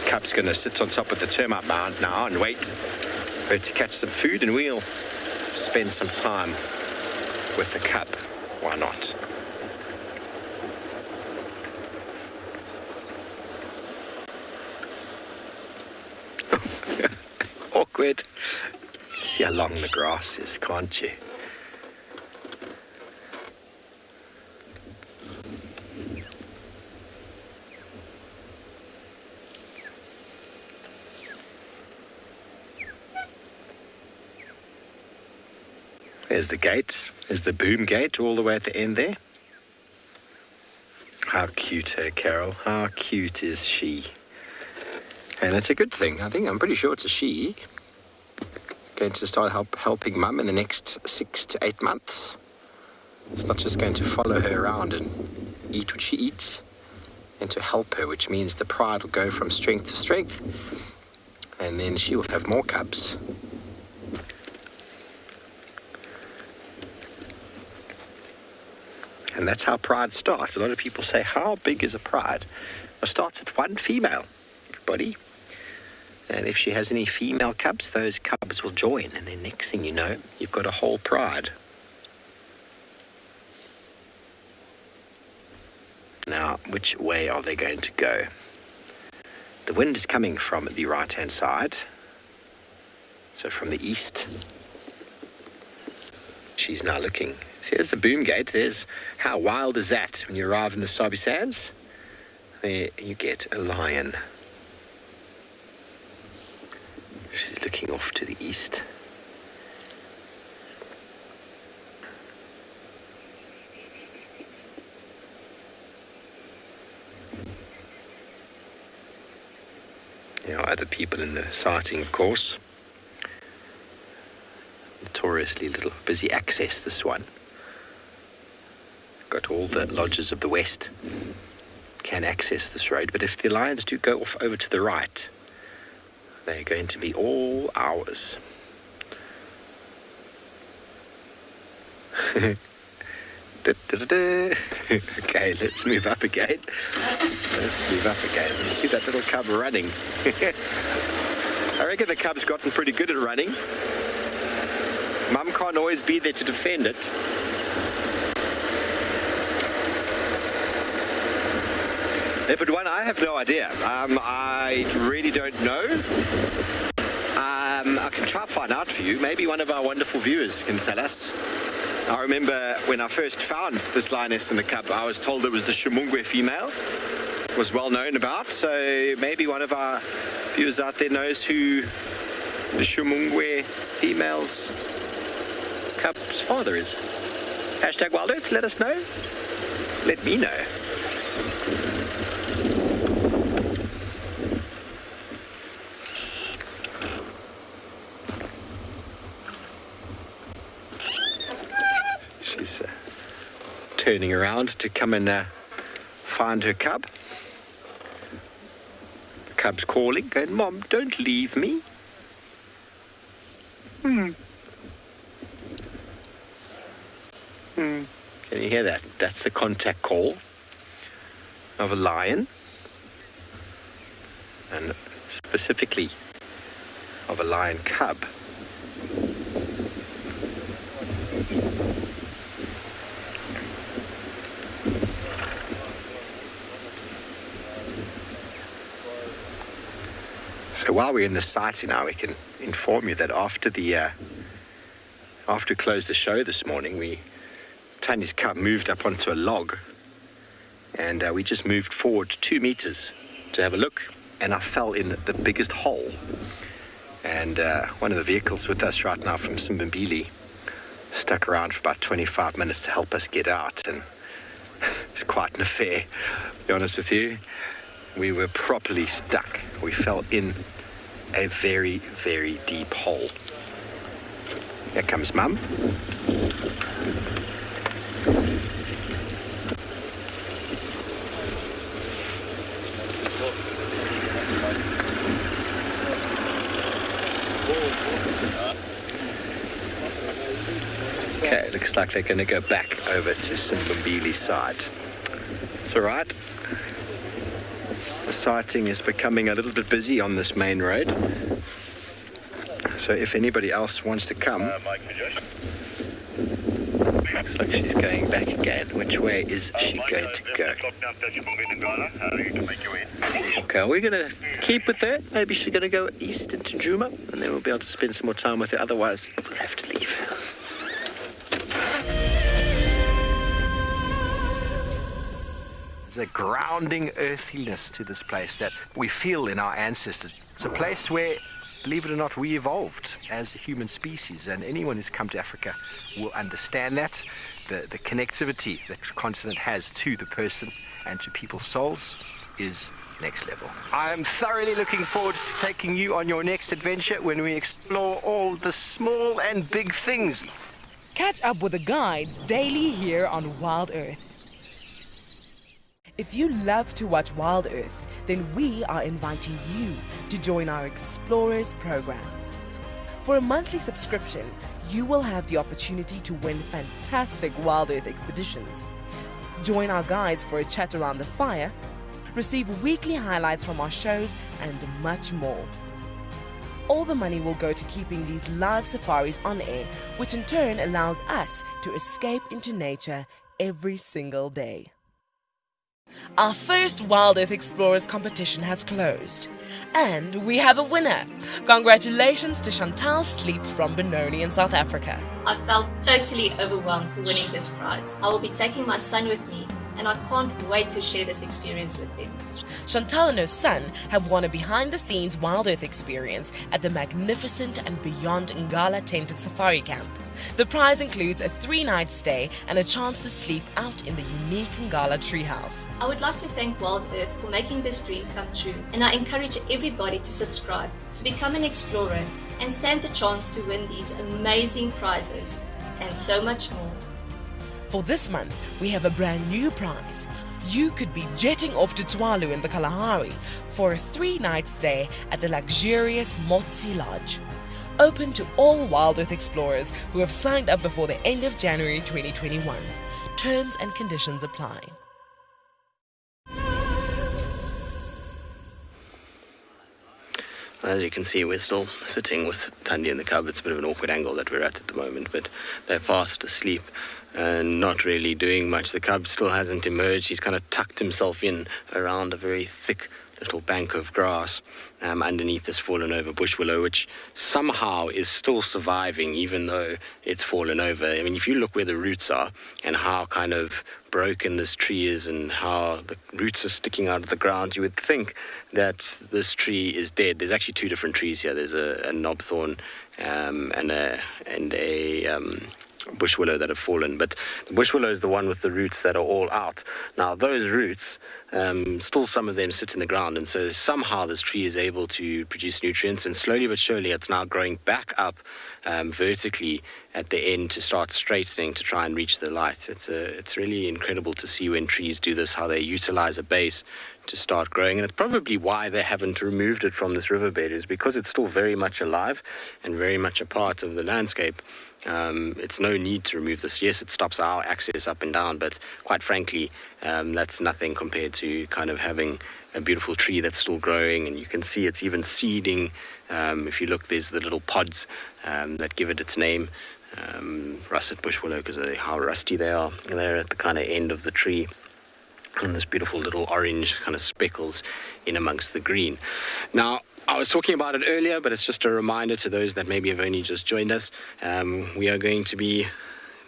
D: Cub's going to sit on top of the termite mound now and wait for her to catch some food, and we'll spend some time with the cub. Why not? Awkward. See how long the grass is, can't you? There's the gate. There's the boom gate all the way at the end there. How cute, her Carol. How cute is she? And it's a good thing. I'm pretty sure it's a she. Going to start helping Mum in the next 6 to 8 months. It's not just going to follow her around and eat what she eats, and to help her, which means the pride will go from strength to strength, and then she will have more cubs. And that's how pride starts. A lot of people say, how big is a pride? It starts with one female, everybody. And if she has any female cubs, those cubs will join. And then next thing you know, you've got a whole pride. Now, which way are they going to go? The wind is coming from the right-hand side. So from the east. She's now looking. See, there's the boom gate. There's how wild is that when you arrive in the Sabi Sands? There you get a lion. She's looking off to the east. There are other people in the sighting, of course. Notoriously little busy access, this one. Got all the lodges of the west can access this road, but if the lions do go off over to the right, they're going to be all ours. Okay, let's move up again. You see that little cub running? I reckon the cub's gotten pretty good at running. Mum can't always be there to defend it. Leopard 1, I have no idea. I really don't know. I can try to find out for you. Maybe one of our wonderful viewers can tell us. I remember when I first found this lioness in the cub, I was told it was the Shumungwe female. It was well known about, so maybe one of our viewers out there knows who the Shumungwe female's cub's father is. #WildEarth, let us know. Let me know. turning around to come and find her cub. The cub's calling, going, "Mom, don't leave me." Can you hear that? That's the contact call of a lion, and specifically of a lion cub. So while we're in the sighting now, we can inform you that after we closed the show this morning, Tanya's cub moved up onto a log, and we just moved forward 2 meters to have a look, and I fell in the biggest hole. And one of the vehicles with us right now from Simbambili stuck around for about 25 minutes to help us get out, and it's quite an affair, to be honest with you. We were properly stuck. We fell in a very, very deep hole. Here comes Mum. Okay, looks like they're going to go back over to Simbambili's side. It's all right. The sighting is becoming a little bit busy on this main road. So if anybody else wants to come, looks like she's going back again. Which way is she going to go? Okay, we're going to keep with her. Maybe she's going to go east into Djuma, and then we'll be able to spend some more time with her. Otherwise, we'll have to leave. There's a grounding earthiness to this place that we feel in our ancestors. It's a place where, believe it or not, we evolved as a human species, and anyone who's come to Africa will understand that. The connectivity that the continent has to the person and to people's souls is next level. I'm thoroughly looking forward to taking you on your next adventure when we explore all the small and big things.
J: Catch up with the guides daily here on WildEarth. If you love to watch WildEarth, then we are inviting you to join our Explorers program. For a monthly subscription, you will have the opportunity to win fantastic WildEarth expeditions. Join our guides for a chat around the fire, receive weekly highlights from our shows, and much more. All the money will go to keeping these live safaris on air, which in turn allows us to escape into nature every single day. Our first WildEarth Explorers competition has closed, and we have a winner. Congratulations to Chantal Sleep from Benoni in South Africa.
M: I felt totally overwhelmed for winning this prize. I will be taking my son with me, and I can't wait to share this experience with him.
J: Chantal and her son have won a behind-the-scenes WildEarth experience at the magnificent andBeyond Ngala tented safari camp. The prize includes a 3-night stay and a chance to sleep out in the unique Ngala treehouse.
M: I would like to thank WildEarth for making this dream come true, and I encourage everybody to subscribe, to become an explorer, and stand the chance to win these amazing prizes, and so much more.
J: For this month, we have a brand new prize. You could be jetting off to Tswalu in the Kalahari for a 3-night stay at the luxurious Motsi Lodge. Open to all WildEarth explorers who have signed up before the end of January 2021. Terms and conditions apply.
C: As you can see, we're still sitting with Thandi in the cub. It's a bit of an awkward angle that we're at the moment, but they're fast asleep and not really doing much. The cub still hasn't emerged. He's kind of tucked himself in around a very thick little bank of grass underneath this fallen over bush willow, which somehow is still surviving even though it's fallen over. I mean, if you look where the roots are and how kind of broken this tree is and how the roots are sticking out of the ground, you would think that this tree is dead. There's actually 2 different trees here. There's a knobthorn and a bush willow that have fallen. But the bush willow is the one with the roots that are all out. Now, those roots, still some of them sit in the ground, and so somehow this tree is able to produce nutrients, and slowly but surely it's now growing back up vertically at the end to start straightening to try and reach the light. It's really incredible to see when trees do this, how they utilize a base to start growing. And it's probably why they haven't removed it from this riverbed, is because it's still very much alive and very much a part of the landscape. It's no need to remove this. Yes, it stops our access up and down, but quite frankly, that's nothing compared to kind of having a beautiful tree that's still growing, and you can see it's even seeding. If you look, there's the little pods that give it its name, russet bush willow, because of how rusty they are. They're at the kind of end of the tree, and this beautiful little orange kind of speckles in amongst the green. Now, I was talking about it earlier, but it's just a reminder to those that maybe have only just joined us. We are going to be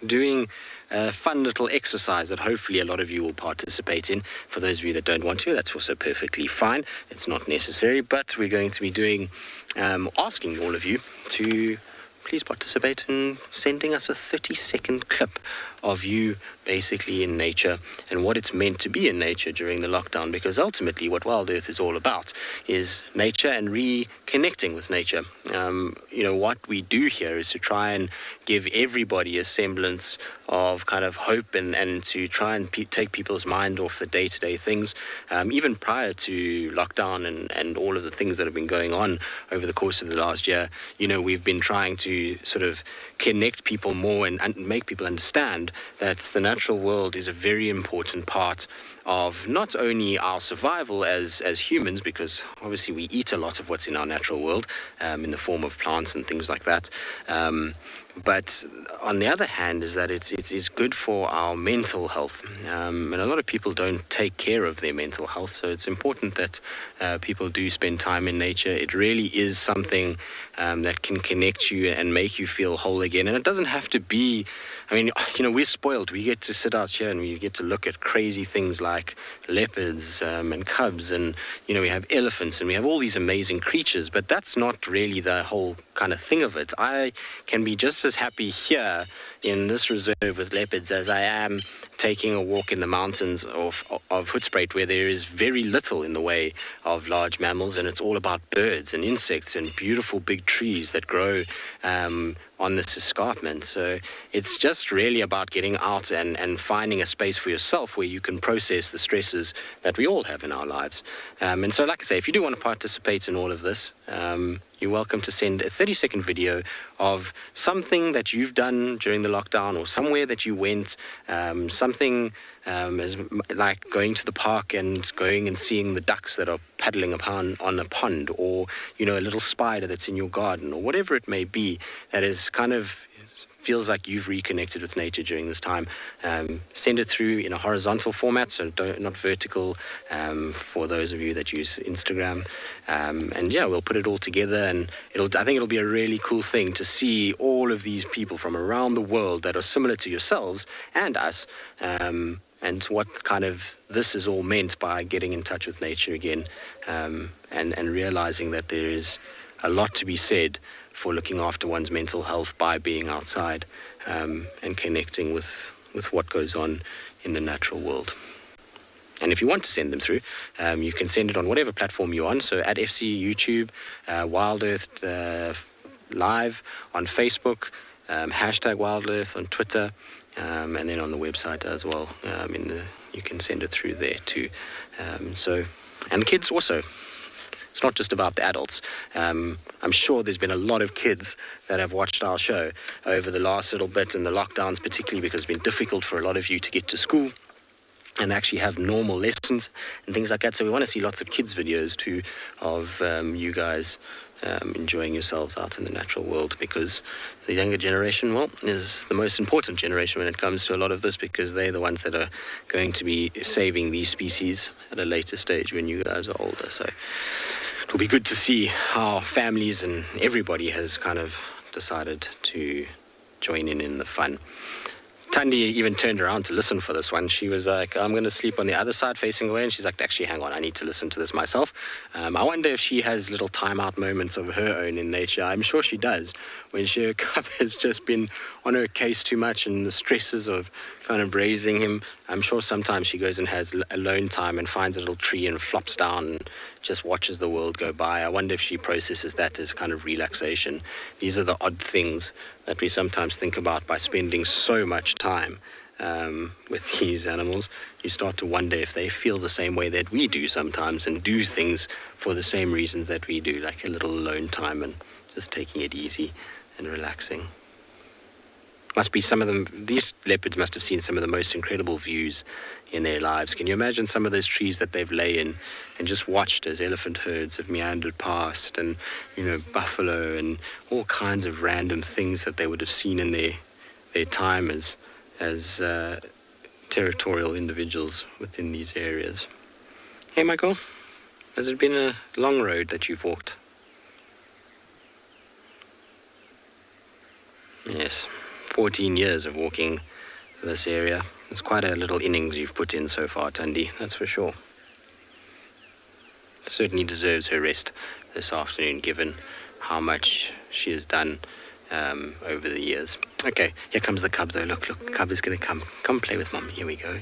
C: doing a fun little exercise that hopefully a lot of you will participate in. For those of you that don't want to, that's also perfectly fine. It's not necessary, but we're going to be doing, asking all of you to please participate in sending us a 30-second clip of you basically in nature and what it's meant to be in nature during the lockdown, because ultimately what WildEarth is all about is nature and reconnecting with nature. What we do here is to try and give everybody a semblance of kind of hope and to try and take people's mind off the day-to-day things. Even prior to lockdown and all of the things that have been going on over the course of the last year, we've been trying to sort of connect people more and make people understand that the natural world is a very important part of not only our survival as humans, because obviously we eat a lot of what's in our natural world in the form of plants and things like that, but on the other hand is that it's good for our mental health, and a lot of people don't take care of their mental health, so it's important that people do spend time in nature. It really is something that can connect you and make you feel whole again. And it doesn't have to be, we're spoiled. We get to sit out here and we get to look at crazy things like leopards and cubs, and we have elephants and we have all these amazing creatures, but that's not really the whole kind of thing of it. I can be just as happy here in this reserve with leopards as I am taking a walk in the mountains of Hoedspruit, where there is very little in the way of large mammals, and it's all about birds and insects and beautiful big trees that grow on this escarpment. So it's just really about getting out and finding a space for yourself where you can process the stresses that we all have in our lives. And so, like I say, if you do want to participate in all of this, you're welcome to send a 30-second video of something that you've done during the lockdown, or somewhere that you went, something as like going to the park and going and seeing the ducks that are paddling on a pond, or a little spider that's in your garden, or whatever it may be that is kind of feels like you've reconnected with nature during this time. Send it through in a horizontal format, so not vertical, for those of you that use Instagram. And yeah, we'll put it all together, and I think it'll be a really cool thing to see all of these people from around the world that are similar to yourselves and us, and what kind of this is all meant by getting in touch with nature again, and realizing that there is a lot to be said for looking after one's mental health by being outside, and connecting with what goes on in the natural world. And if you want to send them through, you can send it on whatever platform you're on. So at FC YouTube, WildEarth Live on Facebook, hashtag WildEarth on Twitter, and then on the website as well. You can send it through there too. And kids also. It's not just about the adults. I'm sure there's been a lot of kids that have watched our show over the last little bit, and the lockdowns particularly, because it's been difficult for a lot of you to get to school and actually have normal lessons and things like that. So we want to see lots of kids videos too of you guys enjoying yourselves out in the natural world, because the younger generation, is the most important generation when it comes to a lot of this, because they're the ones that are going to be saving these species at a later stage when you guys are older. So it'll be good to see how families and everybody has kind of decided to join in the fun. Tandy even turned around to listen for this one. She was like, I'm going to sleep on the other side facing away. And she's like, actually, hang on, I need to listen to this myself. I wonder if she has little timeout moments of her own in nature. I'm sure she does, when her cub has just been on her case too much and the stresses of kind of raising him. I'm sure sometimes she goes and has alone time and finds a little tree and flops down and just watches the world go by. I wonder if she processes that as kind of relaxation. These are the odd things that we sometimes think about by spending so much time with these animals. You start to wonder if they feel the same way that we do sometimes and do things for the same reasons that we do, like a little alone time and just taking it easy and relaxing. Must be some of them, these leopards must have seen some of the most incredible views in their lives. Can you imagine some of those trees that they've lay in and just watched as elephant herds have meandered past, and, buffalo and all kinds of random things that they would have seen in their time as territorial individuals within these areas. Hey, Michael, has it been a long road that you've walked? Yes. 14 years of walking this area. It's quite a little innings you've put in so far, Tandy, that's for sure. Certainly deserves her rest this afternoon, given how much she has done over the years. Okay, here comes the cub though. Look, the cub is going to come play with Mum. Here we go.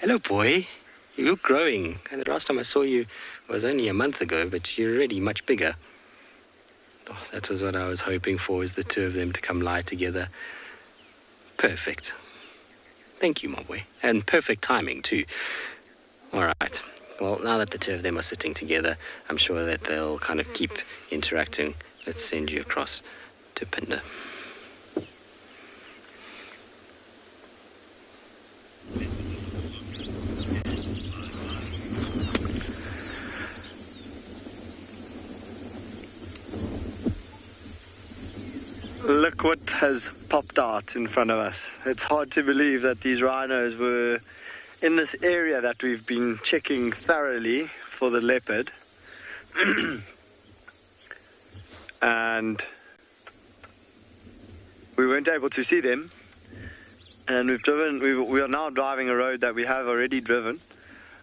C: Hello, boy. You're growing. And the last time I saw you was only a month ago, but you're already much bigger. Oh, that was what I was hoping for, is the two of them to come lie together. Perfect. Thank you, my boy. And perfect timing, too. All right. Well, now that the two of them are sitting together, I'm sure that they'll kind of keep interacting. Let's send you across to Phinda.
F: Look what has popped out in front of us. It's hard to believe that these rhinos were in this area that we've been checking thoroughly for the leopard. And we weren't able to see them. And we are now driving a road that we have already driven.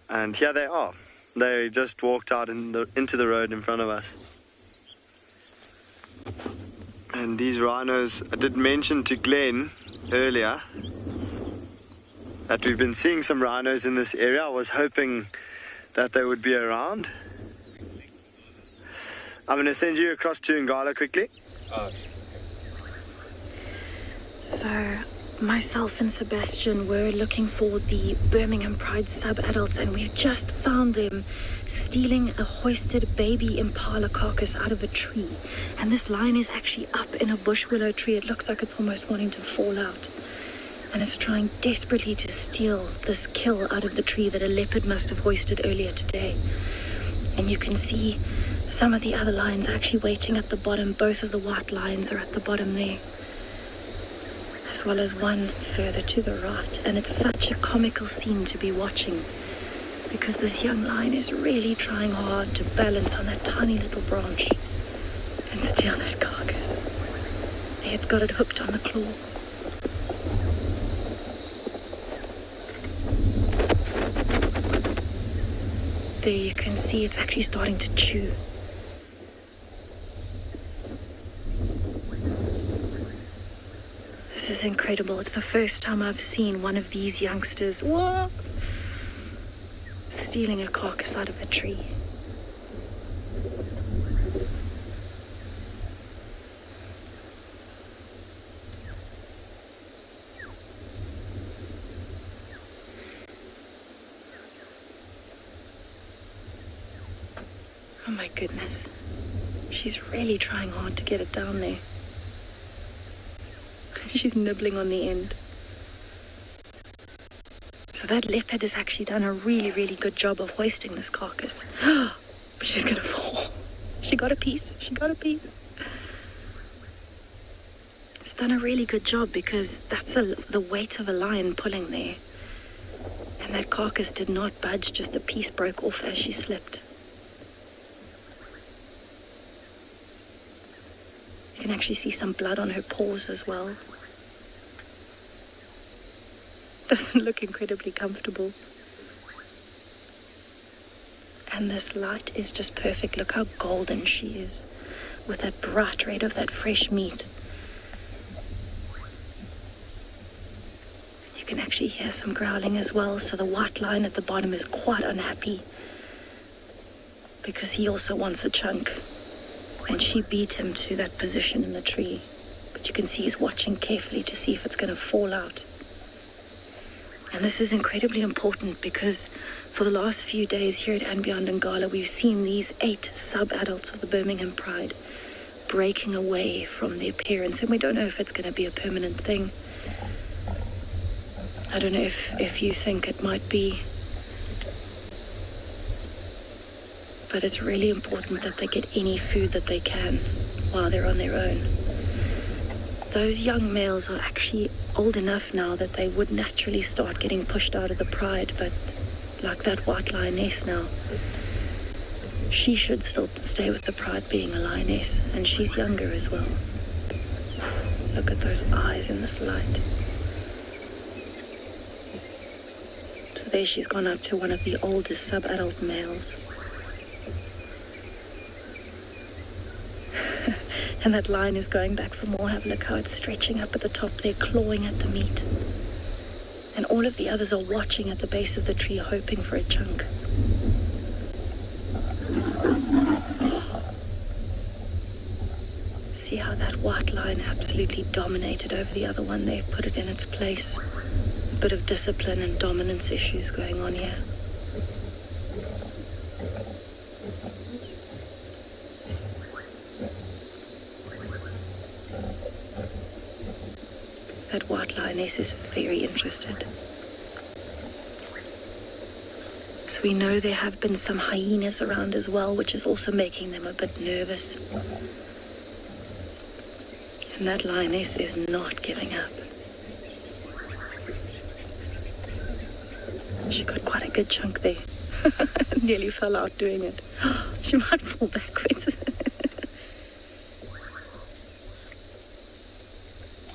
F: And here they are. They just walked out into the road in front of us. And these rhinos, I did mention to Glenn earlier that we've been seeing some rhinos in this area. I was hoping that they would be around. I'm going to send you across to Ngala quickly.
I: So, myself and Sebastian were looking for the Birmingham Pride sub-adults, and we've just found them stealing a hoisted baby impala carcass out of a tree. And this lion is actually up in a bush willow tree. It looks like it's almost wanting to fall out. And it's trying desperately to steal this kill out of the tree that a leopard must have hoisted earlier today. And you can see some of the other lions are actually waiting at the bottom. Both of the white lions are at the bottom there, as well as one further to the right. And it's such a comical scene to be watching, because this young lion is really trying hard to balance on that tiny little branch and steal that carcass. It's got it hooked on the claw. There you can see it's actually starting to chew. This is incredible. It's the first time I've seen one of these youngsters stealing a carcass out of a tree. Oh my goodness. She's really trying hard to get it down there. She's nibbling on the end. So that leopard has actually done a really, really good job of hoisting this carcass. But she's gonna fall. She got a piece. She got a piece. It's done a really good job, because that's the weight of a lion pulling there. And that carcass did not budge, just a piece broke off as she slipped. You can actually see some blood on her paws as well. doesn't look incredibly comfortable. And this light is just perfect. Look how golden she is with that bright red of that fresh meat. You can actually hear some growling as well, so the white lion at the bottom is quite unhappy because he also wants a chunk, and she beat him to that position in the tree. But you can see he's watching carefully to see if it's going to fall out. And this is incredibly important because for the last few days here at andBeyond and Ngala, we've seen these 8 sub-adults of the Birmingham Pride breaking away from their parents, and we don't know if it's going to be a permanent thing. I don't know if you think it might be, but it's really important that they get any food that they can while they're on their own. Those young males are actually old enough now that they would naturally start getting pushed out of the pride, but like that white lioness now, she should still stay with the pride being a lioness, and she's younger as well. Look at those eyes in this light. So there she's gone up to one of the oldest sub-adult males. And that lion is going back for more. Have a look how it's stretching up at the top there, clawing at the meat. And all of the others are watching at the base of the tree, hoping for a chunk. See how that white lion absolutely dominated over the other one there, put it in its place. A bit of discipline and dominance issues going on here. That white lioness is very interested. So we know there have been some hyenas around as well, which is also making them a bit nervous. And that lioness is not giving up. She got quite a good chunk there. Nearly fell out doing it. She might fall backwards.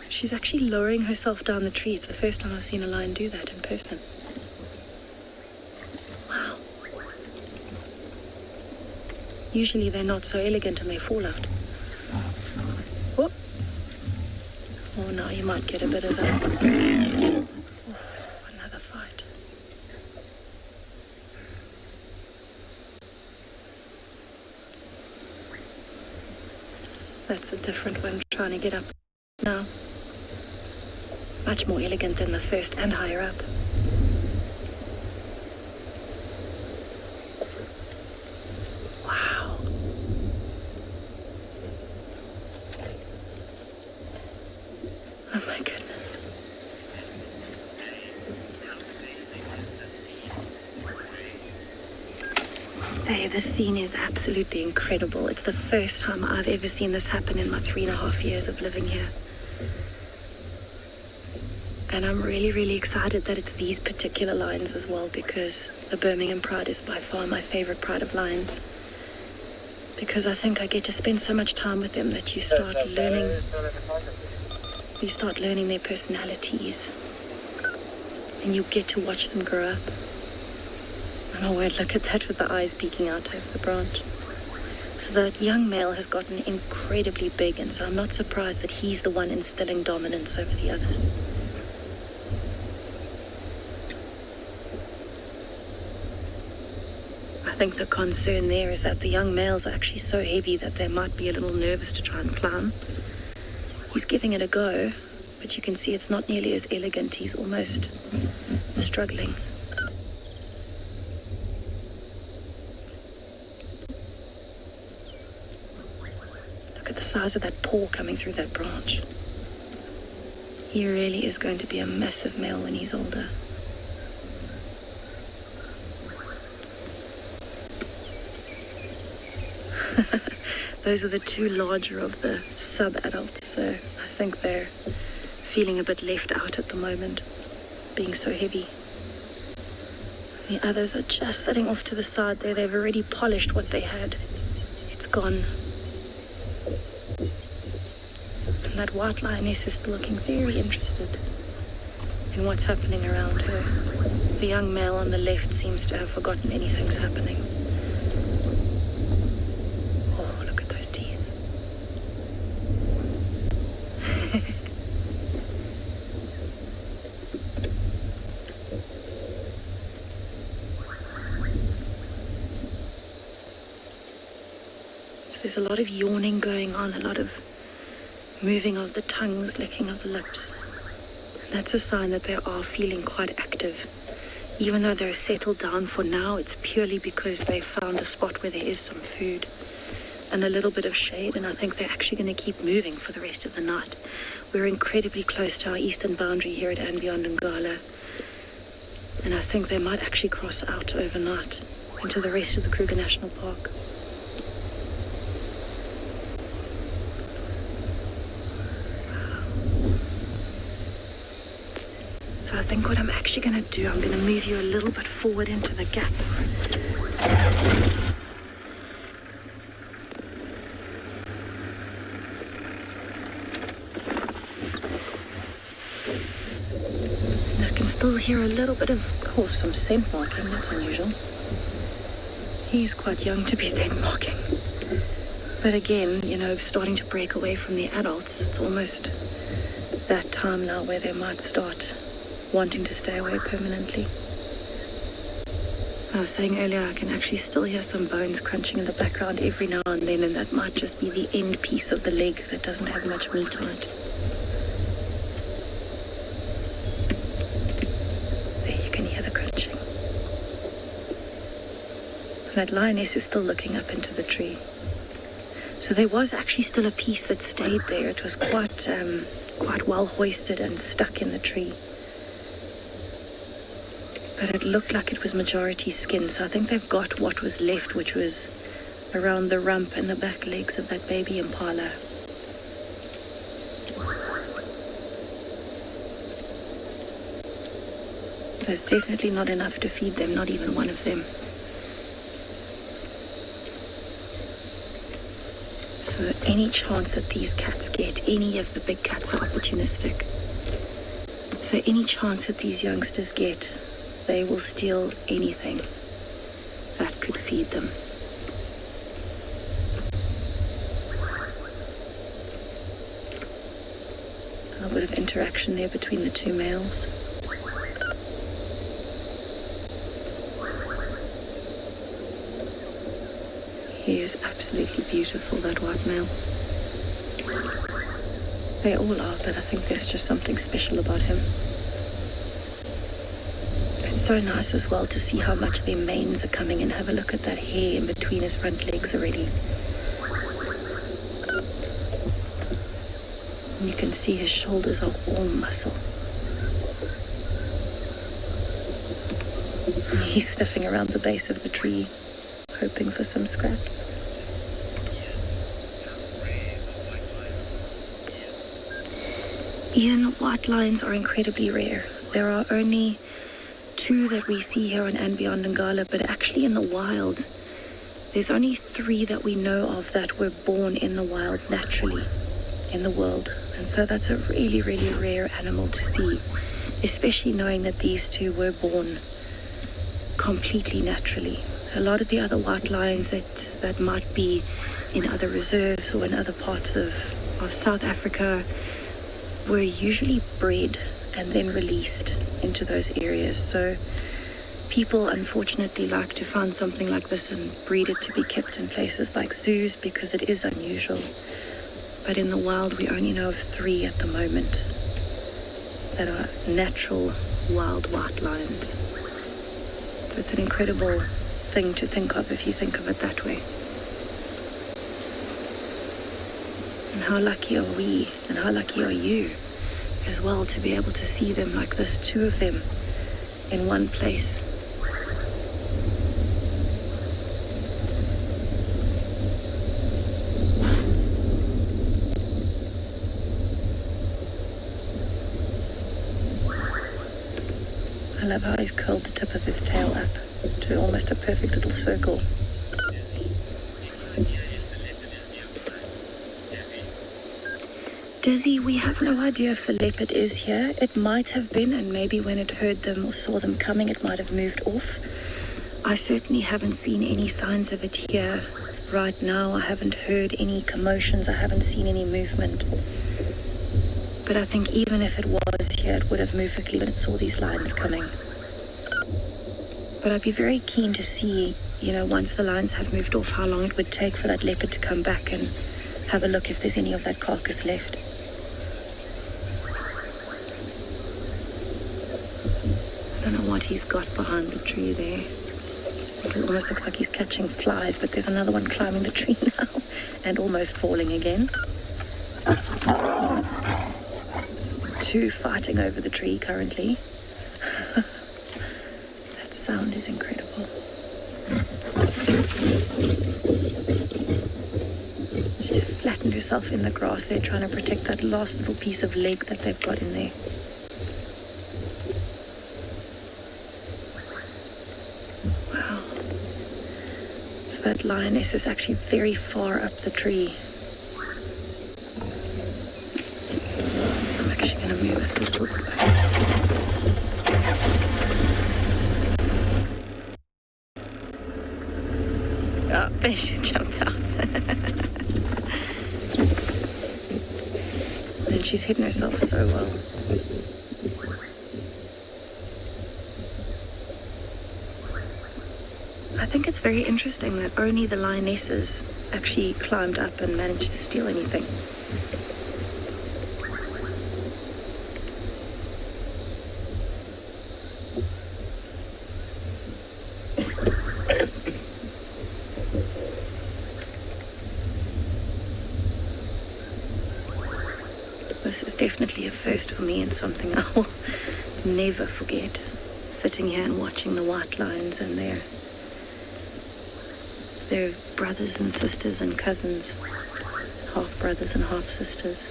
I: She's actually lowering herself down the tree. It's the first time I've seen a lion do that in person. Wow. Usually they're not so elegant and they fall out. Whoop. Oh, now you might get a bit of that. Oh, another fight. That's a different one, trying to get up now. Much more elegant than the first and higher up. Wow. Oh my goodness. Say, this scene is absolutely incredible. It's the first time I've ever seen this happen in my 3.5 years of living here. And I'm really, really excited that it's these particular lions as well, because the Birmingham Pride is by far my favorite pride of lions. Because I think I get to spend so much time with them that you start learning their personalities. And you get to watch them grow up. And oh word, look at that with the eyes peeking out over the branch. So the young male has gotten incredibly big, and so I'm not surprised that he's the one instilling dominance over the others. I think the concern there is that the young males are actually so heavy that they might be a little nervous to try and climb. He's giving it a go, but you can see it's not nearly as elegant. He's almost struggling. Look at the size of that paw coming through that branch. He really is going to be a massive male when he's older. Those are the two larger of the sub-adults, so I think they're feeling a bit left out at the moment, being so heavy. The others are just sitting off to the side there. They've already polished what they had. It's gone. And that white lioness is still looking very interested. in what's happening around her. The young male on the left seems to have forgotten anything's happening. Oh, look at those teeth. So there's a lot of yawning going on, a lot of moving of the tongues, licking of the lips. That's a sign that they are feeling quite active. Even though they're settled down for now, it's purely because they found a spot where there is some food and a little bit of shade, and I think they're actually going to keep moving for the rest of the night. We're incredibly close to our eastern boundary here at andBeyond and Ngala, and I think they might actually cross out overnight into the rest of the Kruger National Park. So I think what I'm actually going to do, I'm going to move you a little bit forward into the gap. And I can still hear a little bit of, some scent marking. That's unusual. He's quite young to be scent marking. But again, starting to break away from the adults. It's almost that time now where they might start wanting to stay away permanently. I was saying earlier, I can actually still hear some bones crunching in the background every now and then, and that might just be the end piece of the leg that doesn't have much meat on it. There, you can hear the crunching. That lioness is still looking up into the tree. So there was actually still a piece that stayed there. It was quite well hoisted and stuck in the tree. But it looked like it was majority skin, so I think they've got what was left, which was around the rump and the back legs of that baby impala. There's definitely not enough to feed them, not even one of them. So any chance that these cats get, any of the big cats are opportunistic. So any chance that these youngsters get, they will steal anything that could feed them. A little bit of interaction there between the two males. He is absolutely beautiful, that white male. They all are, but I think there's just something special about him. It's so nice as well to see how much their manes are coming in. Have a look at that hair in between his front legs already. And you can see his shoulders are all muscle. And he's sniffing around the base of the tree, hoping for some scraps. Even white lions are incredibly rare. There are only 2 that we see here on andBeyond and Ngala, but actually in the wild, there's only 3 that we know of that were born in the wild naturally in the world. And so that's a really, really rare animal to see, especially knowing that these 2 were born completely naturally. A lot of the other white lions that might be in other reserves or in other parts of South Africa were usually bred and then released into those areas. So people unfortunately like to find something like this and breed it to be kept in places like zoos because it is unusual. But in the wild we only know of 3 at the moment that are natural wild white lions. So it's an incredible thing to think of if you think of it that way. And how lucky are we and how lucky are you as well to be able to see them like this, 2 of them in one place. I love how he's curled the tip of his tail up to almost a perfect little circle. Dizzy, we have no idea if the leopard is here. It might have been, and maybe when it heard them or saw them coming, it might have moved off. I certainly haven't seen any signs of it here right now. I haven't heard any commotions. I haven't seen any movement. But I think even if it was here, it would have moved quickly when it saw these lions coming. But I'd be very keen to see, once the lions have moved off, how long it would take for that leopard to come back and have a look if there's any of that carcass left. I don't know what he's got behind the tree there. It almost looks like he's catching flies, but there's another one climbing the tree now and almost falling again. Two fighting over the tree currently. That sound is incredible. She's flattened herself in the grass there, trying to protect that last little piece of leg that they've got in there. Wow. So that lioness is actually very far up the tree. I'm actually going to move us a little bit back. Oh, there she's jumped out. And she's hidden herself so well. I think it's very interesting that only the lionesses actually climbed up and managed to steal anything. This is definitely a first for me and something I will never forget. Sitting here and watching the white lions and their brothers and sisters and cousins, half brothers and half sisters,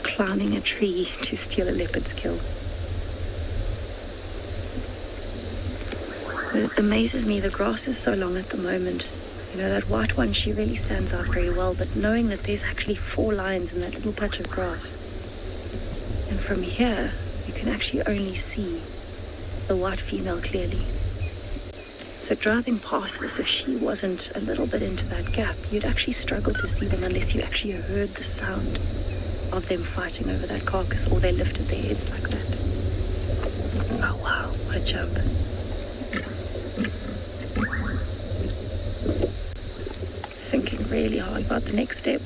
I: climbing a tree to steal a leopard's kill. It amazes me, the grass is so long at the moment. That white one, she really stands out very well, but knowing that there's actually 4 lions in that little patch of grass. And from here, you can actually only see the white female clearly. So driving past this, if she wasn't a little bit into that gap, you'd actually struggle to see them unless you actually heard the sound of them fighting over that carcass, or they lifted their heads like that. Oh wow, what a jump. Thinking really hard about the next step.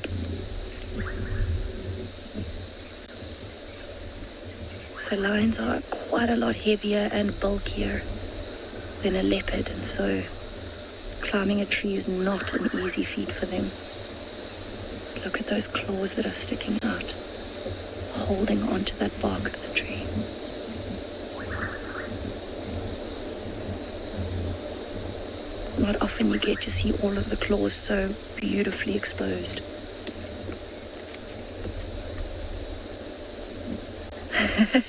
I: So lions are quite a lot heavier and bulkier than a leopard, and so climbing a tree is not an easy feat for them. Look at those claws that are sticking out, holding onto that bark of the tree. It's not often you get to see all of the claws so beautifully exposed.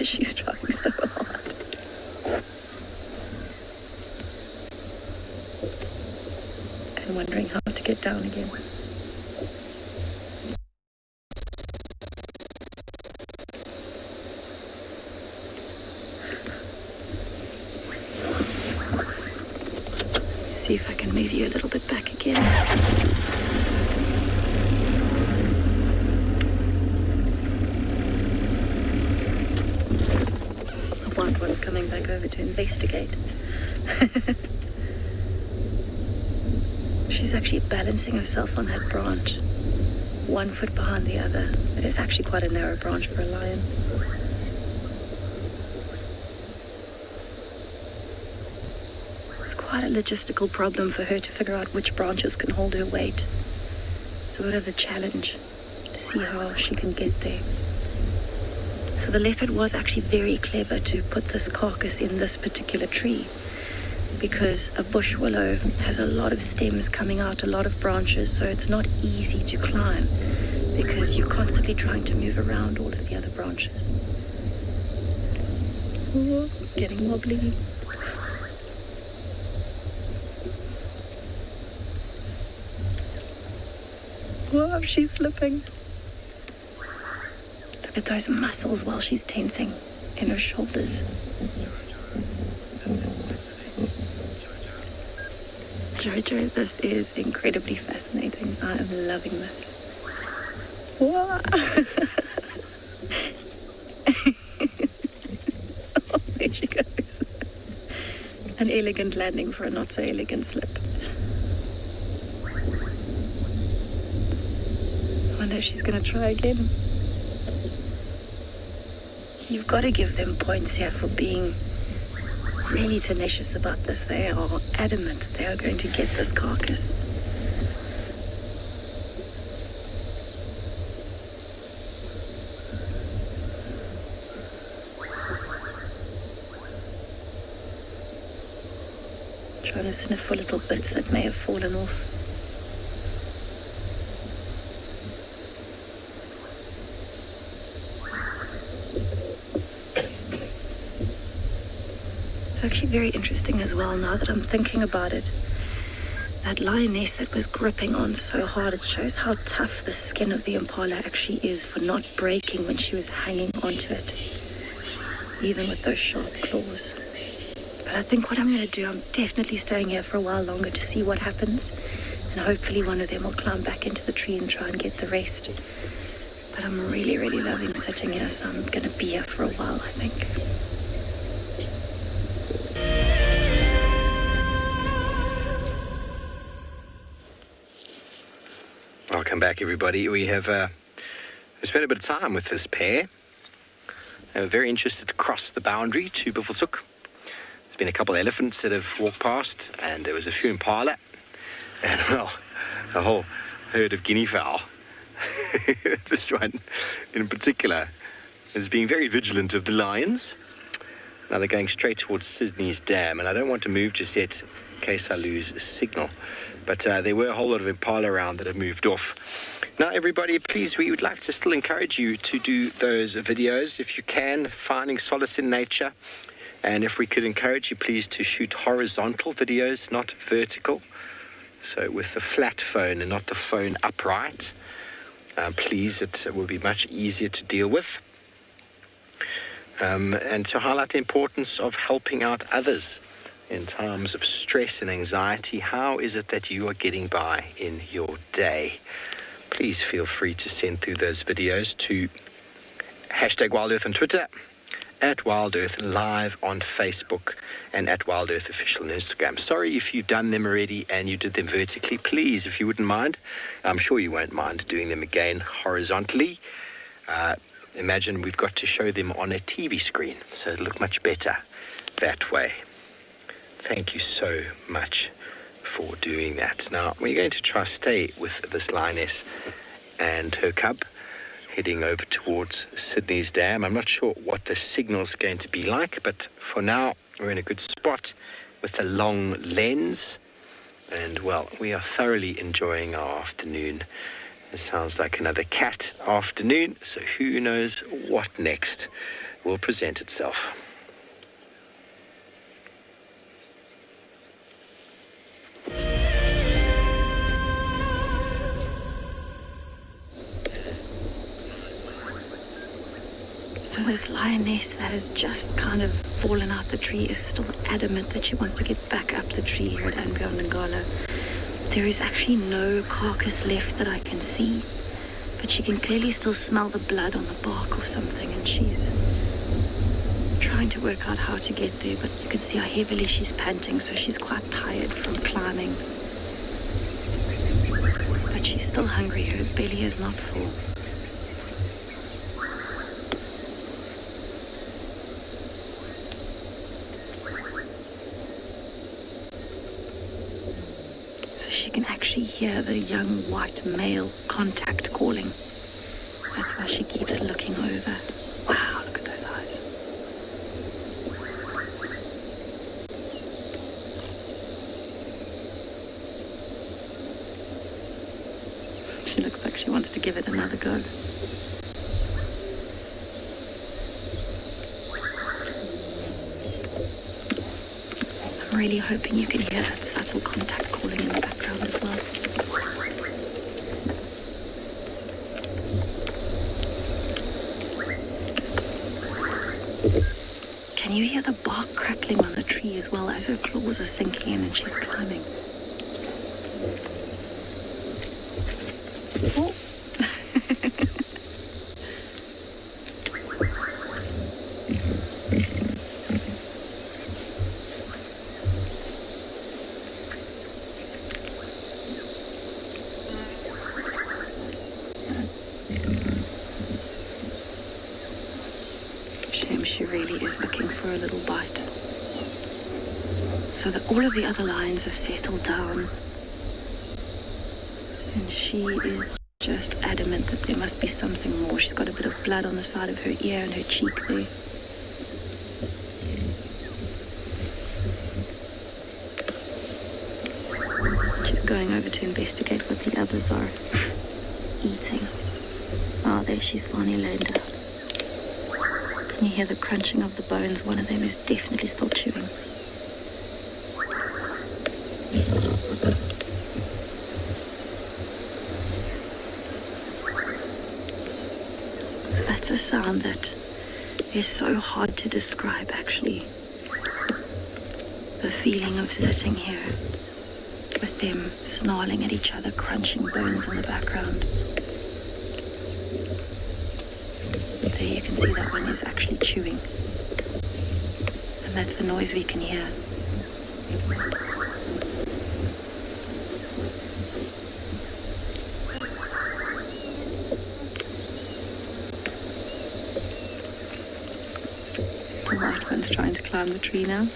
I: She's trying so hard. And wondering how to get down again. See if I can move you a little bit back again. The white one's coming back over to investigate. She's actually balancing herself on that branch, 1 foot behind the other. It is actually quite a narrow branch for a lion. Quite a logistical problem for her to figure out which branches can hold her weight. It's a bit of a challenge to see how she can get there. So the leopard was actually very clever to put this carcass in this particular tree, because a bush willow has a lot of stems coming out, a lot of branches, so it's not easy to climb because you're constantly trying to move around all of the other branches. Ooh, getting wobbly. Whoa, she's slipping. at those muscles while she's tensing in her shoulders. Jojo, this is incredibly fascinating. I am loving this. Whoa. Oh, there she goes. An elegant landing for a not so elegant slip. I wonder if she's going to try again. You've got to give them points here for being really tenacious about this. They are adamant that they are going to get this carcass. Trying to sniff for little bits that may have fallen off. It's actually very interesting as well, now that I'm thinking about it. That lioness that was gripping on so hard, it shows how tough the skin of the impala actually is for not breaking when she was hanging onto it, even with those sharp claws. But I think what I'm going to do, I'm definitely staying here for a while longer to see what happens, and hopefully one of them will climb back into the tree and try and get the rest. But I'm really, really loving sitting here, so I'm going to be here for a while, I think.
D: Welcome back, everybody. We have spent a bit of time with this pair. They were very interested to cross the boundary to Buffelshoek. There's been a couple of elephants that have walked past, and there was a few impala, and, well, a whole herd of guinea fowl. This one, in particular, is being very vigilant of the lions. Now they're going straight towards Sydney's Dam, and I don't want to move just yet in case I lose a signal. But there were a whole lot of impala around that have moved off. Now, everybody, please, we would like to still encourage you to do those videos if you can, finding solace in nature. And if we could encourage you, please, to shoot horizontal videos, not vertical. So with the flat phone and not the phone upright. Please, it will be much easier to deal with. And to highlight the importance of helping out others in times of stress and anxiety. How is it that you are getting by in your day? Please feel free to send through those videos to #WildEarth on Twitter, @WildEarth Live on Facebook, and @WildEarth Official on Instagram. Sorry if you've done them already and you did them vertically. Please, if you wouldn't mind, I'm sure you won't mind doing them again horizontally. Imagine we've got to show them on a TV screen, so it'll look much better that way. Thank you so much for doing that. Now, we're going to try stay with this lioness and her cub, heading over towards Sydney's Dam. I'm not sure what the signal's going to be like, but for now, we're in a good spot with a long lens. And, well, we are thoroughly enjoying our afternoon. It sounds like another cat afternoon, so who knows what next will present itself.
I: So this lioness that has just kind of fallen out the tree is still adamant that she wants to get back up the tree here at andBeyond and Ngala. There is actually no carcass left that I can see, but she can clearly still smell the blood on the bark or something, and she's trying to work out how to get there, but you can see how heavily she's panting, so she's quite tired from climbing. But she's still hungry. Her belly is not full. You can actually hear the young white male contact calling. That's why she keeps looking over. Wow, look at those eyes. She looks like she wants to give it another go. I'm really hoping you can hear that subtle contact calling in the background as well. Can you hear the bark crackling on the tree as well as her claws are sinking in and she's climbing? Oh. She really is looking for a little bite. So that all of the other lions have settled down. And she is just adamant that there must be something more. She's got a bit of blood on the side of her ear and her cheek there. She's going over to investigate what the others are eating. Oh, there she's finally laid down. Can you hear the crunching of the bones? One of them is definitely still chewing. So that's a sound that is so hard to describe, actually. The feeling of sitting here with them snarling at each other, crunching bones in the background. There you can see that one is actually chewing. And that's the noise we can hear. The white one's trying to climb the tree now.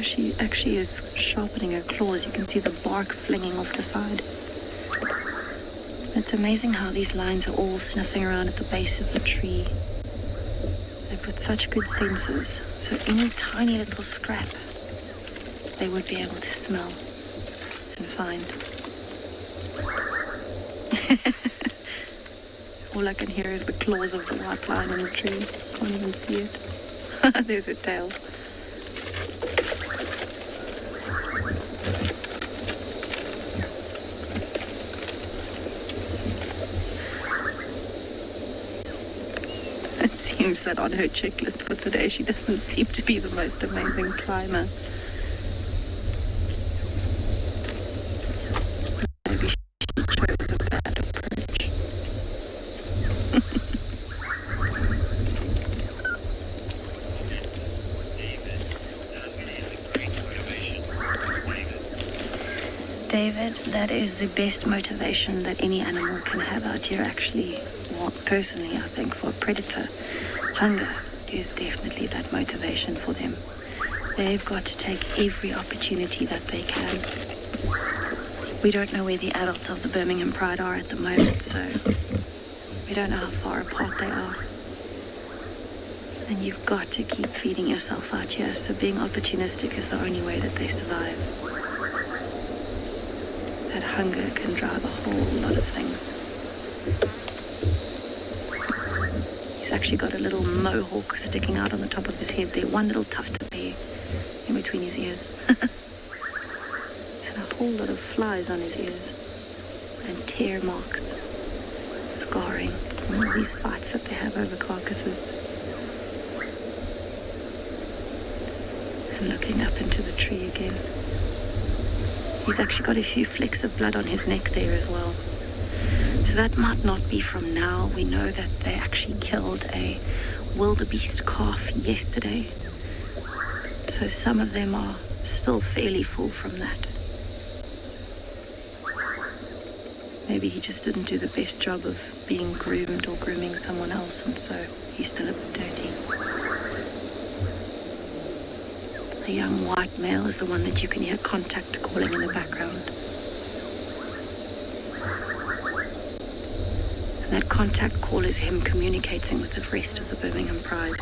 I: She actually is sharpening her claws. You can see the bark flinging off the side. It's amazing how these lions are all sniffing around at the base of the tree. They've got such good senses, so any tiny little scrap they would be able to smell and find. All I can hear is the claws of the white lion in the tree. Can't even see it. There's her tail. Seems that on her checklist for today she doesn't seem to be the most amazing climber. Maybe she chose a bad approach. David, that is the best motivation that any animal can have out here, actually. Well, personally, I think for a predator, hunger is definitely that motivation for them. They've got to take every opportunity that they can. We don't know where the adults of the Birmingham Pride are at the moment, so we don't know how far apart they are. And you've got to keep feeding yourself out here, so being opportunistic is the only way that they survive. That hunger can drive a whole lot of things. Actually got a little mohawk sticking out on the top of his head there, one little tuft of hair in between his ears. And a whole lot of flies on his ears. And tear marks, scarring, and all these fights that they have over carcasses. And looking up into the tree again. He's actually got a few flecks of blood on his neck there as well. So that might not be from now. We know that they actually killed a wildebeest calf yesterday. So some of them are still fairly full from that. Maybe he just didn't do the best job of being groomed or grooming someone else, and so he's still a bit dirty. The young white male is the one that you can hear contact calling in the background. That contact call is him communicating with the rest of the Birmingham Pride.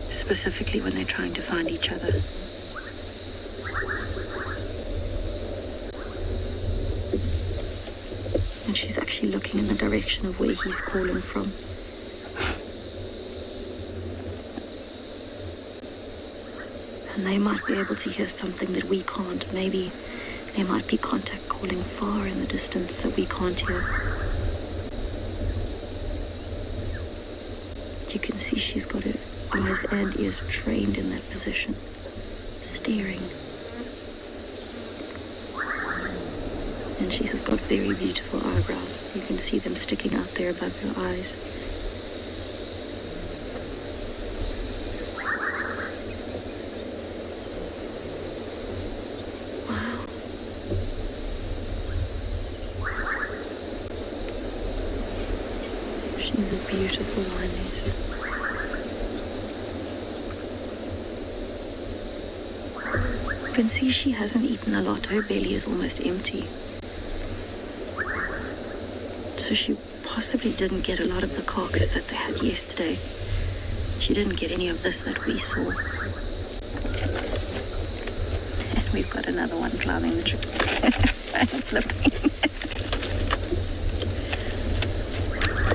I: Specifically when they're trying to find each other. And she's actually looking in the direction of where he's calling from. And they might be able to hear something that we can't. Maybe there might be contact calling far in the distance that we can't hear. You can see she's got her eyes and ears trained in that position, staring. And she has got very beautiful eyebrows. You can see them sticking out there above her eyes. Wow. She's a beautiful lioness. You can see she hasn't eaten a lot. Her belly is almost empty. So she possibly didn't get a lot of the carcass that they had yesterday. She didn't get any of this that we saw. And we've got another one climbing the tree and slipping.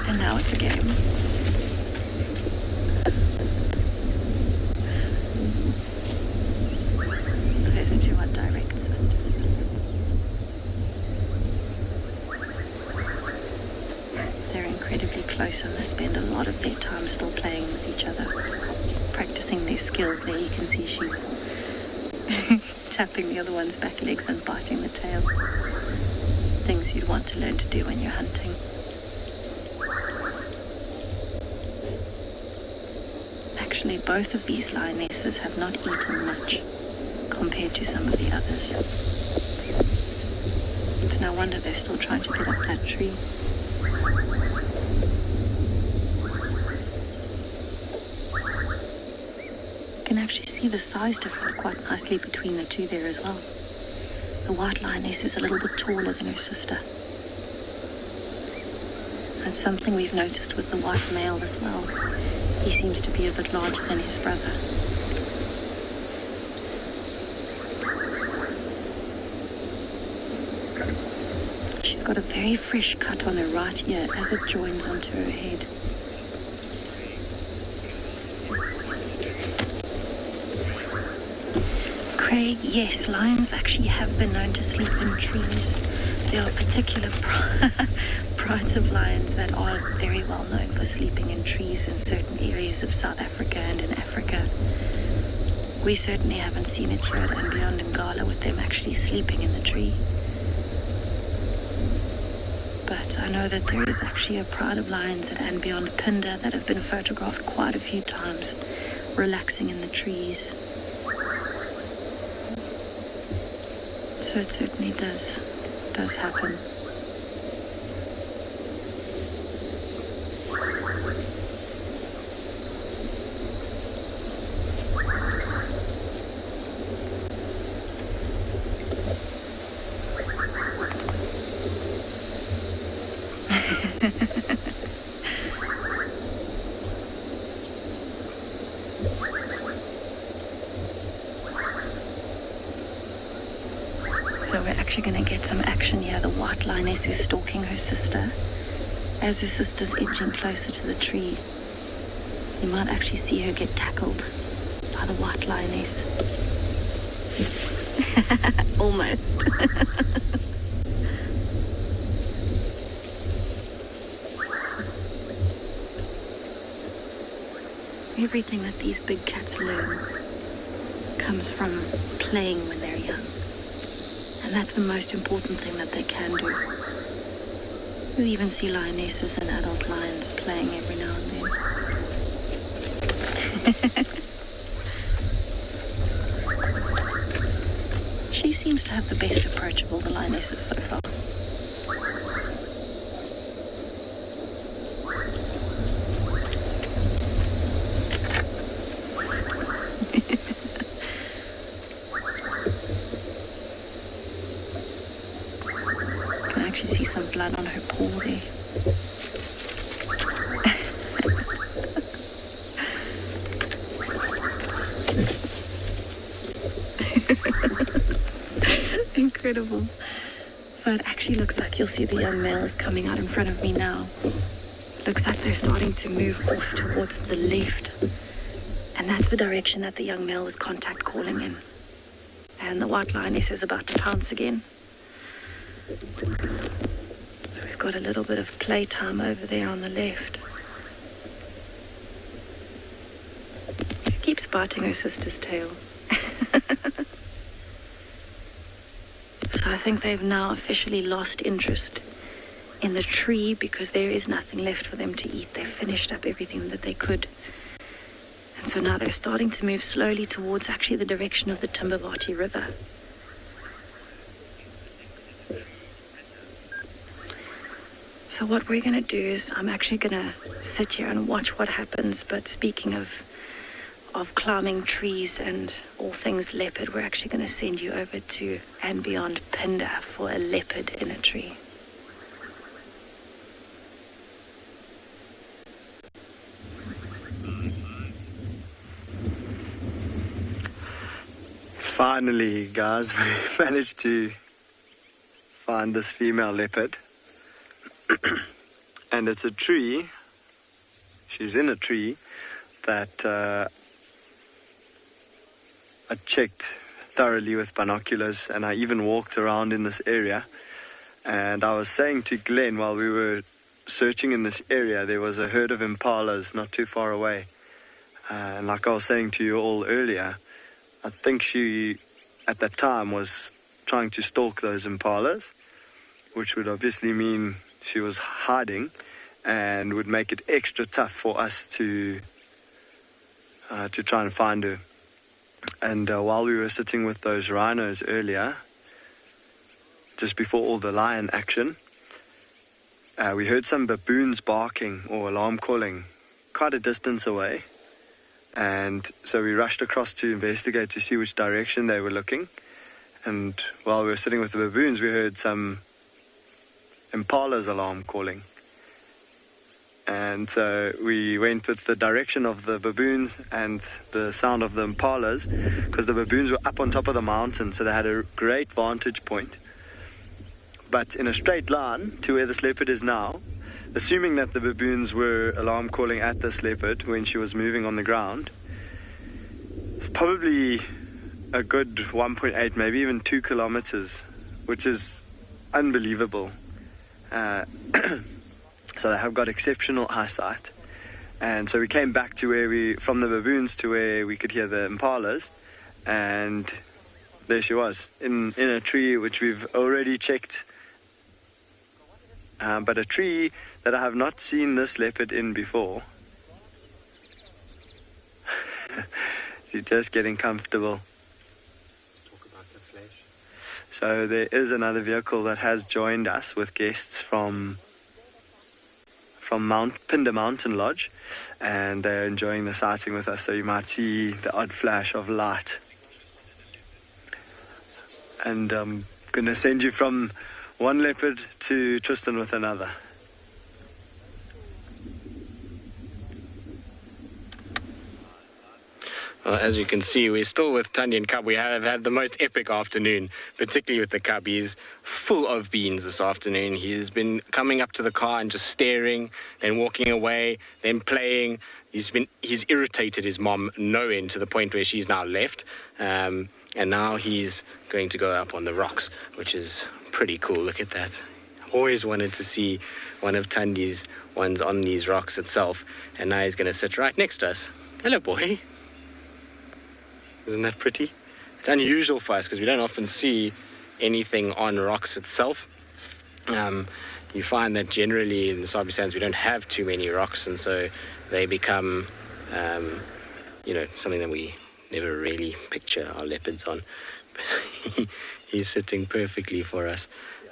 I: And now it's a game. Those two are direct sisters. They're incredibly close and they spend a lot of their time still playing with each other, practicing their skills. There you can see she's tapping the other one's back legs and biting the tail. Things you'd want to learn to do when you're hunting. Actually, both of these lionesses have not eaten much compared to some of the others. It's no wonder they're still trying to get up that tree. You can actually see the size difference quite nicely between the two there as well. The white lioness is a little bit taller than her sister. And something we've noticed with the white male as well. He seems to be a bit larger than his brother. She's got a very fresh cut on her right ear as it joins onto her head. Craig, yes, lions actually have been known to sleep in trees. There are particular prides of lions that are very well known for sleeping in trees in certain areas of South Africa and in Africa. We certainly haven't seen it here at andBeyond in Ngala with them actually sleeping in the tree. But I know that there is actually a pride of lions at andBeyond Phinda that have been photographed quite a few times, relaxing in the trees. So it certainly does happen. So we're actually going to get some action here. The white lioness is stalking her sister. As her sister's edging closer to the tree, you might actually see her get tackled by the white lioness. Almost. Everything that these big cats learn comes from playing when they're young. And that's the most important thing that they can do. You even see lionesses and adult lions playing every now and then. She seems to have the best approach of all the lionesses so far. See some blood on her paw there. Incredible. So it actually looks like you'll see the young male is coming out in front of me now. Looks like they're starting to move off towards the left And that's the direction that the young male was contact calling in. And the white lioness is about to pounce again. So we've got a little bit of playtime over there on the left. She keeps biting her sister's tail. So I think they've now officially lost interest in the tree because there is nothing left for them to eat. They've finished up everything that they could. And so now they're starting to move slowly towards actually the direction of the Timbavati River. So what we're going to do is I'm actually going to sit here and watch what happens. But speaking of climbing trees and all things leopard, we're actually going to send you over to andBeyond Phinda for a leopard in a tree.
F: Finally, guys, we managed to find this female leopard. And it's a tree. She's in a tree that I checked thoroughly with binoculars, and I even walked around in this area. And I was saying to Glenn while we were searching in this area, there was a herd of impalas not too far away. And like I was saying to you all earlier, I think she, at that time, was trying to stalk those impalas, which would obviously mean she was hiding and would make it extra tough for us to try and find her. And while we were sitting with those rhinos earlier, just before all the lion action, we heard some baboons barking or alarm calling quite a distance away. And so we rushed across to investigate to see which direction they were looking. And while we were sitting with the baboons, we heard some impala's alarm calling. And so we went with the direction of the baboons and the sound of the impalas, because the baboons were up on top of the mountain, so they had a great vantage point. But in a straight line to where this leopard is now, assuming that the baboons were alarm calling at this leopard when she was moving on the ground, it's probably a good 1.8, maybe even 2 kilometers, which is unbelievable. So they have got exceptional eyesight. And so we came back to from the baboons to where we could hear the impalas, and there she was, in a tree which we've already checked. But a tree that I have not seen this leopard in before. She's just getting comfortable.
C: Talk about the flesh.
F: So there is another vehicle that has joined us with guests from Phinda Mountain Lodge, and they're enjoying the sighting with us, so you might see the odd flash of light. And I'm going to send you from one leopard to Tristan with another.
C: Well, as you can see, we're still with Tanya and Cub. We have had the most epic afternoon, particularly with the Cub. He's full of beans this afternoon. He's been coming up to the car and just staring, then walking away, then playing. He's irritated his mom no end to the point where she's now left. And now he's going to go up on the rocks, which is pretty cool. Look at that. Always wanted to see one of Tandy's ones on these rocks itself. And now he's going to sit right next to us. Hello, boy. Isn't that pretty? It's unusual for us because we don't often see anything on rocks itself. You find that generally in the Sabi sands we don't have too many rocks, and so they become, something that we never really picture our leopards on. But he's sitting perfectly for us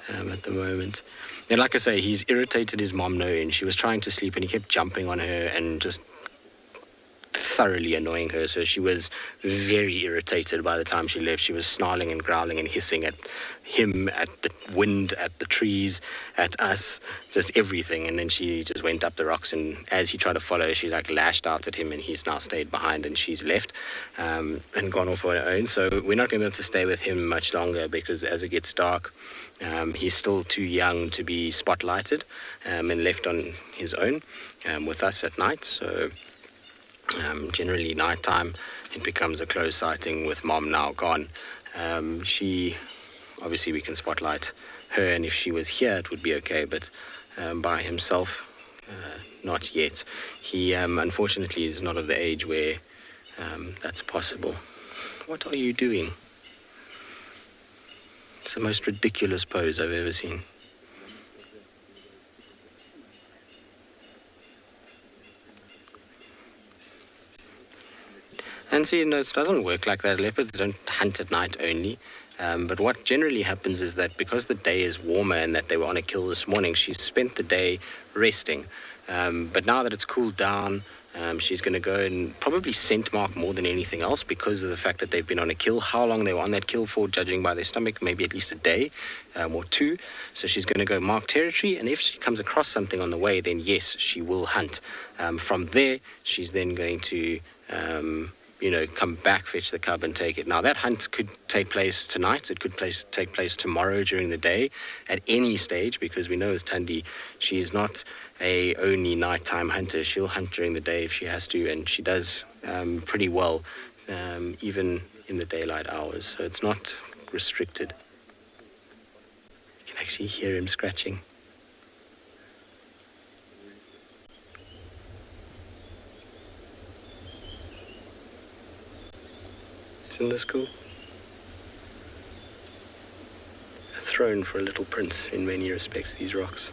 C: at the moment. And like I say, he's irritated his mom no end. She was trying to sleep and he kept jumping on her and just thoroughly annoying her, so she was very irritated by the time she left. She was snarling and growling and hissing at him, at the wind, at the trees, at us, just everything. And then she just went up the rocks, and as he tried to follow, she lashed out at him, and he's now stayed behind and she's left and gone off on her own. So we're not going to be able to stay with him much longer, because as it gets dark, he's still too young to be spotlighted and left on his own with us at night. So Generally nighttime, it becomes a close sighting with Mom now gone. Obviously we can spotlight her, and if she was here it would be okay, but by himself, not yet. He unfortunately is not of the age where that's possible. What are you doing? It's the most ridiculous pose I've ever seen. And see, no, it doesn't work like that. Leopards don't hunt at night only. But what generally happens is that because the day is warmer and that they were on a kill this morning, she's spent the day resting. But now that it's cooled down, she's going to go and probably scent mark more than anything else because of the fact that they've been on a kill. How long they were on that kill for, judging by their stomach, maybe at least a day or two. So she's going to go mark territory, and if she comes across something on the way, then yes, she will hunt. From there, she's then going to... come back, fetch the cub and take it. Now, that hunt could take place tonight. It could take place tomorrow during the day at any stage, because we know with Thandi, she's not a only nighttime hunter. She'll hunt during the day if she has to, and she does pretty well, even in the daylight hours. So it's not restricted. You can actually hear him scratching. Isn't this cool? A throne for a little prince in many respects, these rocks.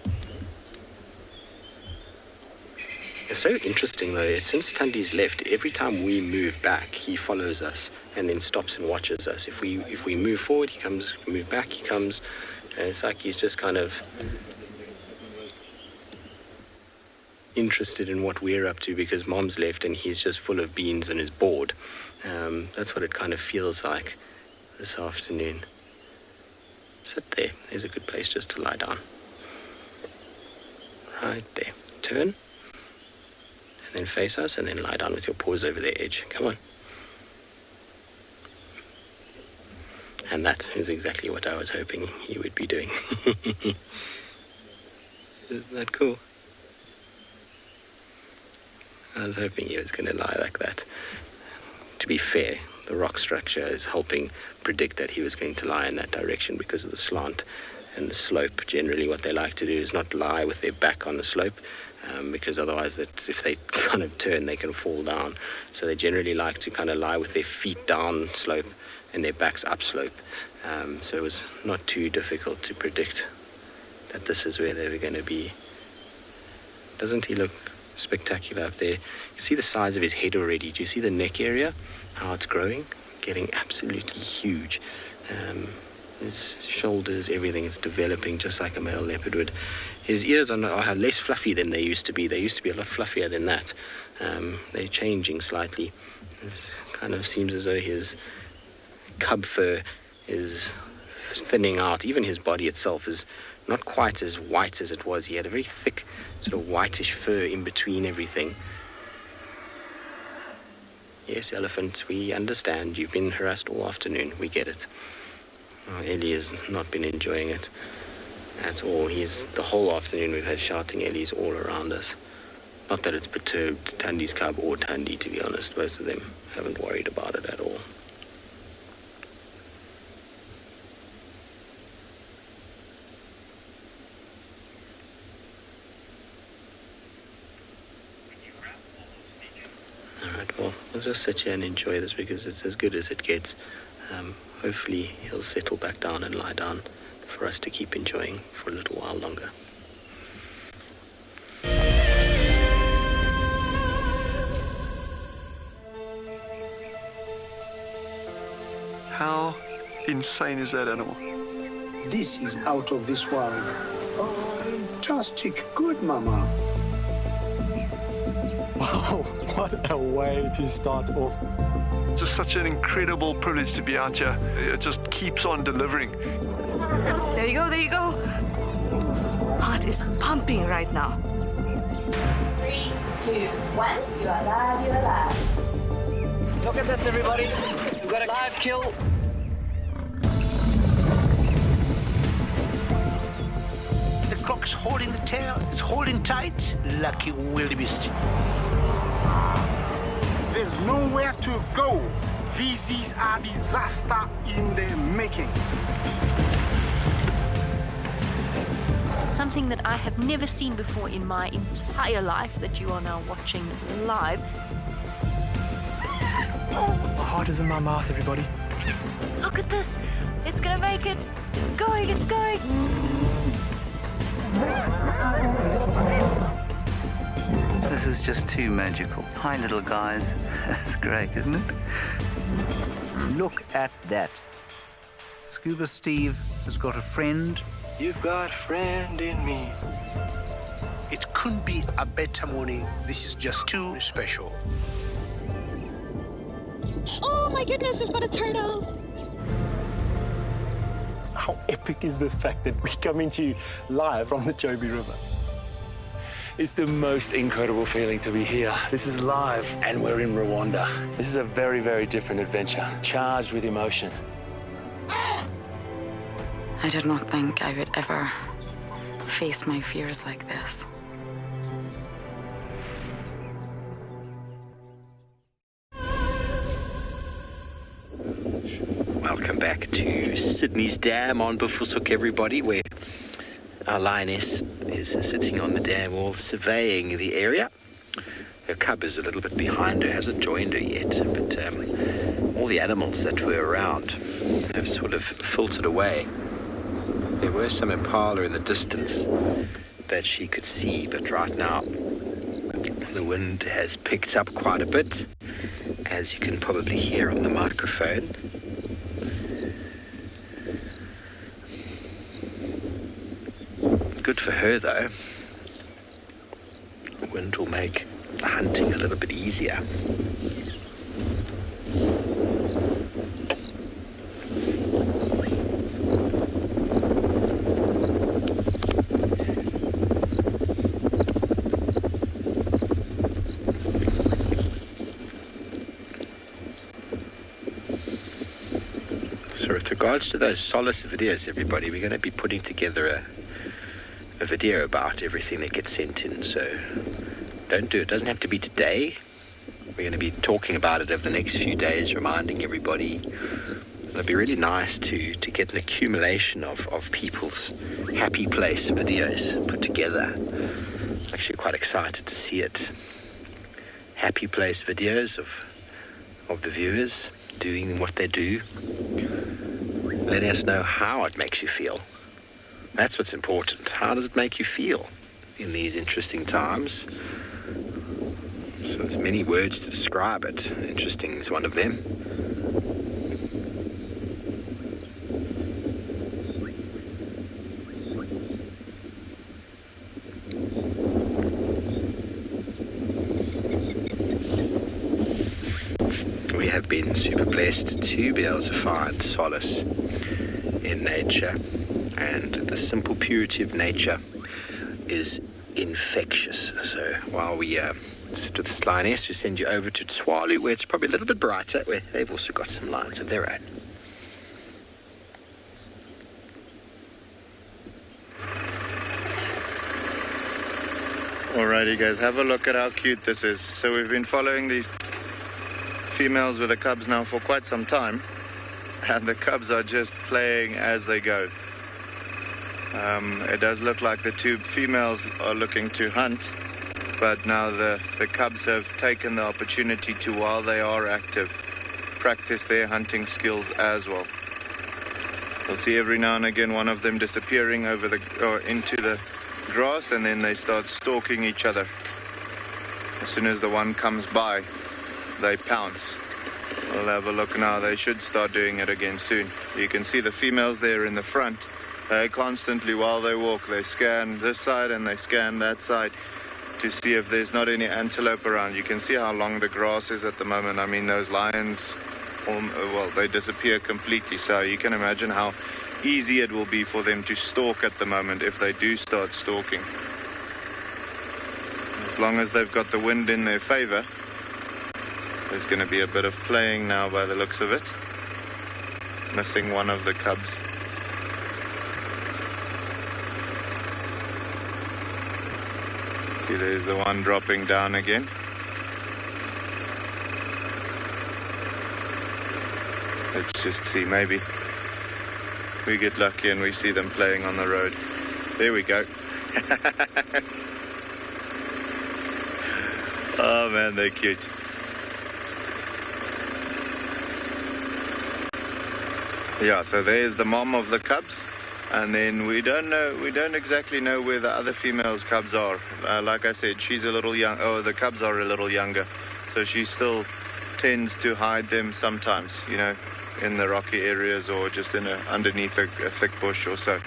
C: It's so interesting though, since Thandi's left, every time we move back, he follows us and then stops and watches us. If we move forward, he comes. If we move back, he comes. And it's like he's just kind of interested in what we're up to because Mom's left and he's just full of beans and is bored. That's what it kind of feels like this afternoon. Sit there. There's a good place just to lie down. Right there. Turn. And then face us and then lie down with your paws over the edge. Come on. And that is exactly what I was hoping he would be doing. Isn't that cool? I was hoping he was going to lie like that. To be fair, the rock structure is helping predict that he was going to lie in that direction because of the slant and the slope. Generally, what they like to do is not lie with their back on the slope, because otherwise, if they kind of turn, they can fall down. So they generally like to kind of lie with their feet down slope and their backs up slope. So it was not too difficult to predict that this is where they were going to be. Doesn't he look spectacular up there? You see the size of his head already. Do you see the neck area? How it's growing? Getting absolutely huge. His shoulders, everything is developing just like a male leopard would. His ears are less fluffy than they used to be. They used to be a lot fluffier than that. They're changing slightly. It kind of seems as though his cub fur is thinning out. Even his body itself is not quite as white as it was. He had a very thick sort of whitish fur in between everything. Yes, elephant, we understand. You've been harassed all afternoon. We get it. Oh, Ellie has not been enjoying it at all. The whole afternoon we've had shouting Ellies all around us. Not that it's perturbed Thandi's cub or Thandi, to be honest. Both of them haven't worried about it at all. Alright, well, we'll just sit here and enjoy this because it's as good as it gets. Hopefully he'll settle back down and lie down for us to keep enjoying for a little while longer.
K: How insane is that animal?
L: This is out of this world. Fantastic. Good, Mama.
N: Wow, what a way to start off.
K: Just such an incredible privilege to be out here. It just keeps on delivering.
O: There you go, there you go. Heart is pumping right now.
P: 3, 2, 1. You are live, you are live.
Q: Look at this, everybody. We've got a live kill.
R: The croc's holding the tail. It's holding tight. Lucky wildebeest.
L: has nowhere to go. This is a disaster in the making.
S: Something that I have never seen before in my entire life that you are now watching live.
T: My heart is in my mouth, everybody.
S: Look at this. It's gonna make it. It's going, it's going.
R: This is just too magical. Hi, little guys. That's great, isn't it? Look at that. Scuba Steve has got a friend.
Q: You've got a friend in me.
L: It couldn't be a better morning. This is just too special.
I: Oh my goodness, we've got a turtle.
N: How epic is the fact that we're coming to you live from the Chobe River?
U: It's the most incredible feeling to be here. This is live, and we're in Rwanda. This is a very, very different adventure, charged with emotion.
B: I did not think I would ever face my fears like this.
D: Welcome back to Sydney's Dam on Bufusuk, everybody, where our lioness is sitting on the dam wall surveying the area. Her cub is a little bit behind her, hasn't joined her yet, but all the animals that were around have sort of filtered away. There were some impala in the distance that she could see, but right now the wind has picked up quite a bit, as you can probably hear on the microphone. Good for her, though. The wind will make hunting a little bit easier. So with regards to those solace videos, everybody, we're going to be putting together a video about everything that gets sent in, so don't do it. It doesn't have to be today. We're going to be talking about it over the next few days, reminding everybody. It'll be really nice to get an accumulation of people's happy place videos put together. I'm actually quite excited to see it. Happy place videos of the viewers doing what they do, letting us know how it makes you feel. That's what's important. How does it make you feel in these interesting times? So there's many words to describe it. Interesting is one of them. We have been super blessed to be able to find solace in nature. And the simple purity of nature is infectious. So while we sit with this lioness, we send you over to Tswalu, where it's probably a little bit brighter, where they've also got some lions of their own.
E: Alrighty guys, have a look at how cute this is. So we've been following these females with the cubs now for quite some time, and the cubs are just playing as they go. It does look like the two females are looking to hunt, but now the cubs have taken the opportunity to, while they are active, practice their hunting skills as well. You'll see every now and again one of them disappearing into the grass, and then they start stalking each other. As soon as the one comes by, they pounce. We'll have a look now. They should start doing it again soon. You can see the females there in the front. They constantly, while they walk, they scan this side and they scan that side to see if there's not any antelope around. You can see how long the grass is at the moment. I mean, those lions, well, they disappear completely. So you can imagine how easy it will be for them to stalk at the moment if they do start stalking. As long as they've got the wind in their favor, there's going to be a bit of playing now by the looks of it. Missing one of the cubs. See, there's the one dropping down again. Let's just see, maybe we get lucky and we see them playing on the road. There we go. Oh man, they're cute. Yeah, so there's the mom of the cubs, and then we don't exactly know where the other female's cubs are. Like I said, she's a little young. Oh, the cubs are a little younger, so she still tends to hide them sometimes, you know, in the rocky areas or just underneath a thick bush or so.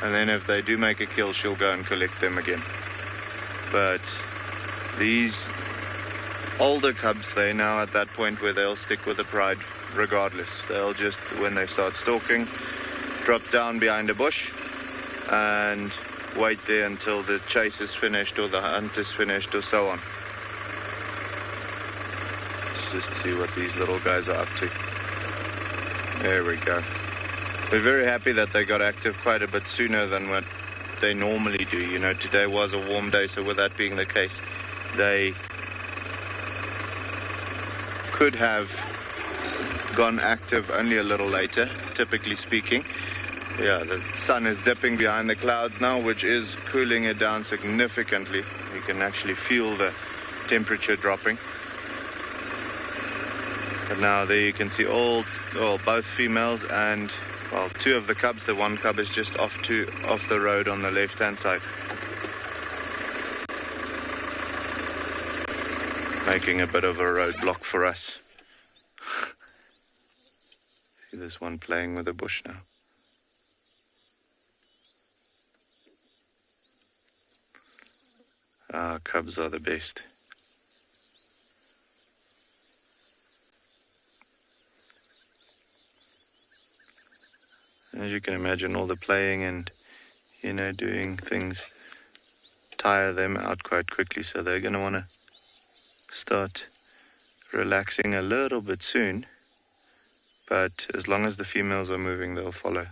E: And then if they do make a kill, she'll go and collect them again. But these older cubs, they're now at that point where they'll stick with the pride regardless. They'll just, when they start stalking, drop down behind a bush and wait there until the chase is finished or the hunt is finished or so on. Let's just see what these little guys are up to. There we go. We're very happy that they got active quite a bit sooner than what they normally do. You know, today was a warm day, so with that being the case, they could have gone active only a little later, typically speaking. Yeah, the sun is dipping behind the clouds now, which is cooling it down significantly. You can actually feel the temperature dropping. But now there you can see both females and, well, two of the cubs. The one cub is just off the road on the left-hand side, making a bit of a roadblock for us. See this one playing with a bush now. Cubs are the best. As you can imagine, all the playing and, you know, doing things tire them out quite quickly, so they're going to want to start relaxing a little bit soon. But as long as the females are moving, they'll follow.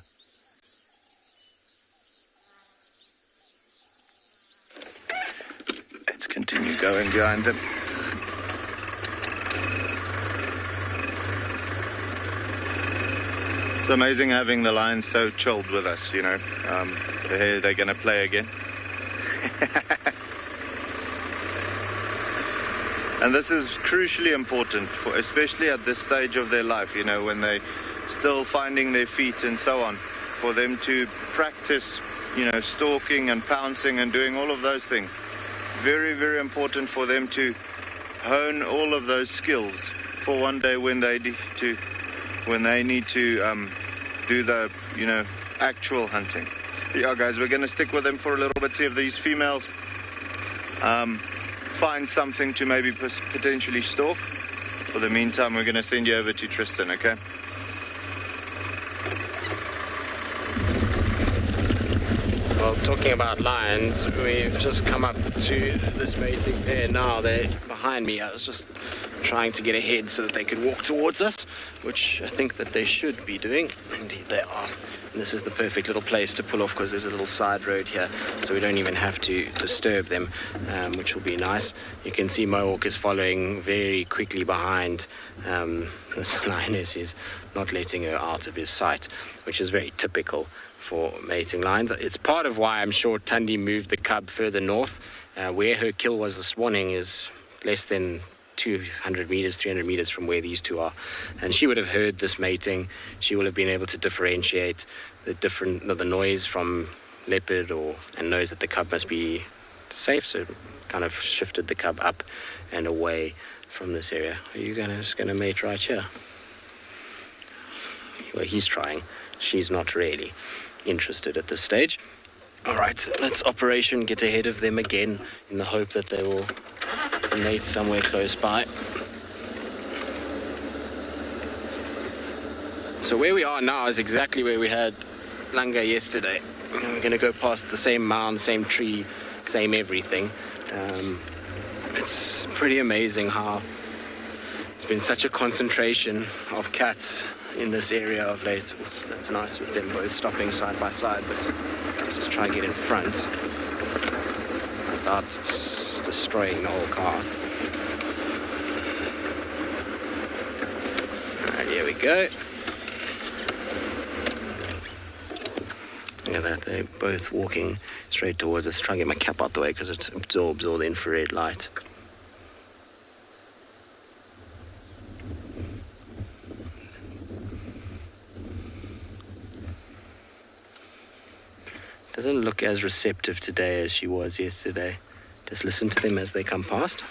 E: Let's continue going behind them. It's amazing having the lions so chilled with us, you know. They're going to play again. And this is crucially important, especially at this stage of their life, you know, when they're still finding their feet and so on, for them to practice, you know, stalking and pouncing and doing all of those things. Very, very important for them to hone all of those skills for one day when they need to do the, you know, actual hunting. Yeah, guys, we're going to stick with them for a little bit, see if these females find something to maybe potentially stalk. For the meantime, we're going to send you over to Tristan, okay?
C: Well, talking about lions, we've just come up to this mating pair now. They're behind me. I was just trying to get ahead so that they could walk towards us, which I think that they should be doing. Indeed they are. And this is the perfect little place to pull off because there's a little side road here, so we don't even have to disturb them, which will be nice. You can see Mohawk is following very quickly behind this lioness. Is not letting her out of his sight, which is very typical for mating lions. It's part of why I'm sure Tundi moved the cub further north. Where her kill was this morning is less than 200 meters, 300 meters from where these two are. And she would have heard this mating. She will have been able to differentiate the noise from leopard and knows that the cub must be safe, so kind of shifted the cub up and away from this area. Are you just going to mate right here? Well, he's trying. She's not really interested at this stage. All right, let's operation get ahead of them again in the hope that they will mate somewhere close by. So where we are now is exactly where we had Langa yesterday. We're going to go past the same mound, same tree, same everything. It's pretty amazing how it's been such a concentration of cats in this area of late. That's nice with them both stopping side by side, but just try and get in front without destroying the whole car. Alright, here we go. Look at that, they're both walking straight towards us. Try and get my cap out the way because it absorbs all the infrared light. Doesn't look as receptive today as she was yesterday. Just listen to them as they come past.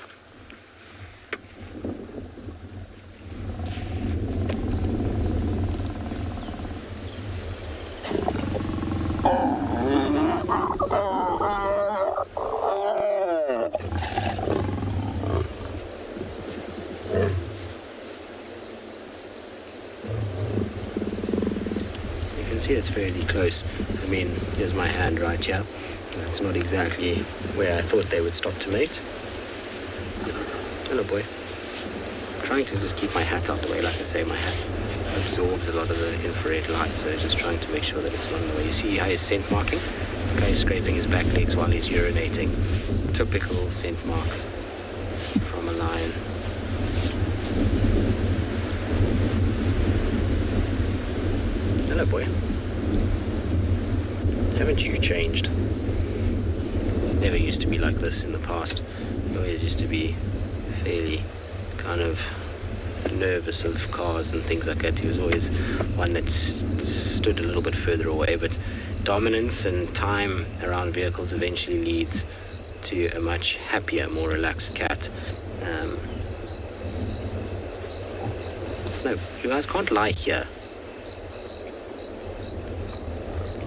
C: It's fairly close. I mean, here's my hand right here. That's not exactly where I thought they would stop to mate. Hello, boy. I'm trying to just keep my hat out the way. Like I say, my hat absorbs a lot of the infrared light, so just trying to make sure that it's not in the way. You see how he's scent marking? The guy's scraping his back legs while he's urinating. Typical scent mark from a lion. Hello, boy. Haven't you changed? It's never used to be like this in the past. It always used to be fairly kind of nervous of cars and things like that. He was always one that stood a little bit further away, but dominance and time around vehicles eventually leads to a much happier, more relaxed cat. No, you guys can't lie here.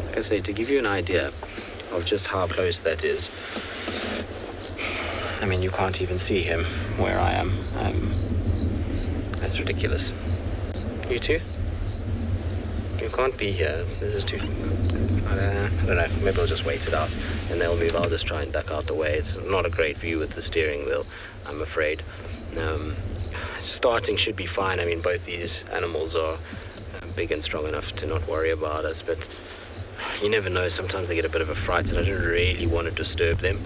C: Like I say, to give you an idea of just how close that is, I mean, you can't even see him where I am. That's ridiculous. You too? You can't be here. This is too... I don't know. Maybe I'll just wait it out and they'll move. I'll just try and duck out the way. It's not a great view with the steering wheel, I'm afraid. Starting should be fine. I mean, both these animals are big and strong enough to not worry about us, but you never know. Sometimes they get a bit of a fright, and I don't really want to disturb them.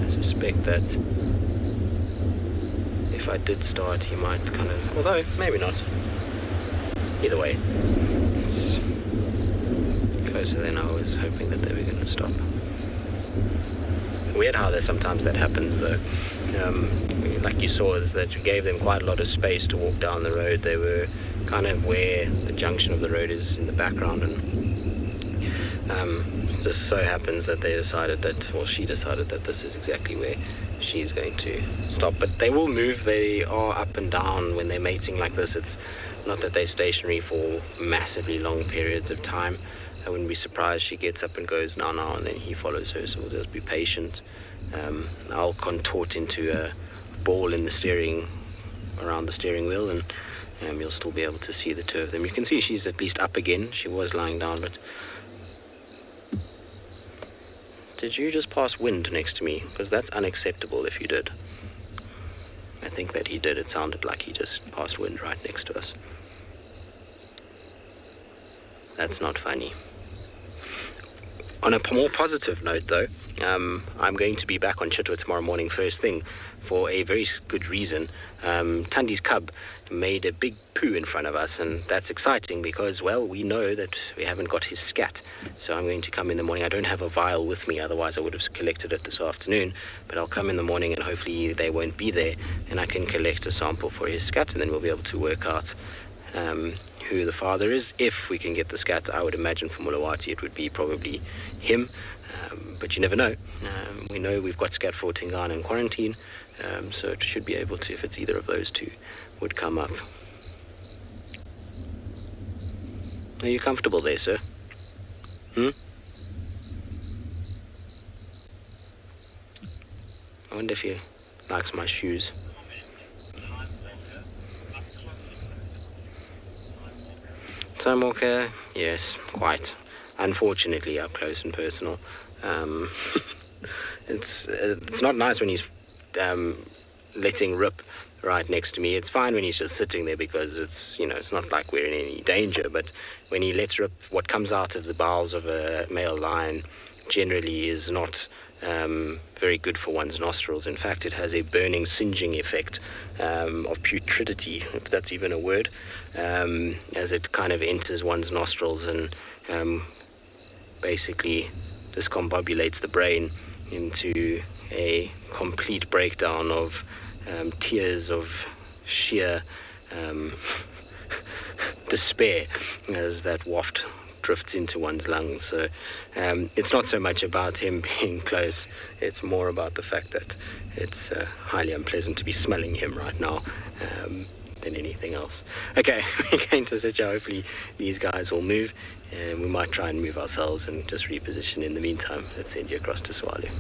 C: I suspect that if I did start, he might kind of... Although, maybe not. Either way, it's closer than I was hoping that they were going to stop. Weird how sometimes that happens, though. Like you saw, is that you gave them quite a lot of space to walk down the road. They were kind of where the junction of the road is in the background, and just so happens that they decided that, well, she decided that this is exactly where she's going to stop. But they will move. They are up and down when they're mating like this. It's not that they're stationary for massively long periods of time. I wouldn't be surprised she gets up and goes now, and then he follows her, so we'll just be patient. I'll contort into a ball in the steering, around the steering wheel, and you'll still be able to see the two of them. You can see she's at least up again. She was lying down, but... Did you just pass wind next to me? Because that's unacceptable if you did. I think that he did. It sounded like he just passed wind right next to us. That's not funny. On a more positive note, though, I'm going to be back on Chitwa tomorrow morning first thing for a very good reason. Tandi's cub made a big poo in front of us, and that's exciting because, well, we know that we haven't got his scat. So I'm going to come in the morning. I don't have a vial with me, otherwise I would have collected it this afternoon. But I'll come in the morning and hopefully they won't be there, and I can collect a sample for his scat, and then we'll be able to work out who the father is. If we can get the scat, I would imagine from Mulawati it would be probably him, but you never know. We know we've got scat for Tingana in quarantine, so it should be able to, if it's either of those two, would come up. Are you comfortable there, sir? I wonder if he likes my shoes. Time walker? Yes, quite. Unfortunately, up close and personal. It's not nice when he's letting rip right next to me. It's fine when he's just sitting there because it's not like we're in any danger, but when he lets rip, what comes out of the bowels of a male lion generally is not very good for one's nostrils. In fact, it has a burning, singeing effect of putridity, if that's even a word, as it kind of enters one's nostrils and basically discombobulates the brain into a complete breakdown of tears of sheer despair as that waft drifts into one's lungs. So it's not so much about him being close, it's more about the fact that it's highly unpleasant to be smelling him right now than anything else. Okay, we're going to switch out. Hopefully these guys will move, and we might try and move ourselves and just reposition in the meantime. Let's send you across to Tswalu.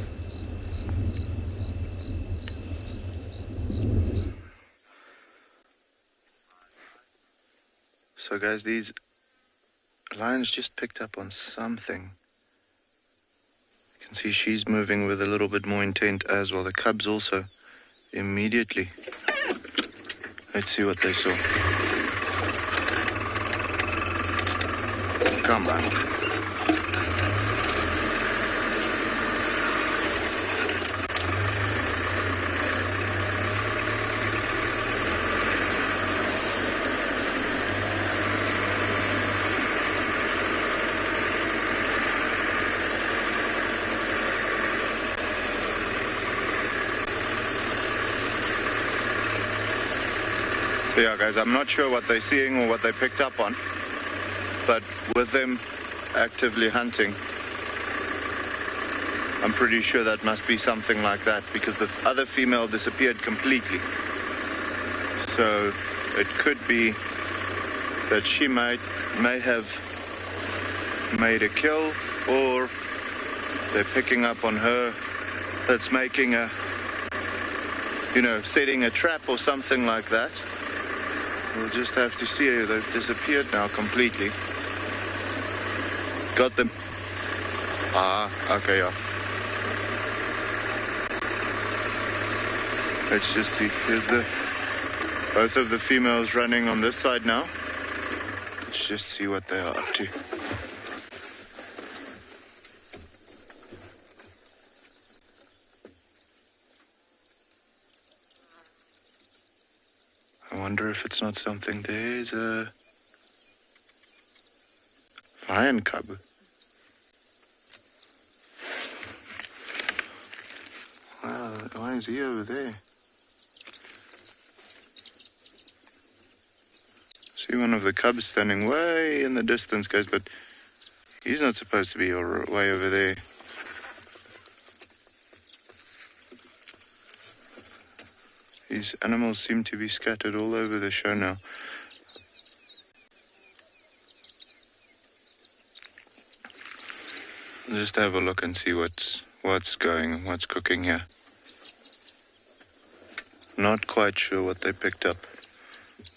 E: So guys, these lions just picked up on something. You can see she's moving with a little bit more intent as well. The cubs also immediately. Let's see what they saw. Come on. So yeah, guys, I'm not sure what they're seeing or what they picked up on, but with them actively hunting, I'm pretty sure that must be something like that, because the other female disappeared completely. So it could be that she may have made a kill, or they're picking up on her that's making a, setting a trap or something like that. We'll just have to see. They've disappeared now completely. Got them. Okay, yeah. Let's just see. Here's both of the females running on this side now. Let's just see what they are up to. I wonder if it's not something. There's a lion cub. Wow, why is he over there? See one of the cubs standing way in the distance, guys, but he's not supposed to be way over there. These animals seem to be scattered all over the show now. Just have a look and see what's cooking here. Not quite sure what they picked up.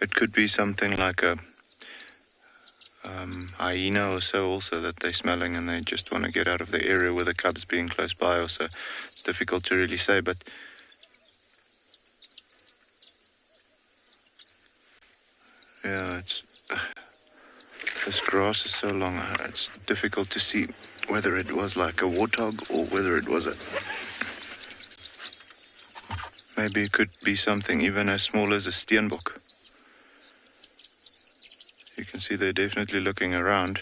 E: It could be something like a hyena or so also that they're smelling, and they just want to get out of the area with the cubs being close by also. It's difficult to really say, but yeah, this grass is so long, it's difficult to see whether it was like a warthog or whether it was maybe it could be something even as small as a steenbok. You can see they're definitely looking around.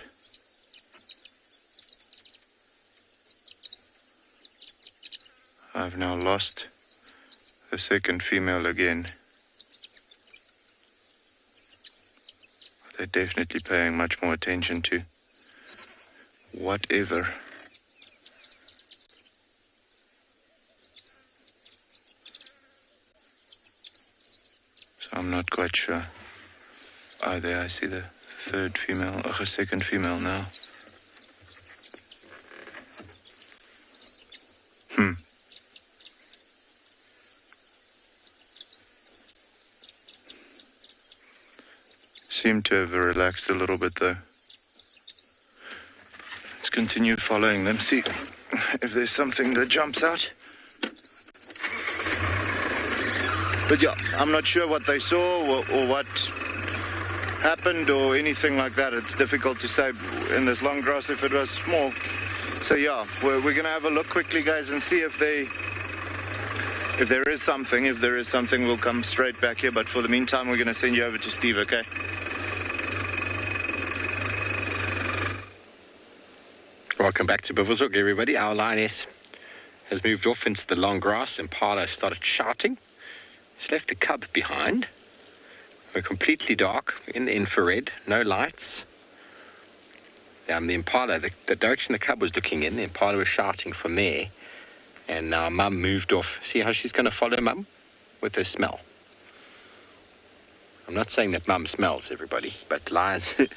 E: I've now lost the second female again. They're definitely paying much more attention to whatever. So I'm not quite sure. There I see the second female now. Seem to have relaxed a little bit though. Let's continue following them, see if there's something that jumps out. But yeah, I'm not sure what they saw or what happened or anything like that. It's difficult to say in this long grass if it was small. So yeah, we're going to have a look quickly, guys, and see if there is something. If there is something, we'll come straight back here. But for the meantime, we're going to send you over to Steve, okay?
D: Welcome back to Bivouac, everybody. Our lioness has moved off into the long grass. Impala started shouting. He's left the cub behind. We're completely dark in the infrared, no lights. The Impala, the direction the cub was looking in, the Impala was shouting from there. And now Mum moved off. See how she's going to follow Mum? With her smell. I'm not saying that Mum smells, everybody, but lions are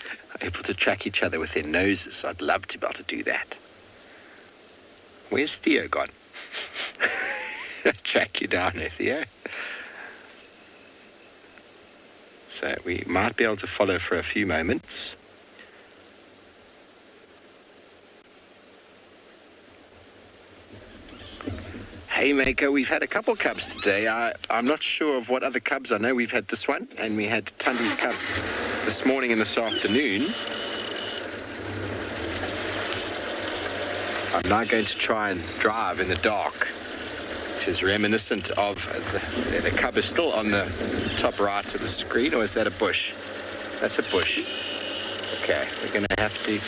D: able to track each other with their noses. I'd love to be able to do that. Where's Theo gone? Track you down there, Theo. So we might be able to follow for a few moments. Haymaker, we've had a couple cubs today. I'm not sure of what other cubs. I know we've had this one, and we had Tundi's cub this morning and this afternoon. I'm now going to try and drive in the dark, which is reminiscent of the cub is still on the top right of the screen, or is that a bush? That's a bush. Okay, we're going to have to...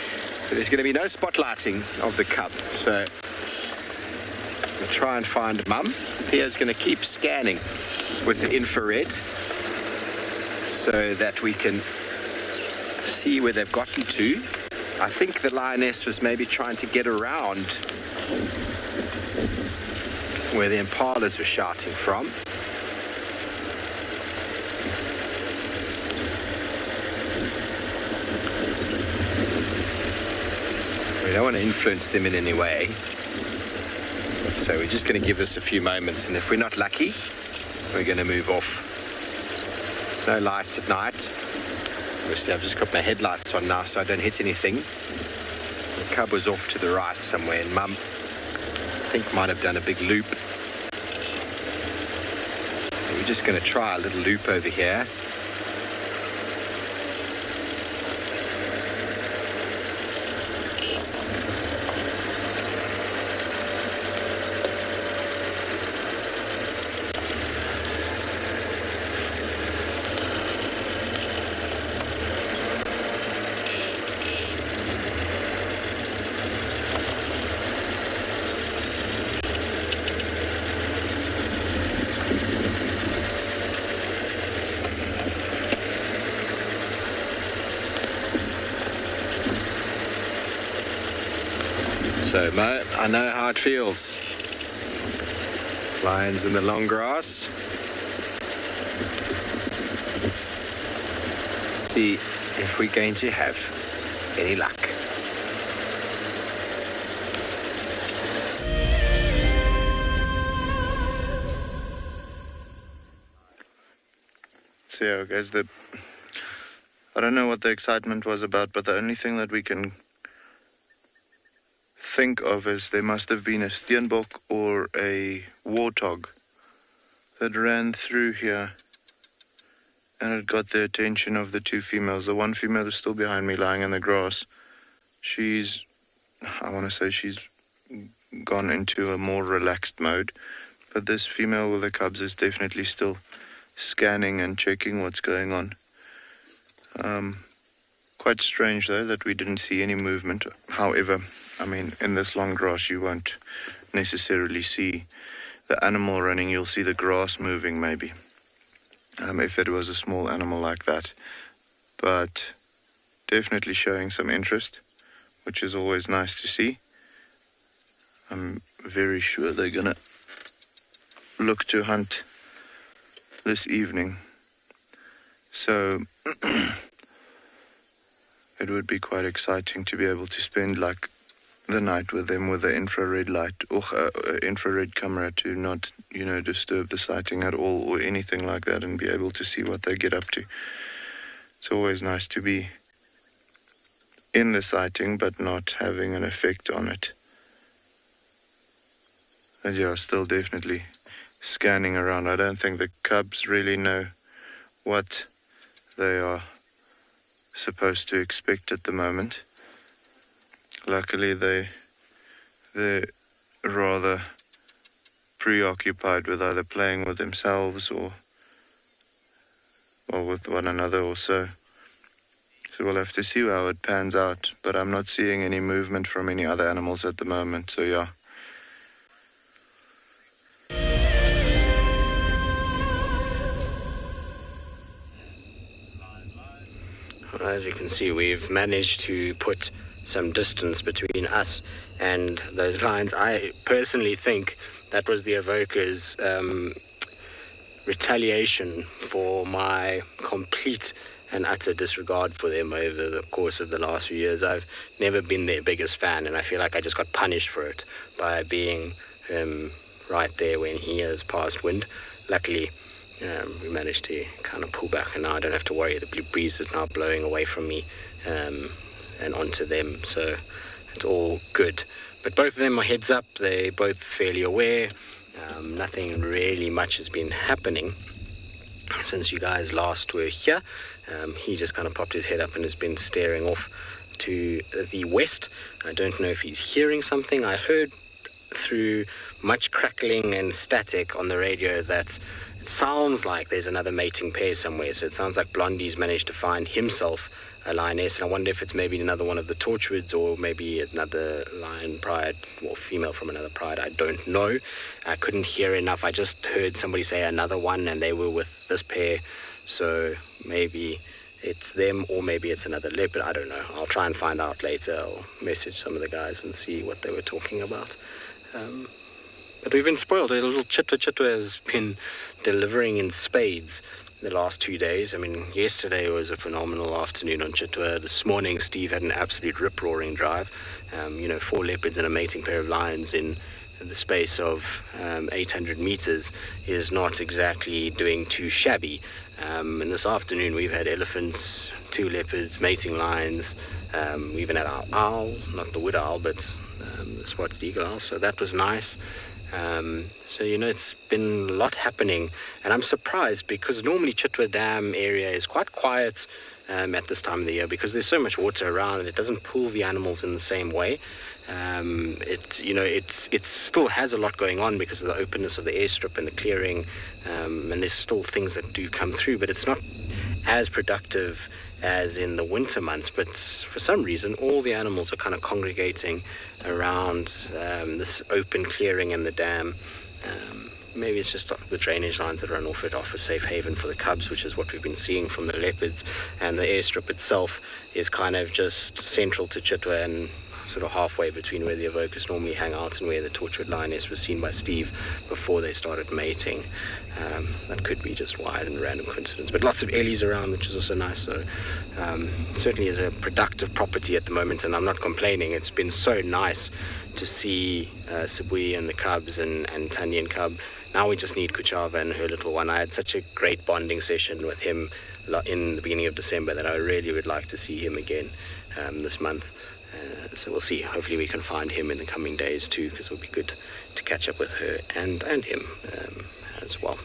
D: There's going to be no spotlighting of the cub, so... We'll try and find Mum. Theo's going to keep scanning with the infrared so that we can see where they've gotten to. I think the lioness was maybe trying to get around where the impalas were shouting from. We don't want to influence them in any way. So we're just going to give this a few moments, and if we're not lucky, we're going to move off. No lights at night. Obviously, I've just got my headlights on now, so I don't hit anything. The cub was off to the right somewhere, and Mum, I think, might have done a big loop. We're just going to try a little loop over here. So, Mo, I know how it feels. Lions in the long grass. See if we're going to have any luck.
E: So yeah, guys, I don't know what the excitement was about, but the only thing that we can think of is there must have been a steenbok or a warthog that ran through here, and it got the attention of the two females. The one female is still behind me, lying in the grass. She's gone into a more relaxed mode, but this female with the cubs is definitely still scanning and checking what's going on. Quite strange though that we didn't see any movement. However, I mean, in this long grass, you won't necessarily see the animal running. You'll see the grass moving, maybe, if it was a small animal like that. But definitely showing some interest, which is always nice to see. I'm very sure they're going to look to hunt this evening. So it would be quite exciting to be able to spend like the night with them with the infrared light or infrared camera to not, disturb the sighting at all or anything like that, and be able to see what they get up to. It's always nice to be in the sighting but not having an effect on it. And yeah, still definitely scanning around. I don't think the cubs really know what they are supposed to expect at the moment. Luckily, they're rather preoccupied with either playing with themselves or with one another or so. So So we'll have to see how it pans out. But I'm not seeing any movement from any other animals at the moment. So yeah.
C: As you can see, we've managed to put some distance between us and those lions. I personally think that was the evoker's retaliation for my complete and utter disregard for them over the course of the last few years. I've never been their biggest fan, and I feel like I just got punished for it by being right there when he has passed wind. Luckily, we managed to kind of pull back, and now I don't have to worry. The breeze is now blowing away from me and onto them, so it's all good. But both of them are heads up. They're both fairly aware. Nothing really much has been happening since you guys last were here. He just kind of popped his head up and has been staring off to the west. I don't know if he's hearing something. I heard through much crackling and static on the radio that it sounds like there's another mating pair somewhere. So it sounds like Blondie's managed to find himself a lioness, and I wonder if it's maybe another one of the Torchwoods or maybe another lion pride or female from another pride. I don't know. I couldn't hear enough. I just heard somebody say another one, and they were with this pair. So maybe it's them or maybe it's another leopard. I don't know. I'll try and find out later. I'll message some of the guys and see what they were talking about. But we've been spoiled. A little Chitwa has been delivering in spades the last 2 days. I mean, yesterday was a phenomenal afternoon on Chitwa. This morning, Steve had an absolute rip-roaring drive. 4 leopards and a mating pair of lions in the space of 800 meters is not exactly doing too shabby. And this afternoon, we've had elephants, 2 leopards, mating lions. We even had our owl, not the wood owl, but the spotted eagle owl. So that was nice. It's been a lot happening, and I'm surprised because normally Chitwa Dam area is quite quiet at this time of the year because there's so much water around and it doesn't pull the animals in the same way. It still has a lot going on because of the openness of the airstrip and the clearing, and there's still things that do come through, but it's not as productive as in the winter months. But for some reason, all the animals are kind of congregating around this open clearing in the dam. Maybe it's just the drainage lines that run off it offer safe haven for the cubs, which is what we've been seeing from the leopards, and the airstrip itself is kind of just central to Chitwa and sort of halfway between where the evokers normally hang out and where the Torchwood lioness was seen by Steve before they started mating. That could be just why and random coincidence, but lots of ellies around, which is also nice. So certainly is a productive property at the moment, and I'm not complaining. It's been so nice to see Sabui and the cubs and Tanya and cub. Now we just need Kuchava and her little one. I had such a great bonding session with him in the beginning of December that I really would like to see him again this month. So we'll see. Hopefully we can find him in the coming days too, because it'll be good to catch up with her and him as well.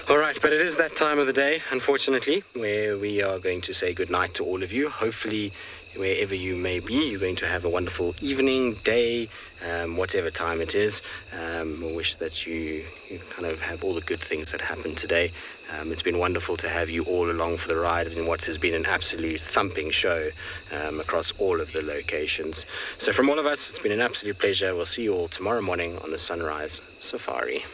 C: All right, but it is that time of the day, unfortunately, where we are going to say goodnight to all of you. Hopefully, wherever you may be, you're going to have a wonderful evening, day, whatever time it is. I wish that you kind of have all the good things that happened today. It's been wonderful to have you all along for the ride in what has been an absolute thumping show across all of the locations. So from all of us, it's been an absolute pleasure. We'll see you all tomorrow morning on the Sunrise Safari.